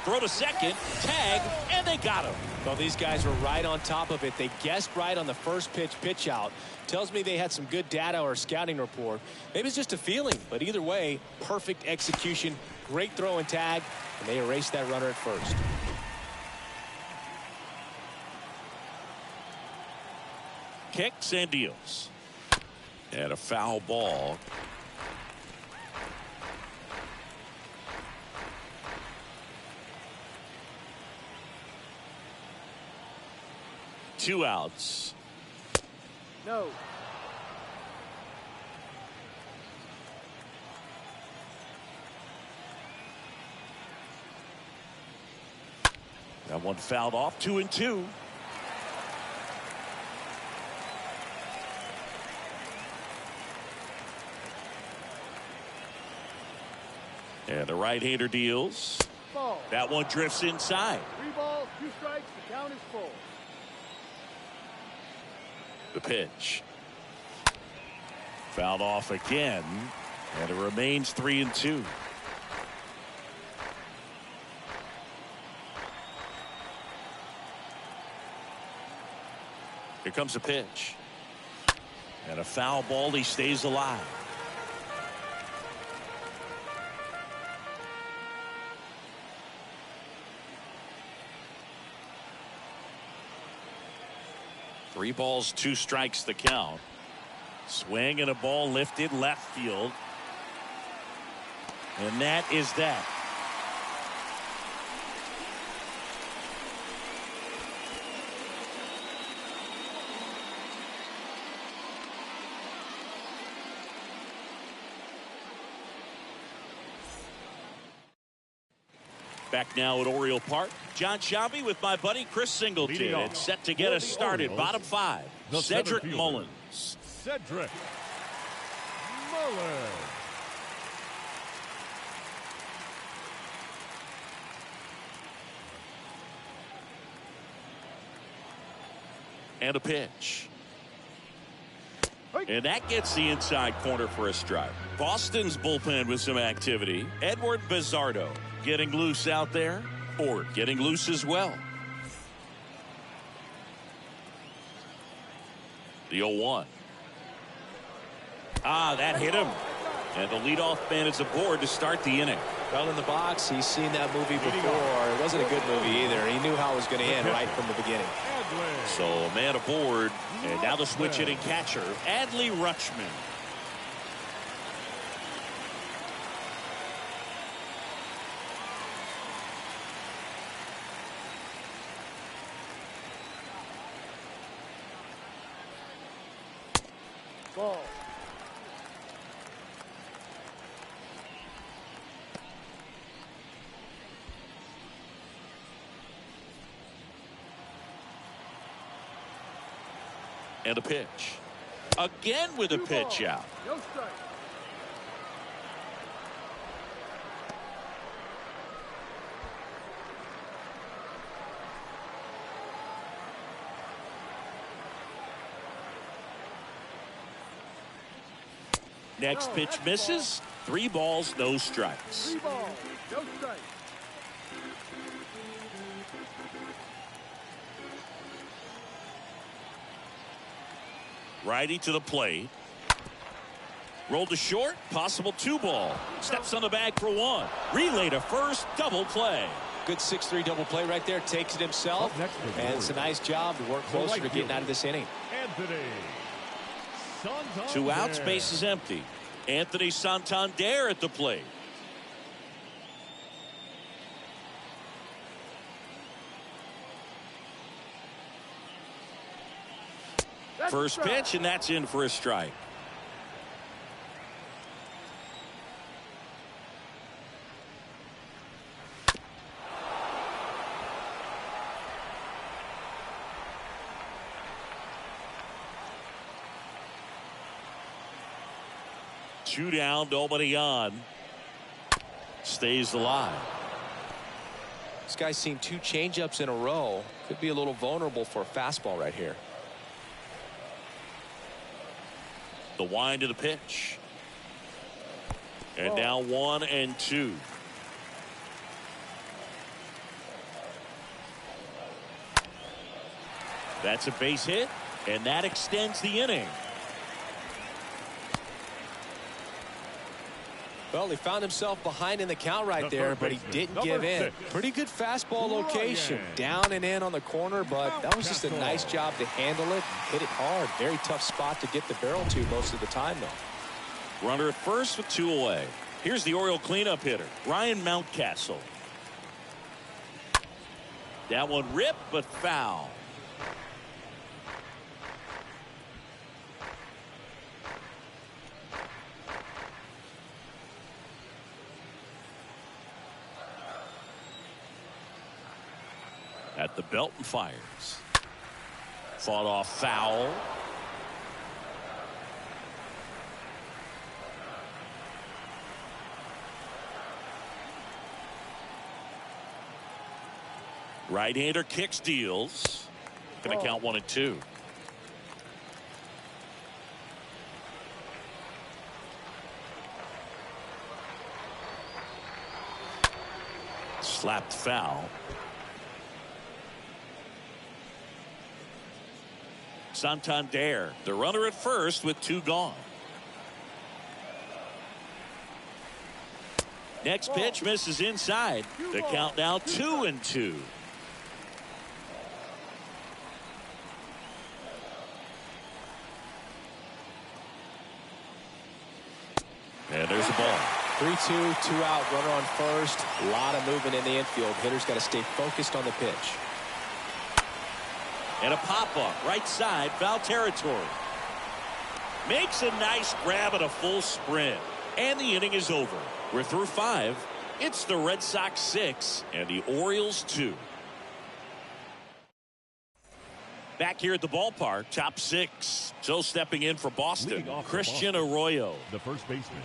Throw to second, tag, and they got him. Well, these guys were right on top of it. They guessed right on the first pitch out. Tells me they had some good data or scouting report. Maybe it's just a feeling, but either way, perfect execution, great throw and tag, and they erased that runner at first. Kicks and deals. And a foul ball. Two outs. No. That one fouled off. 2-2. And the right-hander deals. Ball. That one drifts inside. 3 balls, 2 strikes. The count is full. The pitch. Fouled off again, and it remains 3-2. Here comes a pitch. And a foul ball. He stays alive. Three balls, 2 strikes the count. Swing and a ball lifted left field. And that is that. Back now at Oriole Park. John Shabby with my buddy Chris Singleton. It's set to get us started. Orioles, Bottom 5. Cedric Mullins. Cedric Mullins. And a pitch. And that gets the inside corner for a strike. Boston's bullpen with some activity. Edward Bizzardo getting loose out there, or getting loose as well. The 0-1. That hit him. And the leadoff man is aboard to start the inning. Well, in the box, he's seen that movie before. It wasn't a good movie either. He knew how it was going to end right from the beginning. So a man aboard, and now the switch hitting catcher, Adley Rutschman. Ball. And a pitch. Again with a pitch out. No strike. Next pitch misses. 3 balls, no strikes. 3 balls. No strike. Righty to the plate. Rolled to short. Possible 2 ball. Steps on the bag for 1. Relay to first. Double play. Good 6-3 double play right there. Takes it himself. And it's a nice job to work closer to getting out of this inning. Anthony 2 outs, Santander. base is empty. Anthony Santander at the plate. That's First strike. pitch, and that's in for a strike. Two down, nobody on. Stays alive. This guy's seen 2 changeups in a row. Could be a little vulnerable for a fastball right here. The wind of the pitch. And now 1-2. That's a base hit, and that extends the inning. Well, he found himself behind in the count right there, but he didn't give in. Pretty good fastball location. Down and in on the corner, but that was just a nice job to handle it and hit it hard. Very tough spot to get the barrel to most of the time, though. Runner at first with 2 away. Here's the Oriole cleanup hitter, Ryan Mountcastle. That one ripped, but foul. At the belt and fires. Fought off foul. Right-hander kicks, deals. Gonna count 1-2. Slapped foul. Santander, the runner at first with 2 gone. Next pitch misses inside. The count now 2-2. And there's a ball. 3-2, 2 out, runner on first. A lot of movement in the infield. Hitter's got to stay focused on the pitch. And a pop-up, right side, foul territory. Makes a nice grab at a full sprint. And the inning is over. We're through 5. It's the Red Sox 6 and the Orioles 2. Back here at the ballpark, top 6. So stepping in for Boston, Leading off for Christian Boston, Arroyo. the first baseman,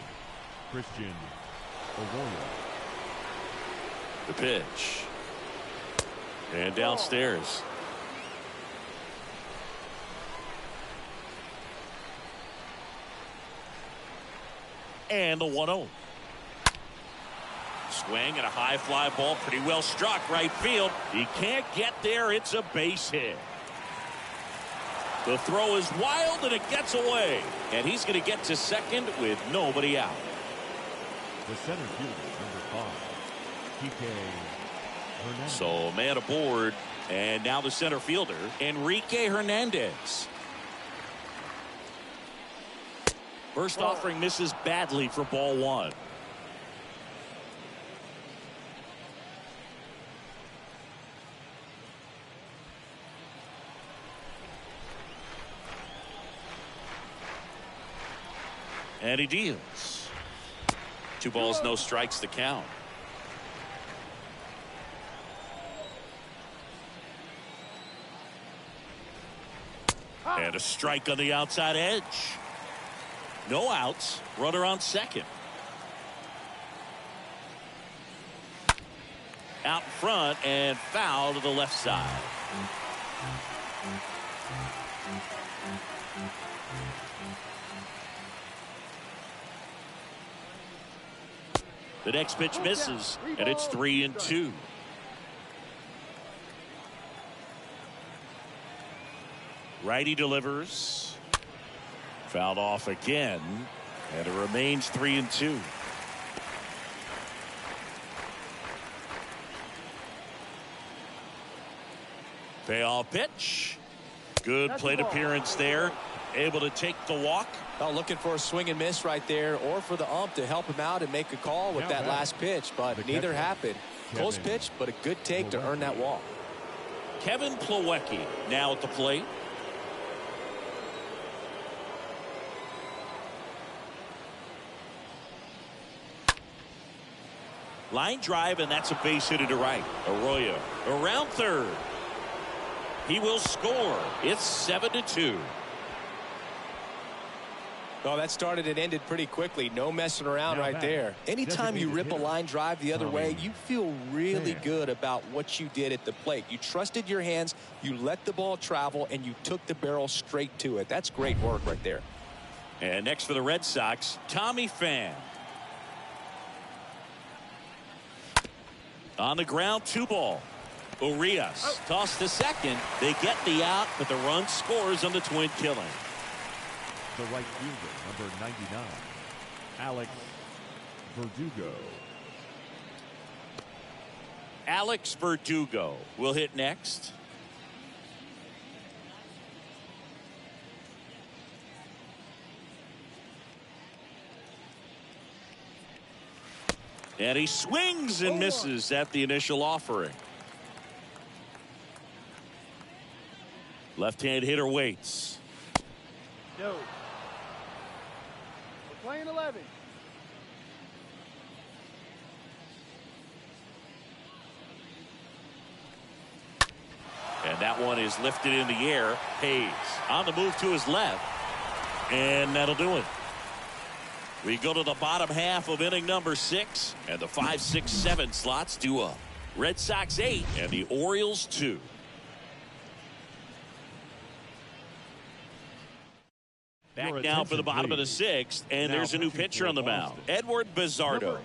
Christian Arroyo. The pitch. And downstairs. And the 1-0. Swing and a high fly ball, pretty well struck right field. He can't get there. It's a base hit. The throw is wild and it gets away. And he's going to get to second with nobody out. The center fielder, number 5, Kike Hernandez. So man aboard, And now the center fielder, Enrique Hernandez. First offering misses badly for ball one. And he deals. 2 balls, no strikes to count. And a strike on the outside edge. No outs. Runner on second. Out in front and foul to the left side. The next pitch misses, and it's 3-2. Righty delivers. Fouled off again, and it remains 3-2. Payoff pitch. Good plate appearance there. Able to take the walk. Well, looking for a swing and miss right there, or for the ump to help him out and make a call with that last pitch, but neither happened. Close pitch, but a good take to earn that walk. Kevin Plawecki now at the plate. Line drive, and that's a base hit to right. Arroyo around third. He will score. It's 7-2. Oh, that started and ended pretty quickly. No messing around right there. Anytime you rip a line drive the other way, you feel really good about what you did at the plate. You trusted your hands, you let the ball travel, and you took the barrel straight to it. That's great work right there. And next for the Red Sox, Tommy Pham. On the ground, 2 ball. Urias tossed to second. They get the out, but the run scores on the twin killing. The right fielder, number 99, Alex Verdugo. Alex Verdugo will hit next. And he swings and misses at the initial offering. Left-hand hitter waits. No. We're playing 11. And that one is lifted in the air. Hayes on the move to his left. And that'll do it. We go to the bottom half of inning number 6. And the 5, 6, 7 slots due up. Red Sox 8 and the Orioles 2. Back now for the bottom of the 6th, and there's a new pitcher on the mound, Edward Bizardo.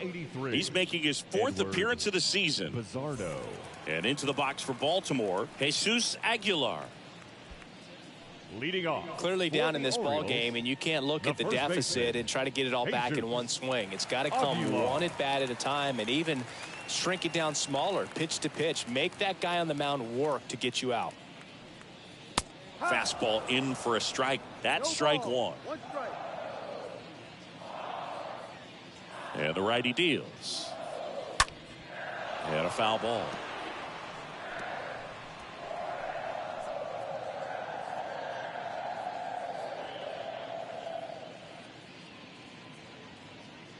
He's making his 4th appearance of the season. Bizardo. And into the box for Baltimore, Jesus Aguilar. Leading off. Clearly down in this ball game, and you can't look at the deficit and try to get it all back in one swing. It's got to come one at bat at a time, and even shrink it down smaller, pitch to pitch. Make that guy on the mound work to get you out. Fastball in for a strike. That's strike 1. And the righty deals. And a foul ball.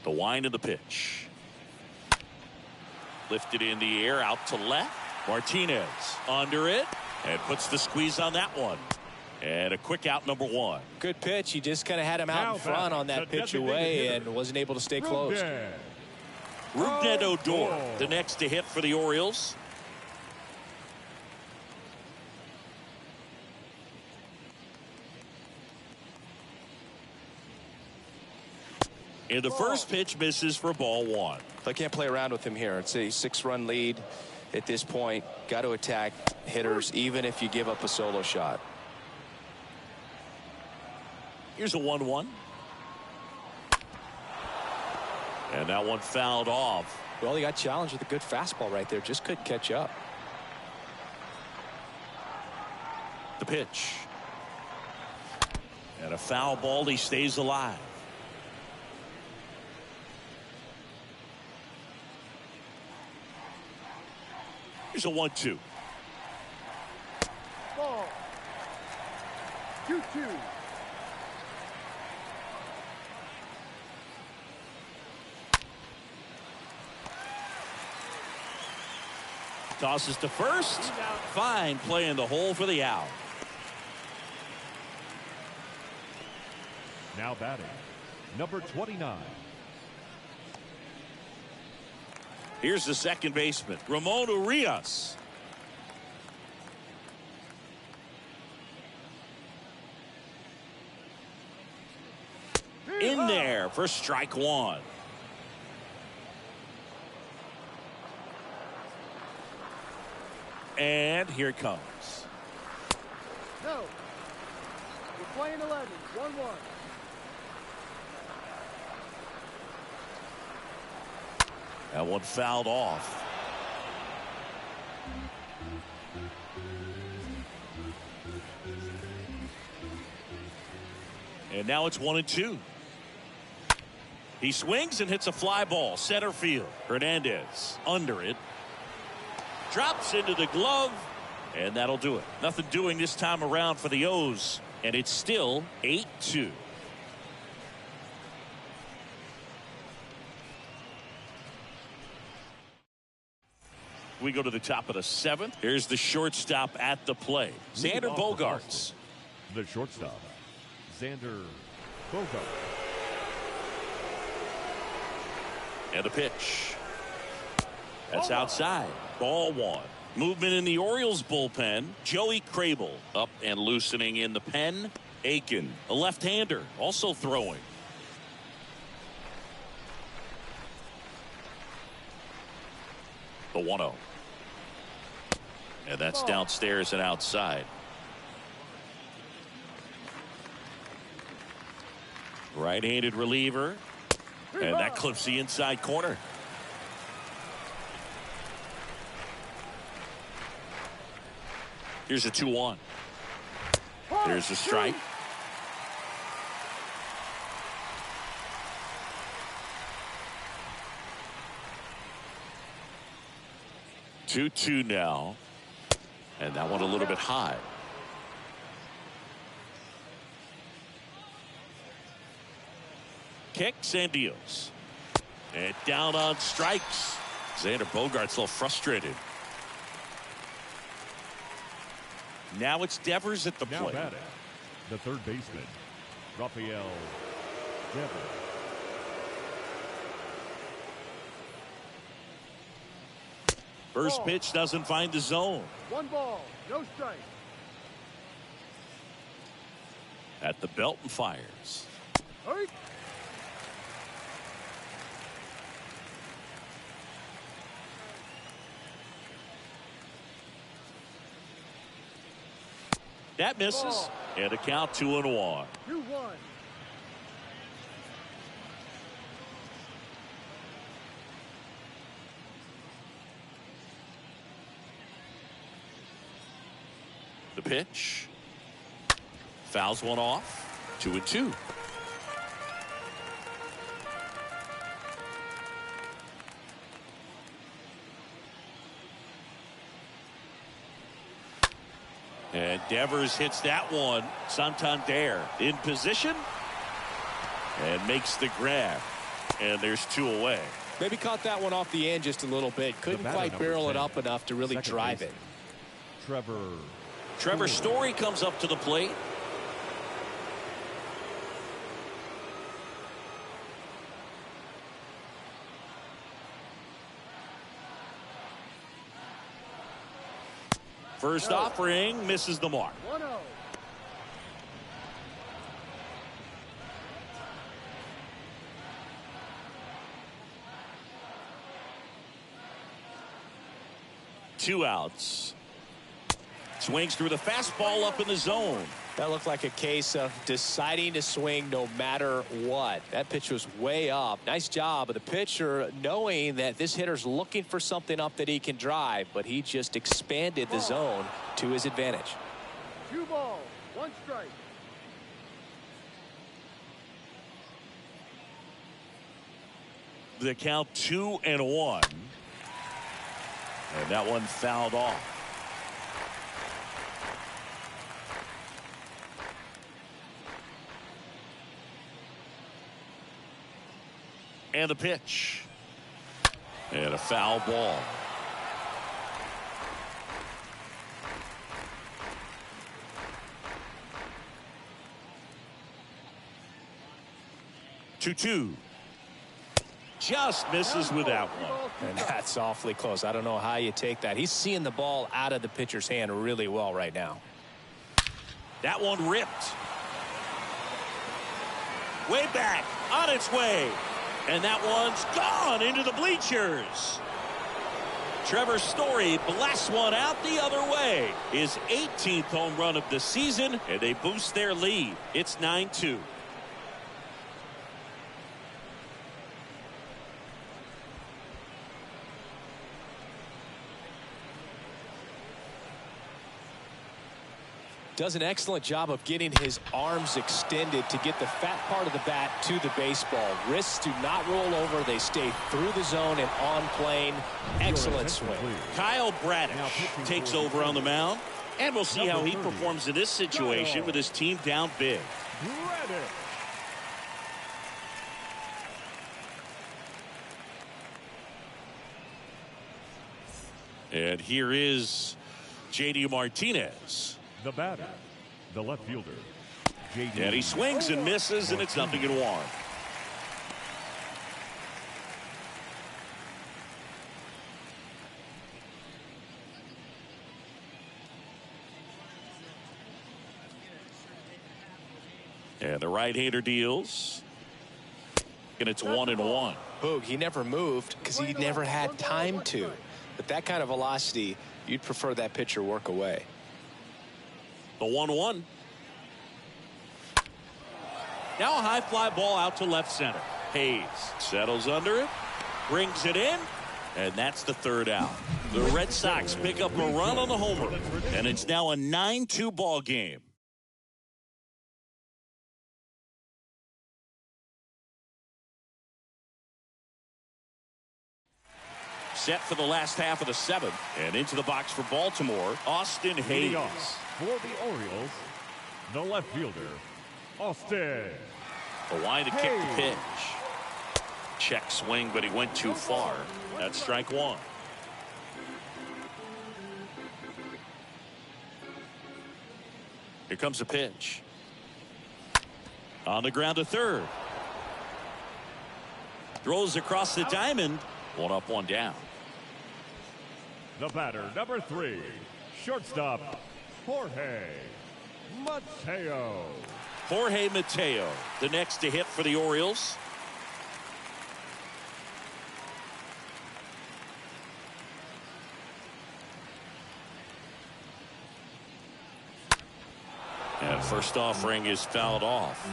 The wind of the pitch. Lifted in the air, out to left. Martinez under it. And puts the squeeze on that one. And a quick out, number 1. Good pitch. You just kind of had him out in front on that pitch away and wasn't able to stay close. Rougned Odor, the next to hit for the Orioles. And the first pitch misses for ball 1. I can't play around with him here. It's a 6-run lead at this point. Got to attack hitters even if you give up a solo shot. Here's a 1-1. And that one fouled off. Well, he got challenged with a good fastball right there. Just couldn't catch up. The pitch. And a foul ball. He stays alive. Here's a 1-2. Ball. 2-2. Tosses to first. Fine play in the hole for the out. Now batting, number 29. Here's the second baseman, Ramon Urias. In there for strike one. And here it comes. No. We're playing 11. 1-1. That one fouled off. And now it's 1-2. He swings and hits a fly ball. Center field. Hernandez under it. Drops into the glove. And that'll do it. Nothing doing this time around for the O's. And it's still 8-2. We go to the top of the seventh. Here's the shortstop at the plate. Xander Bogaerts. The shortstop, Xander Bogaerts. And a pitch. That's outside. Ball one. Movement in the Orioles bullpen. Joey Crable up and loosening in the pen. Aiken, a left-hander, also throwing. The 1-0. And that's downstairs and outside. Right-handed reliever. And that clips the inside corner. Here's a 2-1. There's a strike. Two now. And that one a little bit high. Kicks and deals. And down on strikes. Xander Bogaerts a little frustrated. Now it's Devers at the Now plate. batting, the third baseman, Rafael Devers. First pitch doesn't find the zone. 1 ball, no strike. At the belt and fires. Hurry. That misses. And a count 2-1. 2-1. The pitch. Fouls one off. 2-2. And Devers hits that one. Santander in position and makes the grab. And there's 2 away. Maybe caught that one off the end just a little bit. Couldn't quite barrel it up enough to really drive it. Trevor Story comes up to the plate. First offering misses the mark. 1-0. Two outs. Swings through the fastball up in the zone. That looked like a case of deciding to swing no matter what. That pitch was way up. Nice job of the pitcher knowing that this hitter's looking for something up that he can drive, but he just expanded the zone to his advantage. 2 balls, 1 strike. The count 2-1. And that one fouled off. And the pitch. And a foul ball. Two. Just misses with that one. And that's awfully close. I don't know how you take that. He's seeing the ball out of the pitcher's hand really well right now. That one ripped. Way back, on its way. And that one's gone into the bleachers. Trevor Story blasts one out the other way. His 18th home run of the season, and they boost their lead. It's 9-2. Does an excellent job of getting his arms extended to get the fat part of the bat to the baseball. Wrists do not roll over. They stay through the zone and on plane. Excellent swing. Kyle Bradish takes over on the mound. And we'll see how he performs in this situation with his team down big. And here is J.D. Martinez. The batter, the left fielder, J.D. And he swings and misses, and it's 0-1. And the right-hander deals. And it's 1-1. Boog, he never moved because he never had time to. But that kind of velocity, you'd prefer that pitcher work away. The 1-1. Now a high fly ball out to left center. Hayes settles under it, brings it in, and that's the third out. The Red Sox pick up a run on the homer, and it's now a 9-2 ball game. Set for the last half of the seventh, and into the box for Baltimore, Austin Hayes. For the Orioles, the left fielder, Austin. The line to kick the pitch. Check swing, but he went too far. That's strike one. Here comes the pitch. On the ground to third. Throws across the diamond. 1 up, 1 down. The batter, number 3, shortstop, Jorge Mateo. Jorge Mateo, the next to hit for the Orioles. And first offering is fouled off.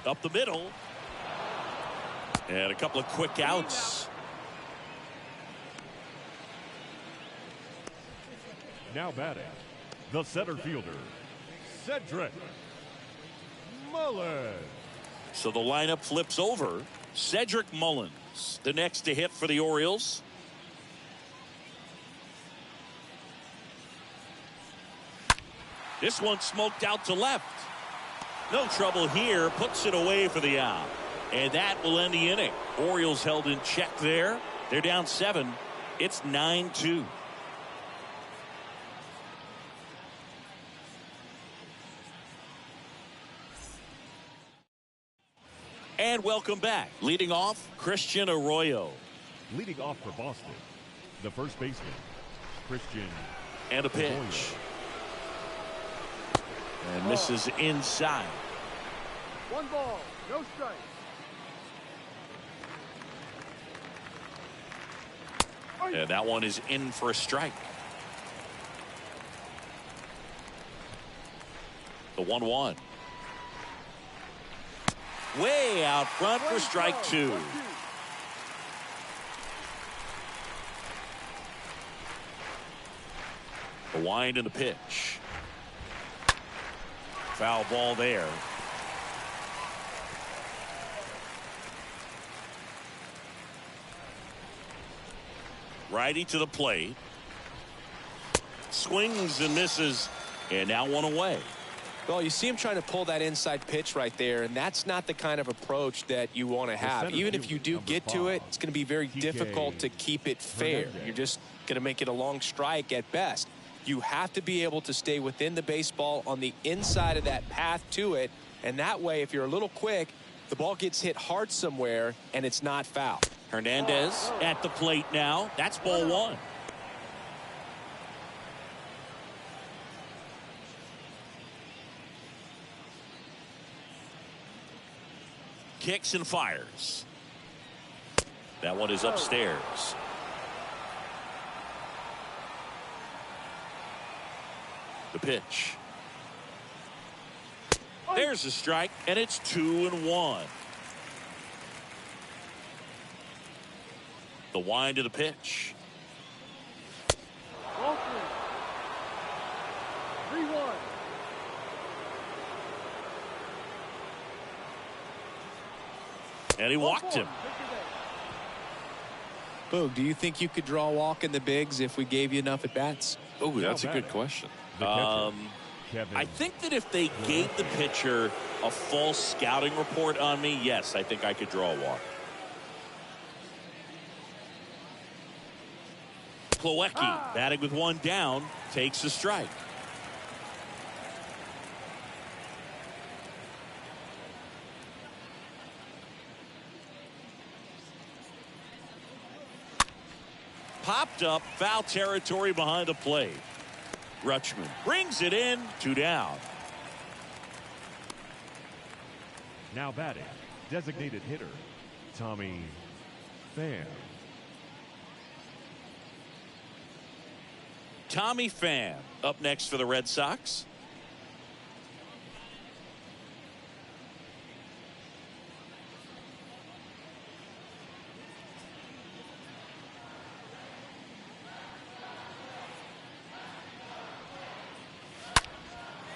Up the middle. And a couple of quick outs. Now batting, the center fielder, Cedric Mullins. So the lineup flips over. Cedric Mullins, the next to hit for the Orioles. This one smoked out to left. No trouble here. Puts it away for the out. And that will end the inning. Orioles held in check there. They're down 7. It's 9-2. And welcome back. Leading off, Christian Arroyo. Leading off for Boston, the first baseman, Christian. And a pitch. Arroyo. And misses inside. 1 ball, no strike. And that one is in for a strike. The 1-1. Way out front for strike two. The wind and the pitch. Foul ball there. Righty to the plate. Swings and misses. And now one away. Well, you see him trying to pull that inside pitch right there, and that's not the kind of approach that you want to have. Even if you do get to it, it's going to be very difficult to keep it fair. You're just going to make it a long strike at best. You have to be able to stay within the baseball on the inside of that path to it, and that way, if you're a little quick, the ball gets hit hard somewhere, and it's not foul. Hernandez at the plate now. That's ball one. Kicks and fires. That one is upstairs. The pitch. There's a strike, and it's 2-1. The wind of the pitch. 3-1. And he walked him. Boog, do you think you could draw a walk in the bigs if we gave you enough at-bats? Oh, that's a good question. I think that if they gave the pitcher a false scouting report on me, yes, I think I could draw a walk. Plawecki batting with one down, takes a strike. Popped up, foul territory behind the plate. Rutschman brings it in, 2 down. Now batting, designated hitter, Tommy Pham. Tommy Pham up next for the Red Sox.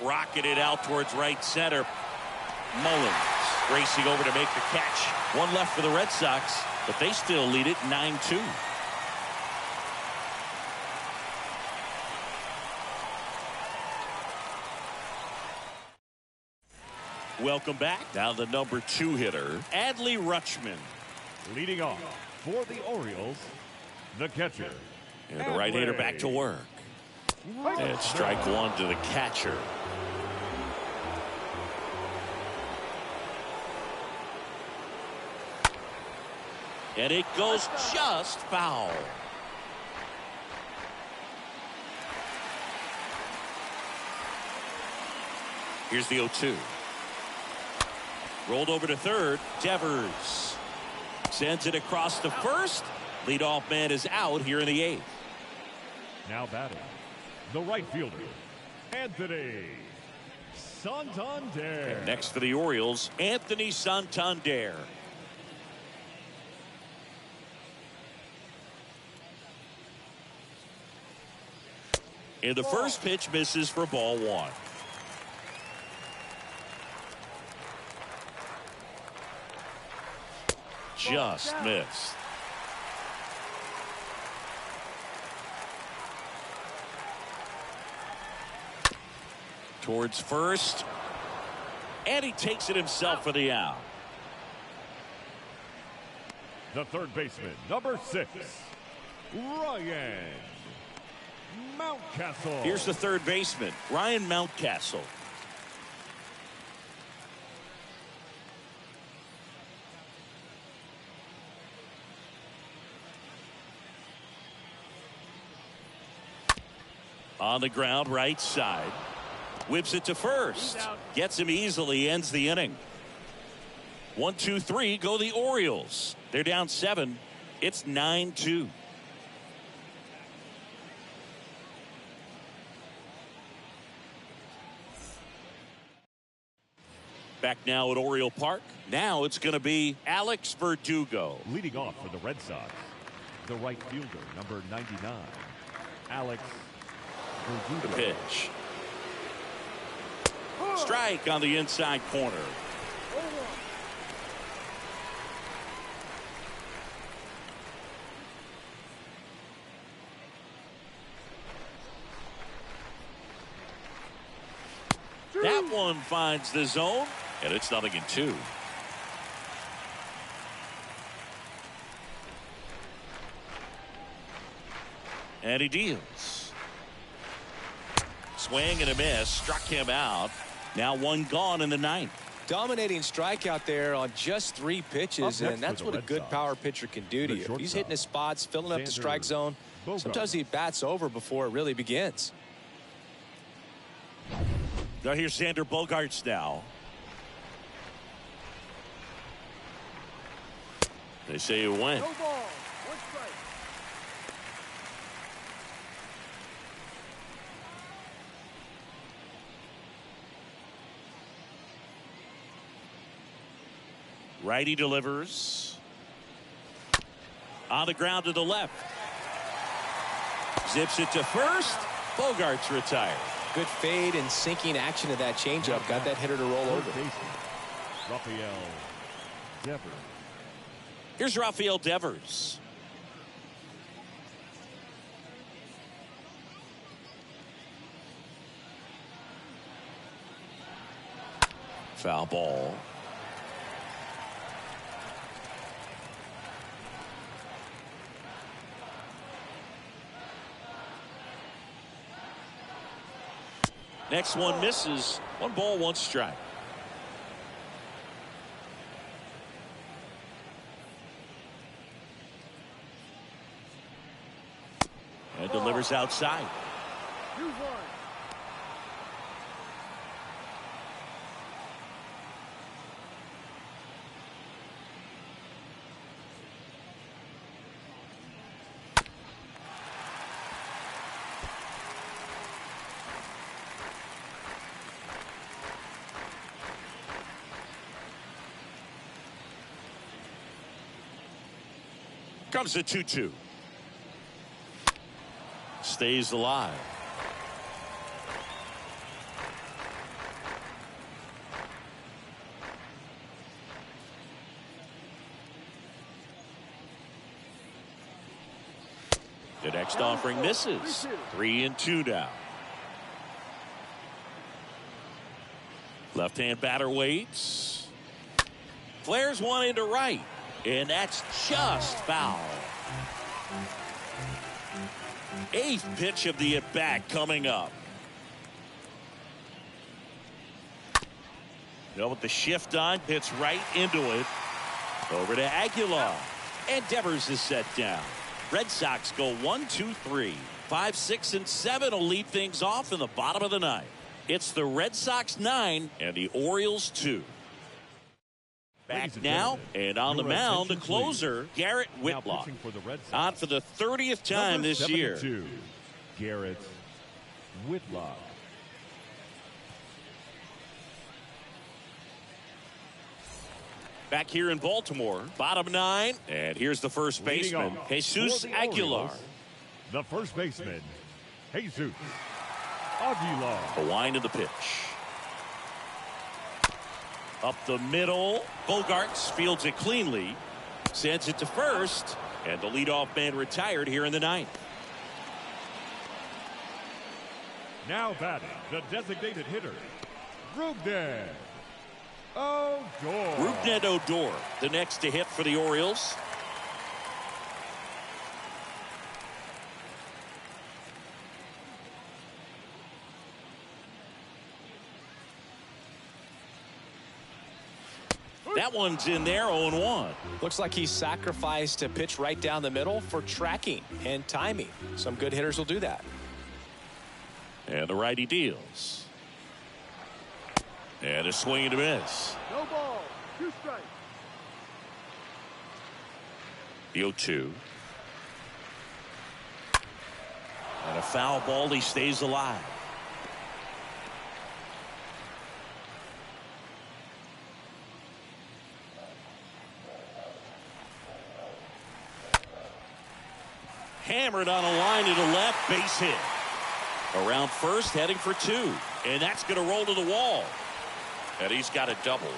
Rocketed out towards right center. Mullins racing over to make the catch. One left for the Red Sox, but they still lead it 9-2. Welcome back. Now the number 2 hitter, Adley Rutschman. Leading off for the Orioles, the catcher. And the right hander back to work. And strike one to the catcher. And it goes just foul. Here's the 0-2. Rolled over to third. Devers sends it across to first. Leadoff man is out here in the 8th. Now batting, the right fielder, Anthony Santander. And next for the Orioles, Anthony Santander. And the first pitch misses for ball one. Just missed. Towards first. And he takes it himself for the out. The third baseman, number 6, Ryan Mountcastle. Here's the third baseman, Ryan Mountcastle. On the ground, right side. Whips it to first. Gets him easily, ends the inning. 1, 2, 3, go the Orioles. They're down 7. It's 9-2. Back now at Oriole Park. Now it's going to be Alex Verdugo. Leading off for the Red Sox, the right fielder, number 99, Alex Verdugo. The pitch. Strike on the inside corner. That one finds the zone, and it's 0-2. And he deals. Swing and a miss. Struck him out. Now one gone in the ninth. Dominating strikeout there on just 3 pitches, and that's what a good power pitcher can do to you. He's hitting his spots, filling up the strike zone. Sometimes he bats over before it really begins. Now here's Xander Bogaerts now. They say it went. No ball. 1 strike. Righty delivers. On the ground to the left. Zips it to first. Bogaerts retired. Good fade and sinking action of that changeup. Got that hitter to roll over. Rafael Devers. Here's Rafael Devers. Foul ball. Next one misses. 1 ball, 1 strike. And delivers outside. 2-1. Comes the 2-2. Stays alive. The next offering misses. 3-2 now. Left-hand batter waits. Flares one into right. And that's just foul. 8th pitch of the at-bat coming up. With the shift on, hits right into it. Over to Aguilar. And Devers is set down. Red Sox go 1-2-3. 5, 6, and 7 will lead things off in the bottom of the ninth. It's the Red Sox 9 and the Orioles 2. Back now, and on the mound, the closer, Garrett Whitlock. On for the 30th time this year. Garrett Whitlock. Back here in Baltimore, bottom 9, and here's the first baseman, Jesus Aguilar. The first baseman, Jesus Aguilar. The wind of the pitch. Up the middle. Bogaerts fields it cleanly. Sends it to first. And the leadoff man retired here in the ninth. Now batting, the designated hitter, Rougned Odor. Rougned Odor, the next to hit for the Orioles. That one's in there, 0-1. Looks like he sacrificed a pitch right down the middle for tracking and timing. Some good hitters will do that. And the righty deals. And a swing and a miss. No ball. 2 strikes. The 0-2. And a foul ball. He stays alive. Hammered on a line to the left, base hit. Around first, heading for 2. And that's going to roll to the wall. And he's got a double.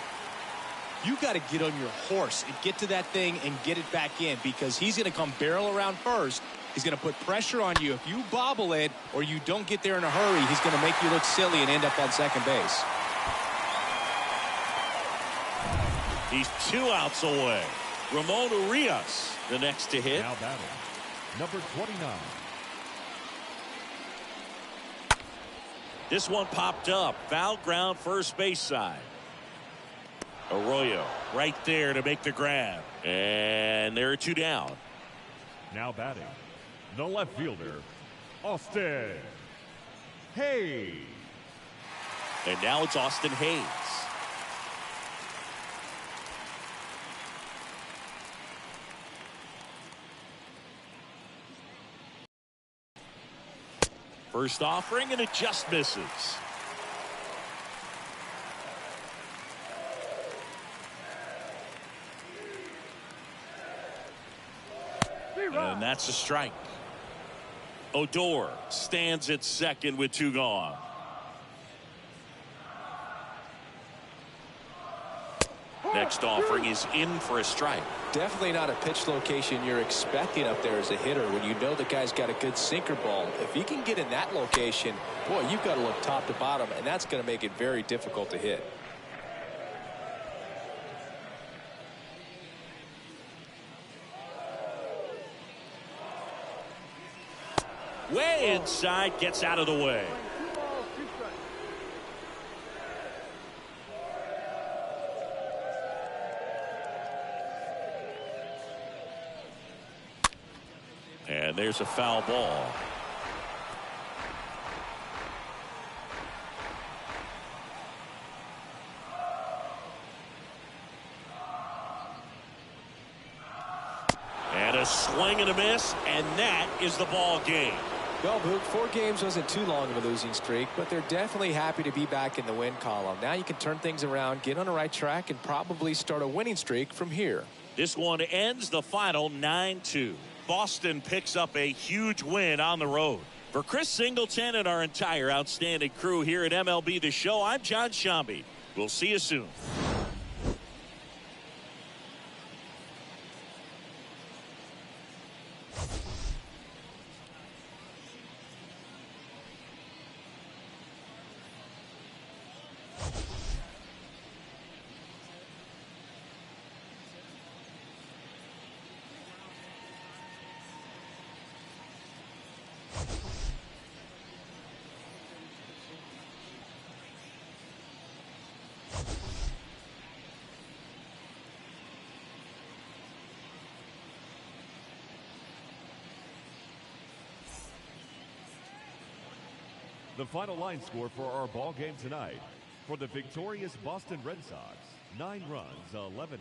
You got to get on your horse and get to that thing and get it back in, because he's going to come barrel around first. He's going to put pressure on you. If you bobble it or you don't get there in a hurry, he's going to make you look silly and end up on second base. He's 2 outs away. Ramon Urias, the next to hit. Now batting, number 29. This one popped up. Foul ground, first base side. Arroyo right there to make the grab. And there are 2 down. Now batting, the left fielder, Austin Hayes. And now it's Austin Hayes. First offering, and it just misses. And that's a strike. Odor stands at second with 2 gone. Next offering is in for a strike. Definitely not a pitch location you're expecting up there as a hitter when you know the guy's got a good sinker ball. If he can get in that location, boy, you've got to look top to bottom, and that's going to make it very difficult to hit. Way inside, gets out of the way. 2 balls, 2 strikes. And there's a foul ball. And a swing and a miss, and that is the ball game. Well, Boog, 4 games wasn't too long of a losing streak, but they're definitely happy to be back in the win column. Now you can turn things around, get on the right track, and probably start a winning streak from here. This one ends the final 9-2. Boston picks up a huge win on the road. For Chris Singleton and our entire outstanding crew here at MLB The Show, I'm John Shambi. We'll see you soon. The final line score for our ball game tonight. For the victorious Boston Red Sox, 9 runs, 11 hits.